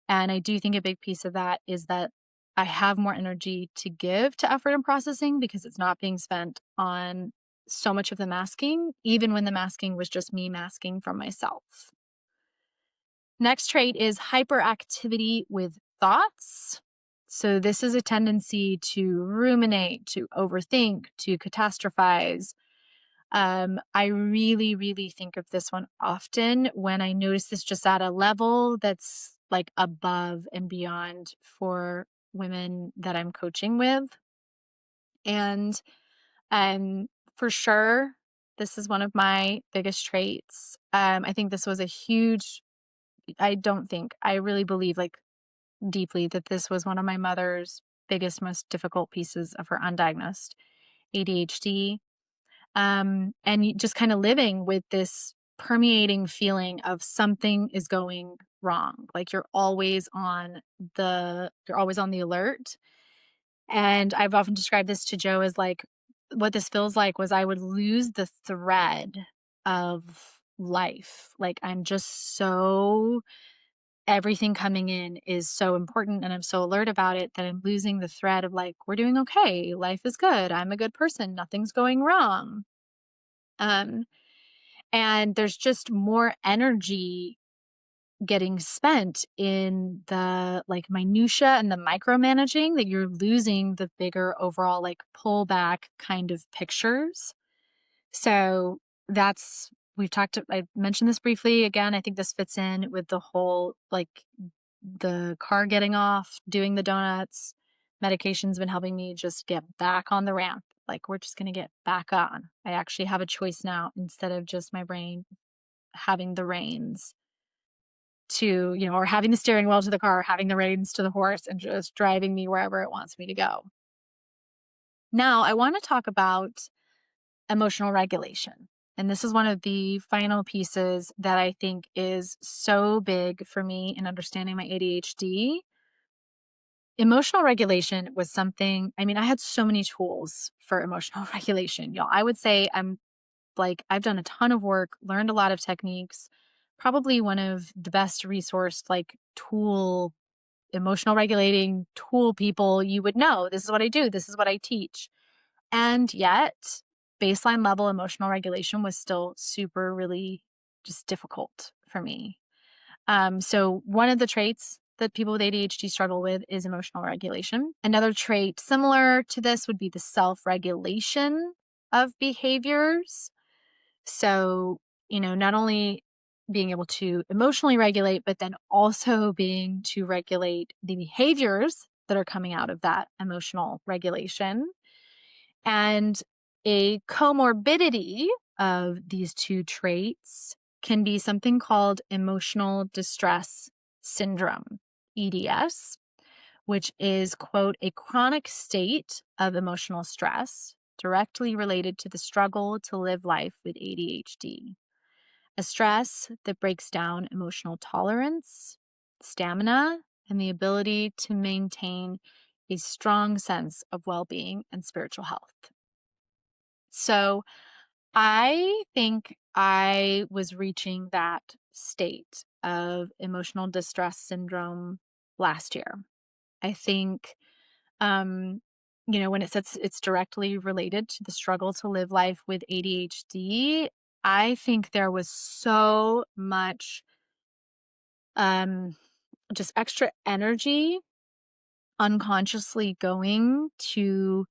And I do think a big piece of that is that I have more energy to give to effort and processing because it's not being spent on so much of the masking, even when the masking was just me masking from myself. Next trait is hyperactivity with thoughts. So, this is a tendency to ruminate, to overthink, to catastrophize. I really, really think of this one often when I notice this just at a level that's like above and beyond for women that I'm coaching with. And for sure, this is one of my biggest traits. I think this was a huge, I don't think, I really believe like deeply that this was one of my mother's biggest, most difficult pieces of her undiagnosed ADHD. And just kind of living with this permeating feeling of something is going wrong. Like you're always on the alert. And I've often described this to Joe as like, what this feels like was I would lose the thread of life. Like I'm just so everything coming in is so important and I'm so alert about it that I'm losing the thread of like, we're doing okay. Life is good. I'm a good person. Nothing's going wrong. Um, and there's just more energy getting spent in the like minutia and the micromanaging that you're losing the bigger overall like pullback kind of pictures. So that's I mentioned this briefly again. I think this fits in with the whole like the car getting off, doing the donuts. Medication's been helping me just get back on the ramp. Like we're just going to get back on. I actually have a choice now instead of just my brain having the reins to, or having the steering wheel to the car, having the reins to the horse and just driving me wherever it wants me to go. Now, I want to talk about emotional regulation. And this is one of the final pieces that I think is so big for me in understanding my ADHD. Emotional regulation was something, I mean, I had so many tools for emotional regulation, y'all. I would say I've done a ton of work, learned a lot of techniques, probably one of the best resourced emotional regulating tool people you would know. This is what I do. This is what I teach. And yet, baseline level emotional regulation was still super, really just difficult for me. So one of the traits that people with ADHD struggle with is emotional regulation. Another trait similar to this would be the self-regulation of behaviors. So, not only being able to emotionally regulate, but then also being to regulate the behaviors that are coming out of that emotional regulation. And a comorbidity of these two traits can be something called emotional distress syndrome, EDS, which is, quote, a chronic state of emotional stress directly related to the struggle to live life with ADHD. A stress that breaks down emotional tolerance, stamina, and the ability to maintain a strong sense of well being and spiritual health. So I think I was reaching that state of emotional distress syndrome last year. I think, um, when it says it's directly related to the struggle to live life with ADHD, I think there was so much um, just extra energy unconsciously going to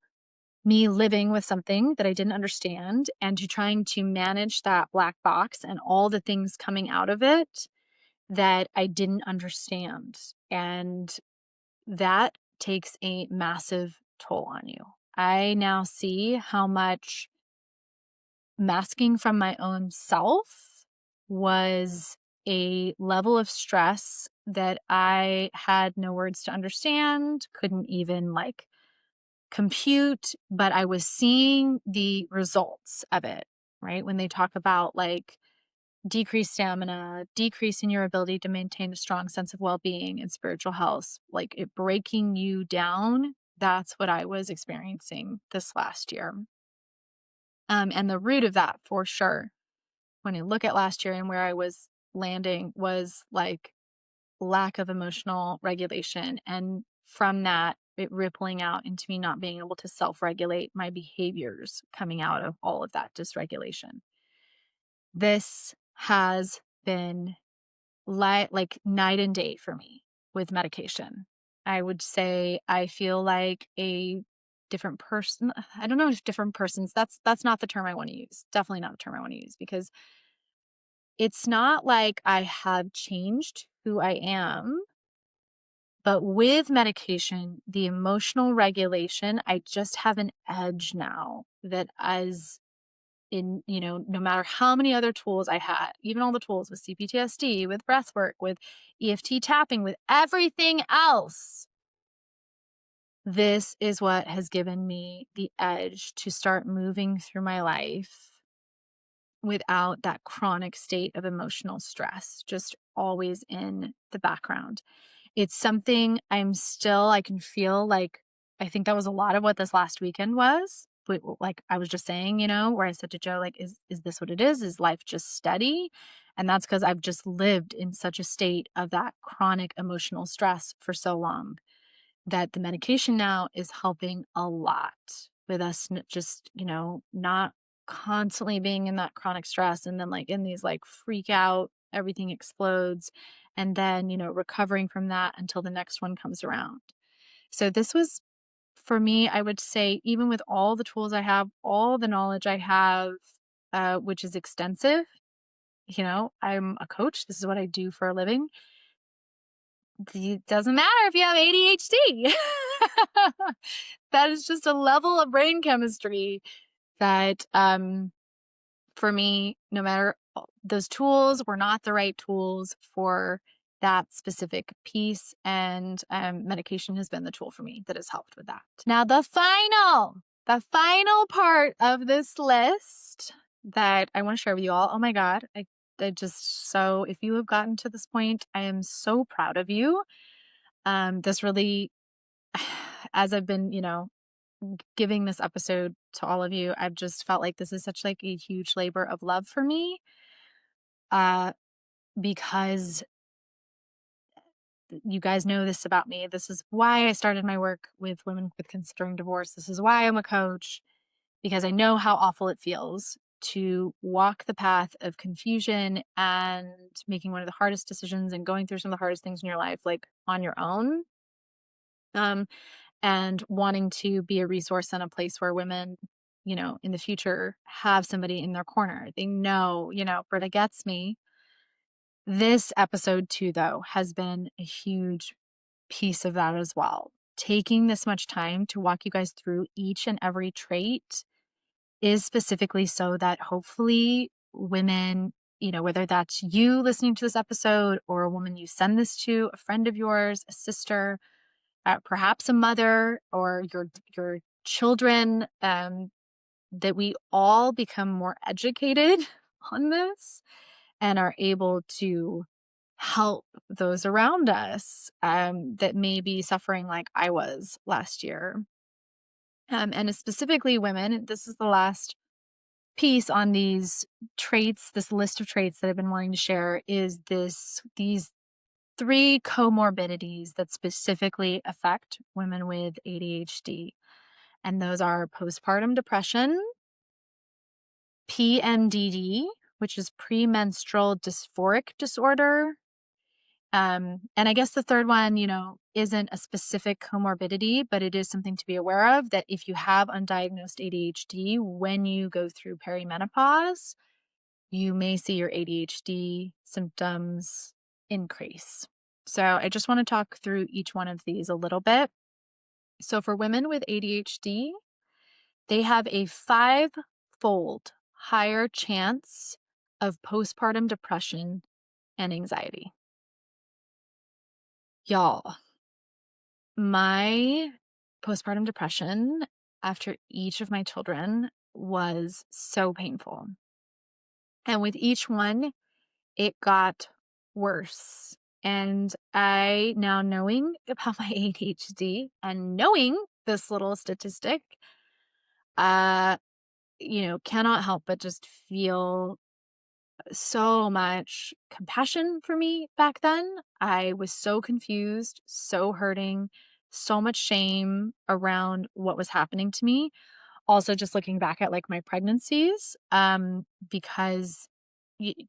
me living with something that I didn't understand and to trying to manage that black box and all the things coming out of it that I didn't understand. And that takes a massive toll on you. I now see how much masking from my own self was a level of stress that I had no words to understand, couldn't even like compute, but I was seeing the results of it, right? When they talk about like decreased stamina, decrease in your ability to maintain a strong sense of well being and spiritual health, like it breaking you down. That's what I was experiencing this last year. And the root of that, for sure, when I look at last year and where I was landing, was like lack of emotional regulation. And from that, it rippling out into me not being able to self-regulate my behaviors coming out of all of that dysregulation. This has been like night and day for me with medication. I would say I feel like a different person. I don't know if different persons, that's not the term I want to use. Definitely not the term I want to use because it's not like I have changed who I am, but with medication, the emotional regulation, I just have an edge now that as in, no matter how many other tools I had, even all the tools with CPTSD, with breath work, with EFT tapping, with everything else, this is what has given me the edge to start moving through my life without that chronic state of emotional stress, just always in the background. It's something I can feel like I think that was a lot of what this last weekend was. But like I was just saying, where I said to Joe, like, is this what it is? Is life just steady? And that's because I've just lived in such a state of that chronic emotional stress for so long that the medication now is helping a lot with us just, not constantly being in that chronic stress and then like in these like freak out, everything explodes, and then, recovering from that until the next one comes around. So this was for me, I would say, even with all the tools I have, all the knowledge I have, which is extensive, I'm a coach. This is what I do for a living. It doesn't matter if you have ADHD. That is just a level of brain chemistry that, for me, no matter those tools were not the right tools for that specific piece, and medication has been the tool for me that has helped with that. Now, the final part of this list that I want to share with you all. Oh my God, I just so if you have gotten to this point, I am so proud of you. This really, as I've been, giving this episode to all of you, I've just felt like this is such like a huge labor of love for me. Uh, because you guys know this about me. This is why I started my work with women with considering divorce. This is why I'm a coach, because I know how awful it feels to walk the path of confusion and making one of the hardest decisions and going through some of the hardest things in your life, like on your own. Um, and wanting to be a resource and a place where women, in the future have somebody in their corner. They know, Britta gets me. This episode too, though, has been a huge piece of that as well. Taking this much time to walk you guys through each and every trait is specifically so that hopefully women, whether that's you listening to this episode or a woman you send this to, a friend of yours, a sister, perhaps a mother or your children, that we all become more educated on this and are able to help those around us, that may be suffering like I was last year. And specifically women, this is the last piece on these traits, this list of traits that I've been wanting to share is these three comorbidities that specifically affect women with ADHD. And those are postpartum depression, PMDD, which is premenstrual dysphoric disorder. And I guess the third one, isn't a specific comorbidity, but it is something to be aware of that if you have undiagnosed ADHD, when you go through perimenopause, you may see your ADHD symptoms increase. So I just want to talk through each one of these a little bit. So for women with ADHD, they have a 5-fold higher chance of postpartum depression and anxiety. Y'all, my postpartum depression after each of my children was so painful. And with each one, it got worse. And I now knowing about my ADHD and knowing this little statistic, uh, cannot help but just feel so much compassion for me back then. I was so confused, so hurting, so much shame around what was happening to me. Also, just looking back at like my pregnancies, because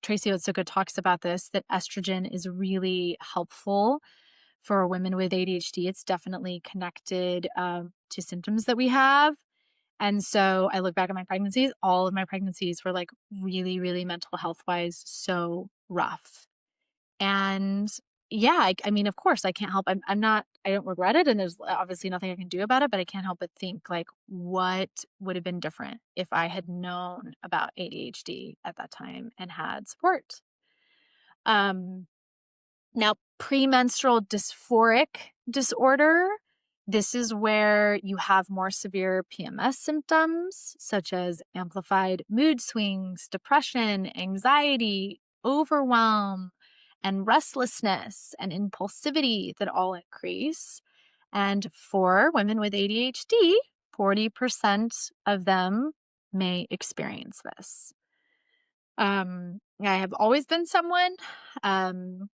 Tracy Otsuka talks about this, that estrogen is really helpful for women with ADHD. It's definitely connected to symptoms that we have. And so I look back at my pregnancies, all of my pregnancies were like really, really mental health wise so rough. And yeah, I mean, of course, I can't help. I'm not. I don't regret it, and there's obviously nothing I can do about it. But I can't help but think like, what would have been different if I had known about ADHD at that time and had support. Um, Now, premenstrual dysphoric disorder, this is where you have more severe PMS symptoms, such as amplified mood swings, depression, anxiety, overwhelm, and restlessness and impulsivity that all increase. And for women with ADHD, 40% of them may experience this. I have always been someone, um,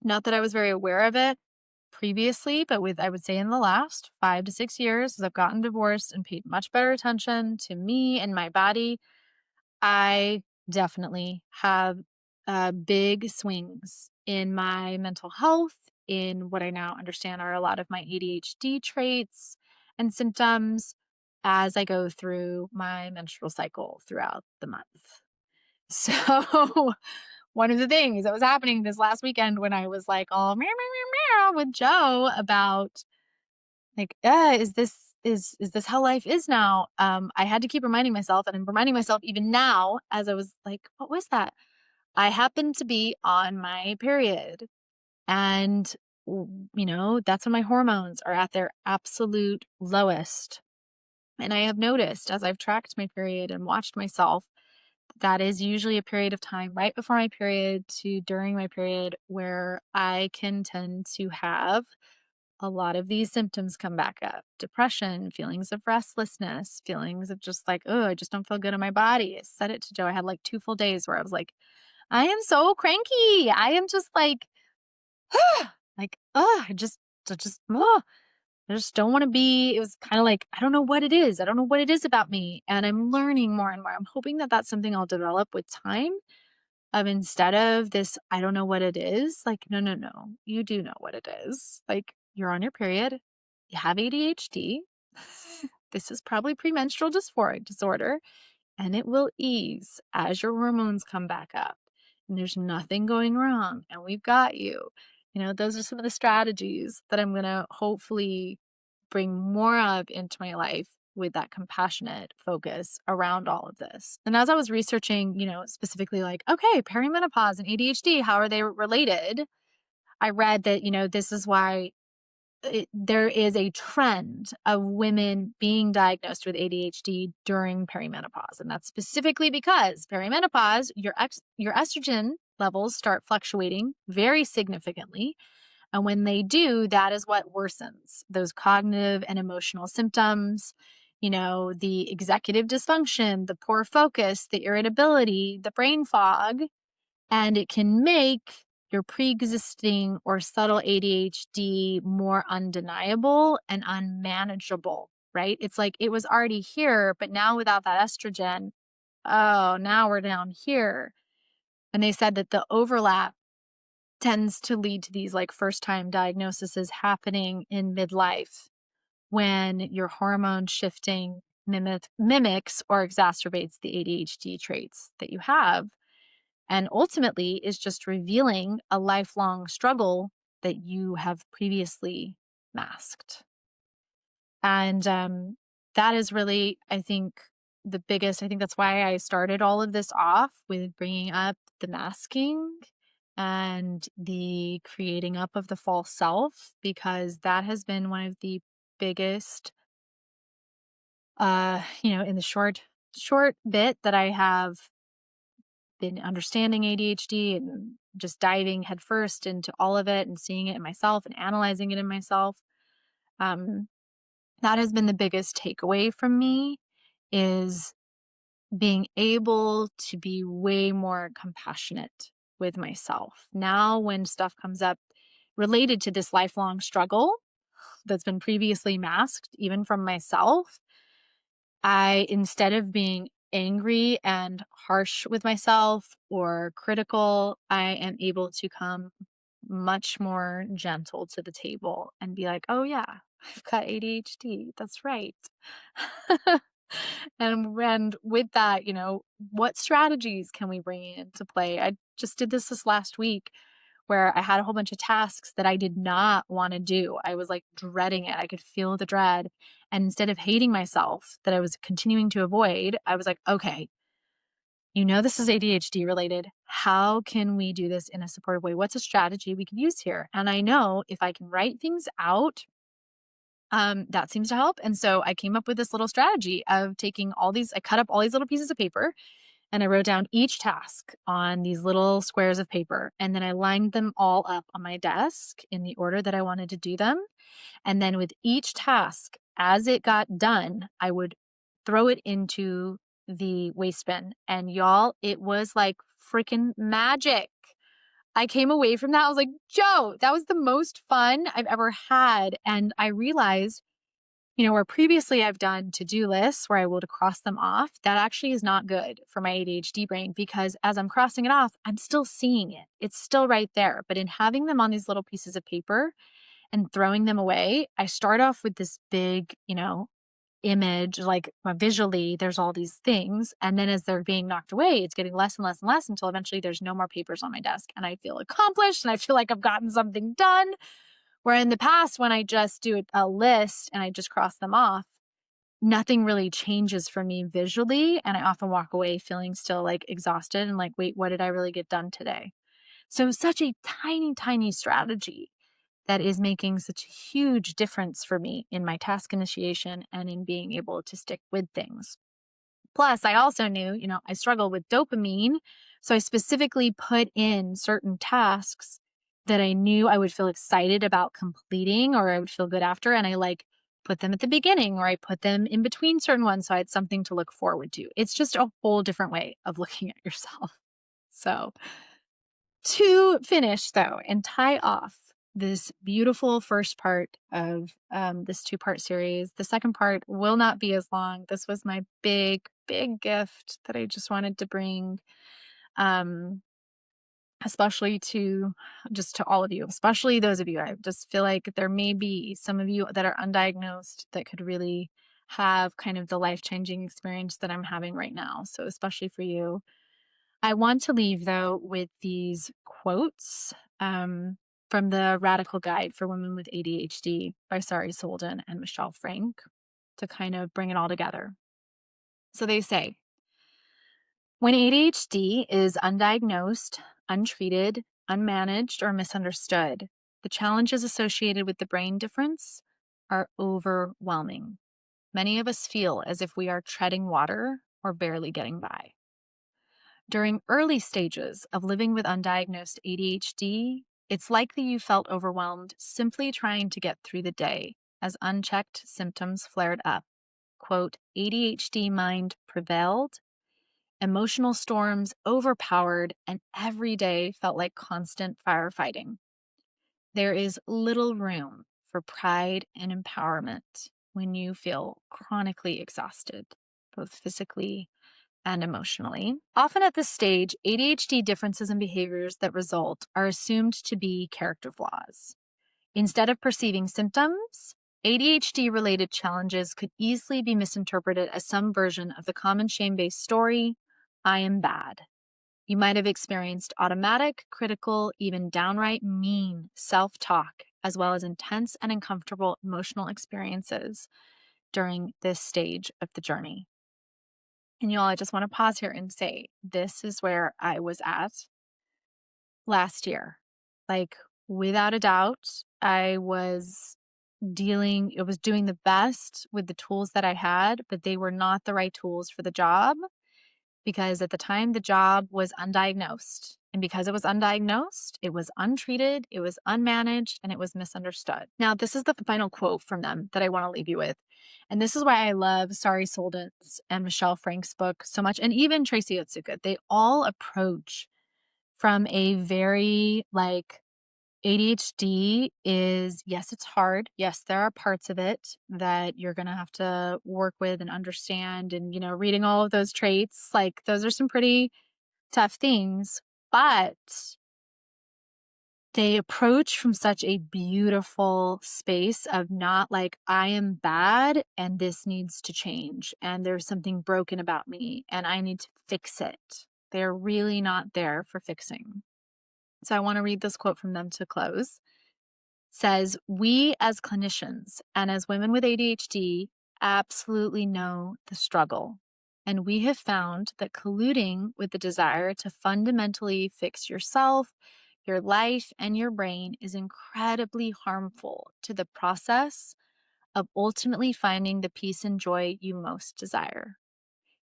not that I was very aware of it previously, but I would say in the last 5 to 6 years, as I've gotten divorced and paid much better attention to me and my body, I definitely have, big swings in my mental health, in what I now understand are a lot of my ADHD traits and symptoms as I go through my menstrual cycle throughout the month. So, one of the things that was happening this last weekend when I was like all meow, meow, meow, meow with Joe about like, is this how life is now? I had to keep reminding myself, and I'm reminding myself even now as I was like, what was that? I happened to be on my period, and that's when my hormones are at their absolute lowest. And I have noticed as I've tracked my period and watched myself, that is usually a period of time right before my period to during my period where I can tend to have a lot of these symptoms come back up: depression, feelings of restlessness, feelings of just like, oh, I just don't feel good in my body. I said it to Joe. I had like 2 full days where I was like, I am so cranky. I am just like, like, I just don't want to be. It was kind of like, I don't know what it is. I don't know what it is about me. And I'm learning more and more. I'm hoping that that's something I'll develop with time. Instead of this, I don't know what it is. Like, no, no, no. You do know what it is. Like, you're on your period. You have ADHD. This is probably premenstrual dysphoric disorder, and it will ease as your hormones come back up. And there's nothing going wrong, and we've got you. Those are some of the strategies that I'm going to hopefully bring more of into my life with that compassionate focus around all of this. And as I was researching, specifically like, okay, perimenopause and ADHD, how are they related? I read that, this is why there is a trend of women being diagnosed with ADHD during perimenopause. And that's specifically because perimenopause, your estrogen levels start fluctuating very significantly. And when they do, that is what worsens those cognitive and emotional symptoms, the executive dysfunction, the poor focus, the irritability, the brain fog, and it can make your pre-existing or subtle ADHD more undeniable and unmanageable, right? It's like it was already here, but now without that estrogen, oh, now we're down here. And they said that the overlap tends to lead to these like first time diagnoses happening in midlife when your hormone shifting mimics or exacerbates the ADHD traits that you have, and ultimately is just revealing a lifelong struggle that you have previously masked. And that is really, I think, the biggest. I think that's why I started all of this off with bringing up the masking and the creating up of the false self, because that has been one of the biggest, in the short bit that I have been understanding ADHD and just diving headfirst into all of it and seeing it in myself and analyzing it in myself. Um, that has been the biggest takeaway from me, is being able to be way more compassionate with myself. Now, when stuff comes up related to this lifelong struggle, that's been previously masked, even from myself, instead of being angry and harsh with myself or critical, I am able to come much more gentle to the table and be like, "Oh yeah, I've got ADHD. That's right." And with that, what strategies can we bring into play? I just did this last week where I had a whole bunch of tasks that I did not want to do. I was like dreading it. I could feel the dread. And instead of hating myself that I was continuing to avoid, I was like, okay, this is ADHD related. How can we do this in a supportive way? What's a strategy we could use here? And I know if I can write things out, that seems to help. And so I came up with this little strategy of I cut up all these little pieces of paper and I wrote down each task on these little squares of paper. And then I lined them all up on my desk in the order that I wanted to do them. And then with each task, as it got done, I would throw it into the waste bin. And y'all, it was like freaking magic. I came away from that. I was like, Joe, that was the most fun I've ever had. And I realized where previously I've done to-do lists where I will cross them off, that actually is not good for my ADHD brain because as I'm crossing it off, I'm still seeing it. It's still right there. But in having them on these little pieces of paper and throwing them away, I start off with this big, image, like visually, there's all these things. And then as they're being knocked away, it's getting less and less and less until eventually there's no more papers on my desk. And I feel accomplished and I feel like I've gotten something done. Where in the past, when I just do a list and I just cross them off, nothing really changes for me visually. And I often walk away feeling still like exhausted and like, wait, what did I really get done today? So, such a tiny, tiny strategy that is making such a huge difference for me in my task initiation and in being able to stick with things. Plus, I also knew, I struggle with dopamine. So I specifically put in certain tasks that I knew I would feel excited about completing or I would feel good after. And I put them at the beginning or I put them in between certain ones. So I had something to look forward to. It's just a whole different way of looking at yourself. So to finish though and tie off this beautiful first part of this two-part series, the second part will not be as long. This was my big, big gift that I just wanted to bring, um, especially to all of you, especially those of you. I just feel like there may be some of you that are undiagnosed that could really have kind of the life-changing experience that I'm having right now. So especially for you. I want to leave though with these quotes from the Radical Guide for Women with ADHD by Sari Solden and Michelle Frank to kind of bring it all together. So they say, when ADHD is undiagnosed, untreated, unmanaged, or misunderstood, the challenges associated with the brain difference are overwhelming. Many of us feel as if we are treading water or barely getting by. During early stages of living with undiagnosed ADHD, it's likely you felt overwhelmed simply trying to get through the day as unchecked symptoms flared up. Quote, ADHD mind prevailed, emotional storms overpowered, and every day felt like constant firefighting. There is little room for pride and empowerment when you feel chronically exhausted, both physically and emotionally. Often at this stage, ADHD differences in behaviors that result are assumed to be character flaws. Instead of perceiving symptoms, ADHD related challenges could easily be misinterpreted as some version of the common shame based story, I am bad. You might have experienced automatic, critical, even downright mean self talk, as well as intense and uncomfortable emotional experiences during this stage of the journey. And y'all, I just want to pause here and say this is where I was at last year. Like, without a doubt, I was doing the best with the tools that I had, but they were not the right tools for the job because at the time the job was undiagnosed. And because it was undiagnosed, it was untreated, it was unmanaged, and it was misunderstood. Now, this is the final quote from them that I want to leave you with. And this is why I love Sari Solden's and Michelle Frank's book so much, and even Tracy Otsuka. They all approach from a very ADHD is, yes, it's hard. Yes, there are parts of it that you're going to have to work with and understand. And, reading all of those traits, like those are some pretty tough things, but they approach from such a beautiful space of not like, I am bad and this needs to change. And there's something broken about me and I need to fix it. They're really not there for fixing. So I want to read this quote from them to close. Says, "We as clinicians and as women with ADHD absolutely know the struggle. And we have found that colluding with the desire to fundamentally fix yourself, your life, and your brain is incredibly harmful to the process of ultimately finding the peace and joy you most desire.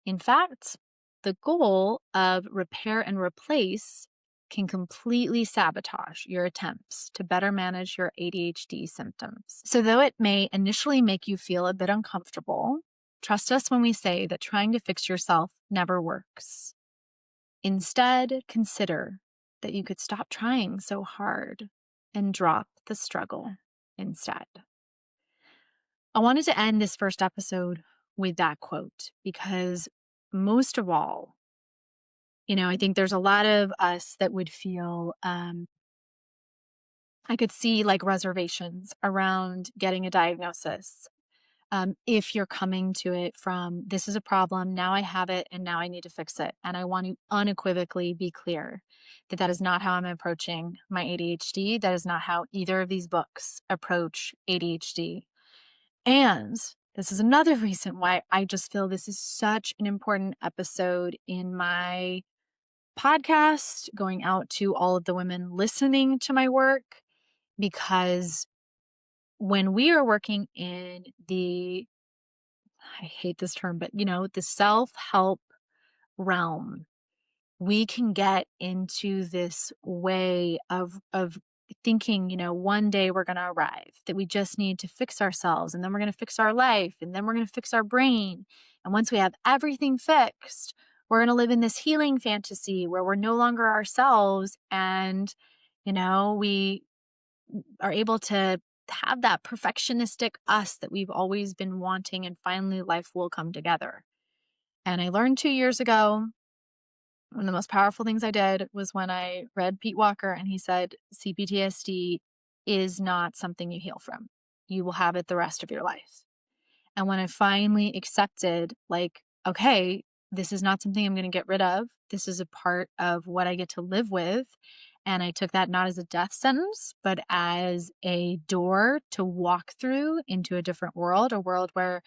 In fact, the goal of repair and replace can completely sabotage your attempts to better manage your ADHD symptoms. So, though it may initially make you feel a bit uncomfortable, trust us when we say that trying to fix yourself never works. Instead, consider that you could stop trying so hard and drop the struggle instead." I wanted to end this first episode with that quote because most of all, I think there's a lot of us that would feel, I could see like reservations around getting a diagnosis. If you're coming to it from, this is a problem, now I have it, and now I need to fix it. And I want to unequivocally be clear that that is not how I'm approaching my ADHD. That is not how either of these books approach ADHD. And this is another reason why I just feel this is such an important episode in my podcast, going out to all of the women listening to my work, because when we are working in the, I hate this term, but the self help realm, we can get into this way of thinking, one day we're going to arrive, that we just need to fix ourselves, and then we're going to fix our life, and then we're going to fix our brain. And once we have everything fixed, we're going to live in this healing fantasy where we're no longer ourselves, and we are able to have that perfectionistic us that we've always been wanting, and finally life will come together. And I learned 2 years ago, one of the most powerful things I did was when I read Pete Walker and he said, CPTSD is not something you heal from. You will have it the rest of your life. And when I finally accepted, like, okay, this is not something I'm going to get rid of, this is a part of what I get to live with. And I took that not as a death sentence, but as a door to walk through into a different world, a world where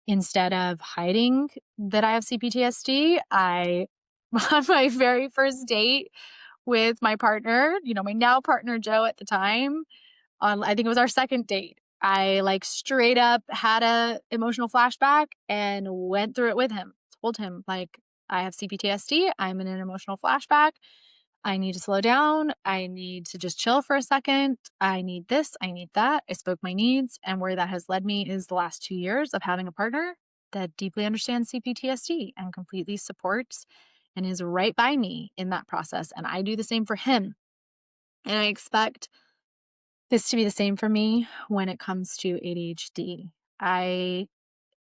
instead of hiding that I have CPTSD, I, on my very first date with my partner, my now partner, Joe, at the time, I think it was our second date, I like straight up had a emotional flashback and went through it with him. Told him, like, I have CPTSD. I'm in an emotional flashback. I need to slow down. I need to just chill for a second. I need this. I need that. I spoke my needs. And where that has led me is the last 2 years of having a partner that deeply understands CPTSD and completely supports and is right by me in that process. And I do the same for him. And I expect this to be the same for me when it comes to ADHD. I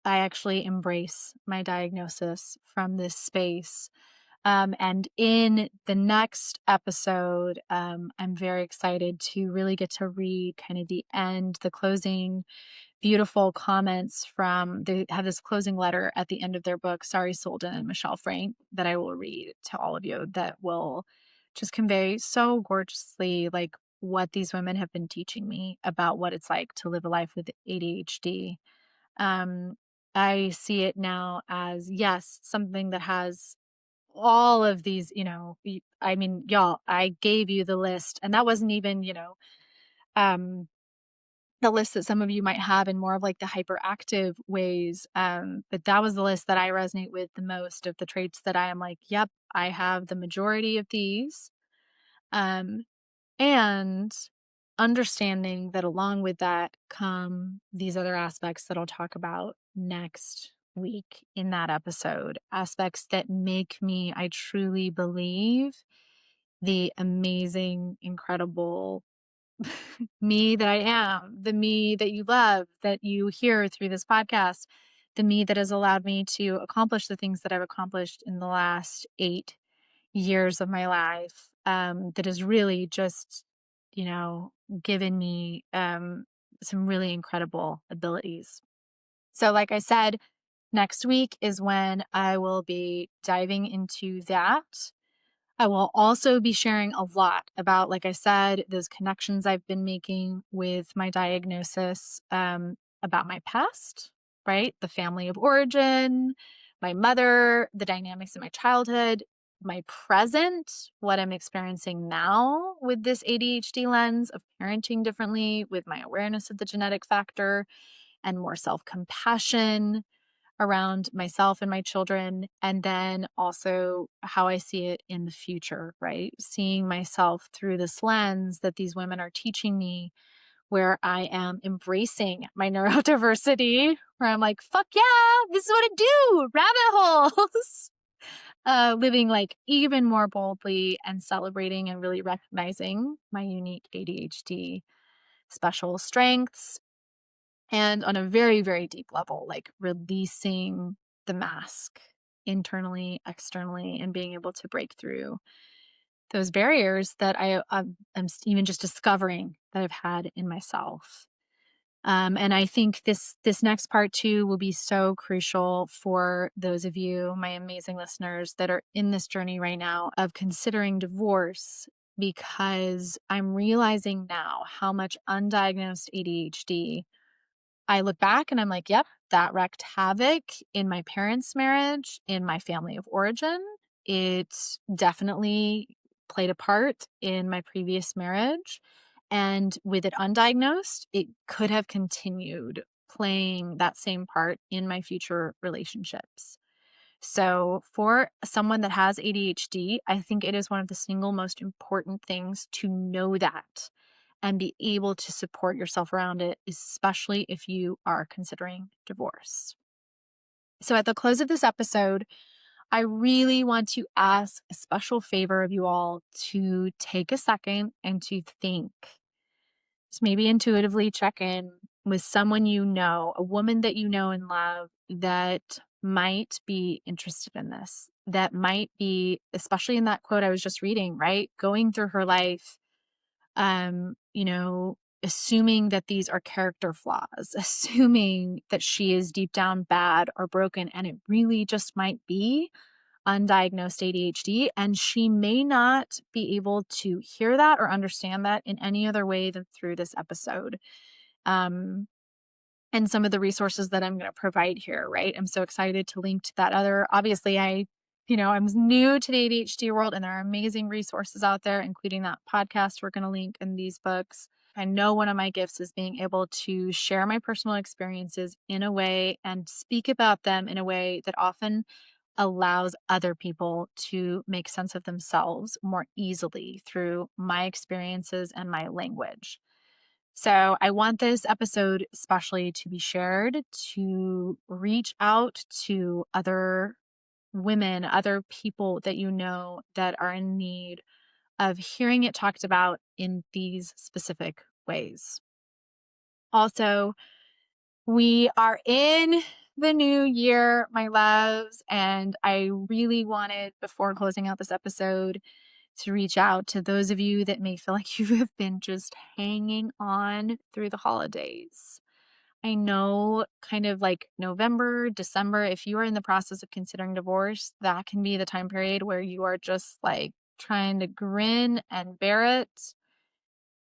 actually embrace my diagnosis from this space. And in the next episode, I'm very excited to really get to read kind of the end, the closing, beautiful comments from, they have this closing letter at the end of their book, Sari Solden and Michelle Frank, that I will read to all of you, that will just convey so gorgeously like what these women have been teaching me about what it's like to live a life with ADHD. Um, I see it now as, yes, something that has all of these, I mean, y'all, I gave you the list, and that wasn't even, um, the list that some of you might have in more of like the hyperactive ways. But that was the list that I resonate with the most, of the traits that I am like, yep, I have the majority of these. Um, and understanding that along with that come these other aspects that I'll talk about next week in that episode, aspects that make me, I truly believe, the amazing, incredible me that I am, the me that you love, that you hear through this podcast, the me that has allowed me to accomplish the things that I've accomplished in the last 8 years of my life, that has really just, you know, given me some really incredible abilities. So, like I said, next week is when I will be diving into that. I will also be sharing a lot about, like I said, those connections I've been making with my diagnosis, about my past, right? The family of origin, my mother, the dynamics in my childhood, my present, what I'm experiencing now with this ADHD lens of parenting differently, with my awareness of the genetic factor and more self compassion around myself and my children, and then also how I see it in the future, right? Seeing myself through this lens that these women are teaching me, where I am embracing my neurodiversity, where I'm like, fuck yeah, this is what I do, rabbit holes. Living like even more boldly and celebrating and really recognizing my unique ADHD special strengths, and on a very, very deep level, like releasing the mask internally, externally, and being able to break through those barriers that I'm even just discovering that I've had in myself. And I think this next part too will be so crucial for those of you, my amazing listeners, that are in this journey right now of considering divorce, because I'm realizing now how much undiagnosed ADHD I look back and I'm like, yep, that wreaked havoc in my parents' marriage, in my family of origin. It definitely played a part in my previous marriage. And with it undiagnosed, it could have continued playing that same part in my future relationships. So, for someone that has ADHD, I think it is one of the single most important things to know that and be able to support yourself around it, especially if you are considering divorce. So, at the close of this episode, I really want to ask a special favor of you all to take a second and to think. Just maybe intuitively check in with someone you know, a woman that you know and love that might be interested in this, that might be, especially in that quote I was just reading, right? Going through her life, you know, assuming that these are character flaws, assuming that she is deep down bad or broken, and it really just might be undiagnosed ADHD. And she may not be able to hear that or understand that in any other way than through this episode. Um, and some of the resources that I'm going to provide here, right? I'm so excited to link to that other. Obviously, I'm new to the ADHD world, and there are amazing resources out there, including that podcast we're going to link in these books. I know one of my gifts is being able to share my personal experiences in a way and speak about them in a way that often allows other people to make sense of themselves more easily through my experiences and my language. So I want this episode especially to be shared, to reach out to other women, other people that you know that are in need of hearing it talked about in these specific ways. Also, we are in the new year, my loves, and I really wanted, before closing out this episode, to reach out to those of you that may feel like you have been just hanging on through the holidays. I know kind of like November, December, if you are in the process of considering divorce, that can be the time period where you are just like trying to grin and bear it.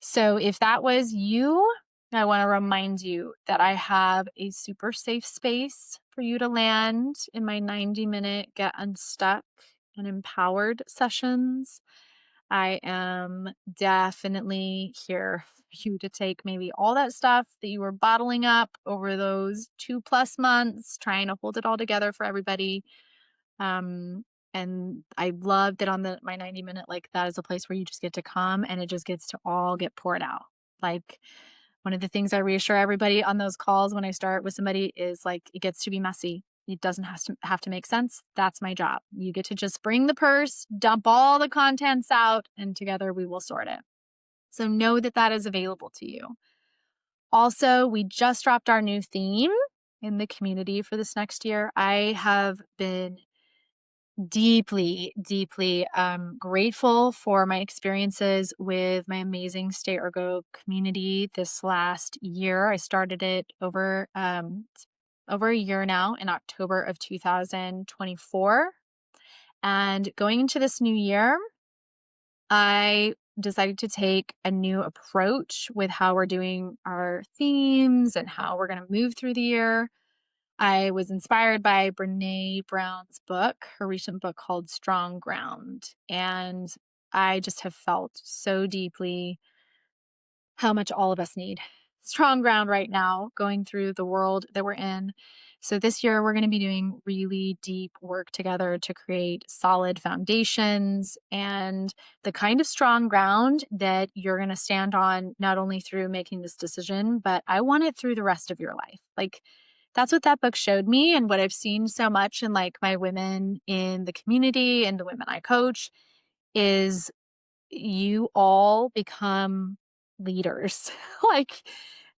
So if that was you, I want to remind you that I have a super safe space for you to land in my 90-minute Get Unstuck and Empowered sessions. I am definitely here for you to take maybe all that stuff that you were bottling up over those 2+ months, trying to hold it all together for everybody. Um, and I love that on my 90-minute, like that is a place where you just get to come and it just gets to all get poured out. Like one of the things I reassure everybody on those calls when I start with somebody is like, it gets to be messy. It doesn't have to make sense. That's my job. You get to just bring the purse, dump all the contents out, and together we will sort it. So know that that is available to you. Also, we just dropped our new theme in the community for this next year. I have been deeply, deeply grateful for my experiences with my amazing Stay or Go community this last year. I started it over a year now in October of 2024. And going into this new year, I decided to take a new approach with how we're doing our themes and how we're going to move through the year. I was inspired by Brene Brown's book, her recent book called Strong Ground. And I just have felt so deeply how much all of us need strong ground right now going through the world that we're in. So this year we're going to be doing really deep work together to create solid foundations and the kind of strong ground that you're going to stand on not only through making this decision, but I want it through the rest of your life. Like that's what that book showed me and what I've seen so much in like my women in the community and the women I coach is you all become leaders. Like,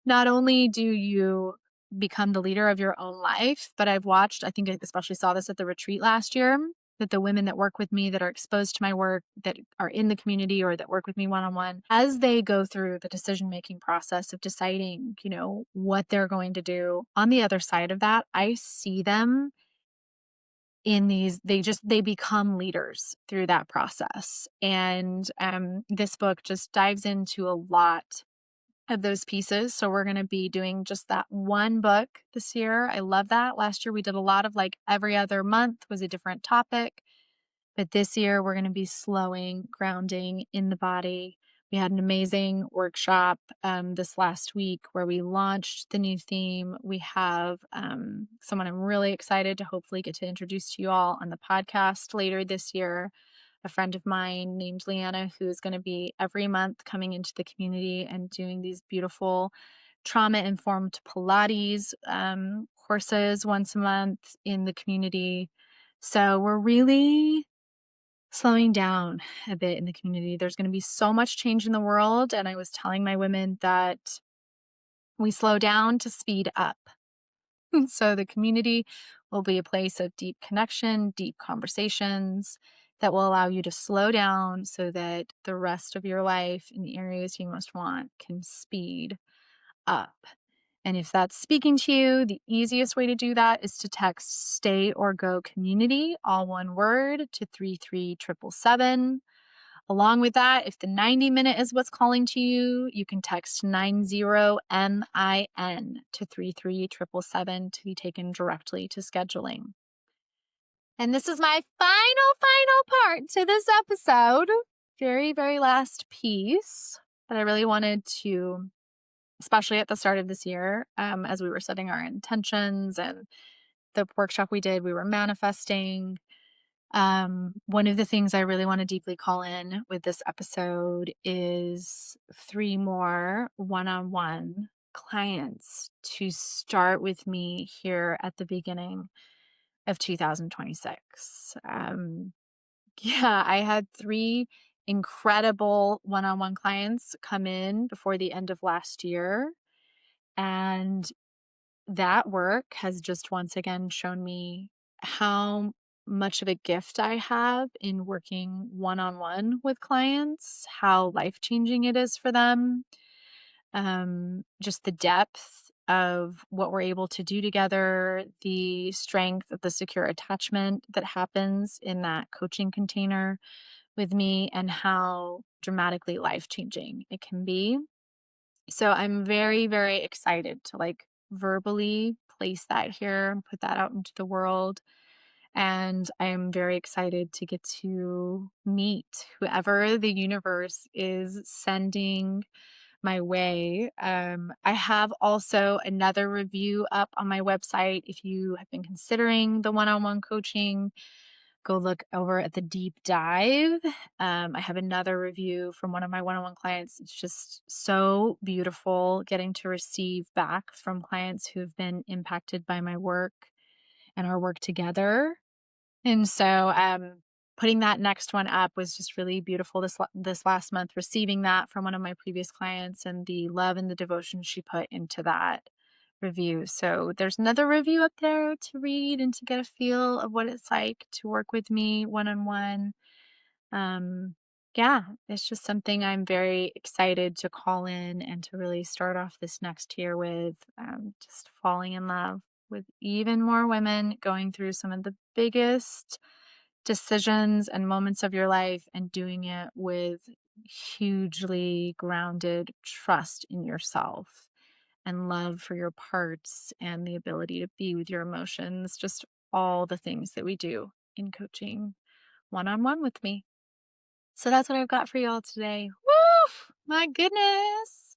not only do you become the leader of your own life, but I've watched, I think I especially saw this at the retreat last year, that the women that work with me, that are exposed to my work, that are in the community or that work with me one on one, as they go through the decision making process of deciding, what they're going to do on the other side of that, I see them in these they become leaders through that process. And this book just dives into a lot of those pieces, so we're going to be doing just that one book this year. I love that. Last year we did a lot of like every other month was a different topic, but this year we're going to be slowing, grounding in the body. We had an amazing workshop this last week where we launched the new theme. We have someone I'm really excited to hopefully get to introduce to you all on the podcast later this year. A friend of mine named Leanna, who is going to be every month coming into the community and doing these beautiful trauma informed Pilates courses once a month in the community. So we're really slowing down a bit in the community. There's going to be so much change in the world. And I was telling my women that we slow down to speed up. So the community will be a place of deep connection, deep conversations that will allow you to slow down so that the rest of your life in the areas you most want can speed up. And if that's speaking to you, the easiest way to do that is to text Stay or Go Community, all one word, to 33777. Along with that, if the 90-minute is what's calling to you, you can text 90MIN to 33777 to be taken directly to scheduling. And this is my final part to this episode. Very, very last piece that I really wanted to, especially at the start of this year, as we were setting our intentions and the workshop we did, we were manifesting. One of the things I really want to deeply call in with this episode is 3 more one-on-one clients to start with me here at the beginning of 2026. Yeah, I had 3 incredible one-on-one clients come in before the end of last year, and that work has just once again shown me how much of a gift I have in working one-on-one with clients, how life-changing it is for them. Just the depth of what we're able to do together, the strength of the secure attachment that happens in that coaching container with me, and how dramatically life-changing it can be. So I'm very, very excited to like verbally place that here and put that out into the world. And I am very excited to get to meet whoever the universe is sending my way. I have also another review up on my website. If you have been considering the one-on-one coaching, go look over at the deep dive. I have another review from one of my one-on-one clients. It's just so beautiful getting to receive back from clients who've been impacted by my work and our work together. And so putting that next one up was just really beautiful this last month, receiving that from one of my previous clients and the love and the devotion she put into that review. So there's another review up there to read and to get a feel of what it's like to work with me one-on-one. Um, yeah, it's just something I'm very excited to call in and to really start off this next year with, just falling in love with even more women going through some of the biggest decisions and moments of your life and doing it with hugely grounded trust in yourself and love for your parts and the ability to be with your emotions, just all the things that we do in coaching one on one with me. So that's what I've got for you all today. Woo! My goodness.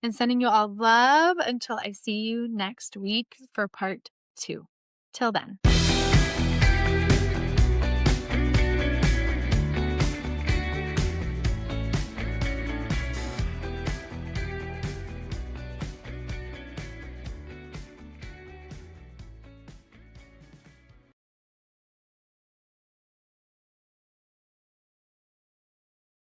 I'm sending you all love until I see you next week for part two. Till then.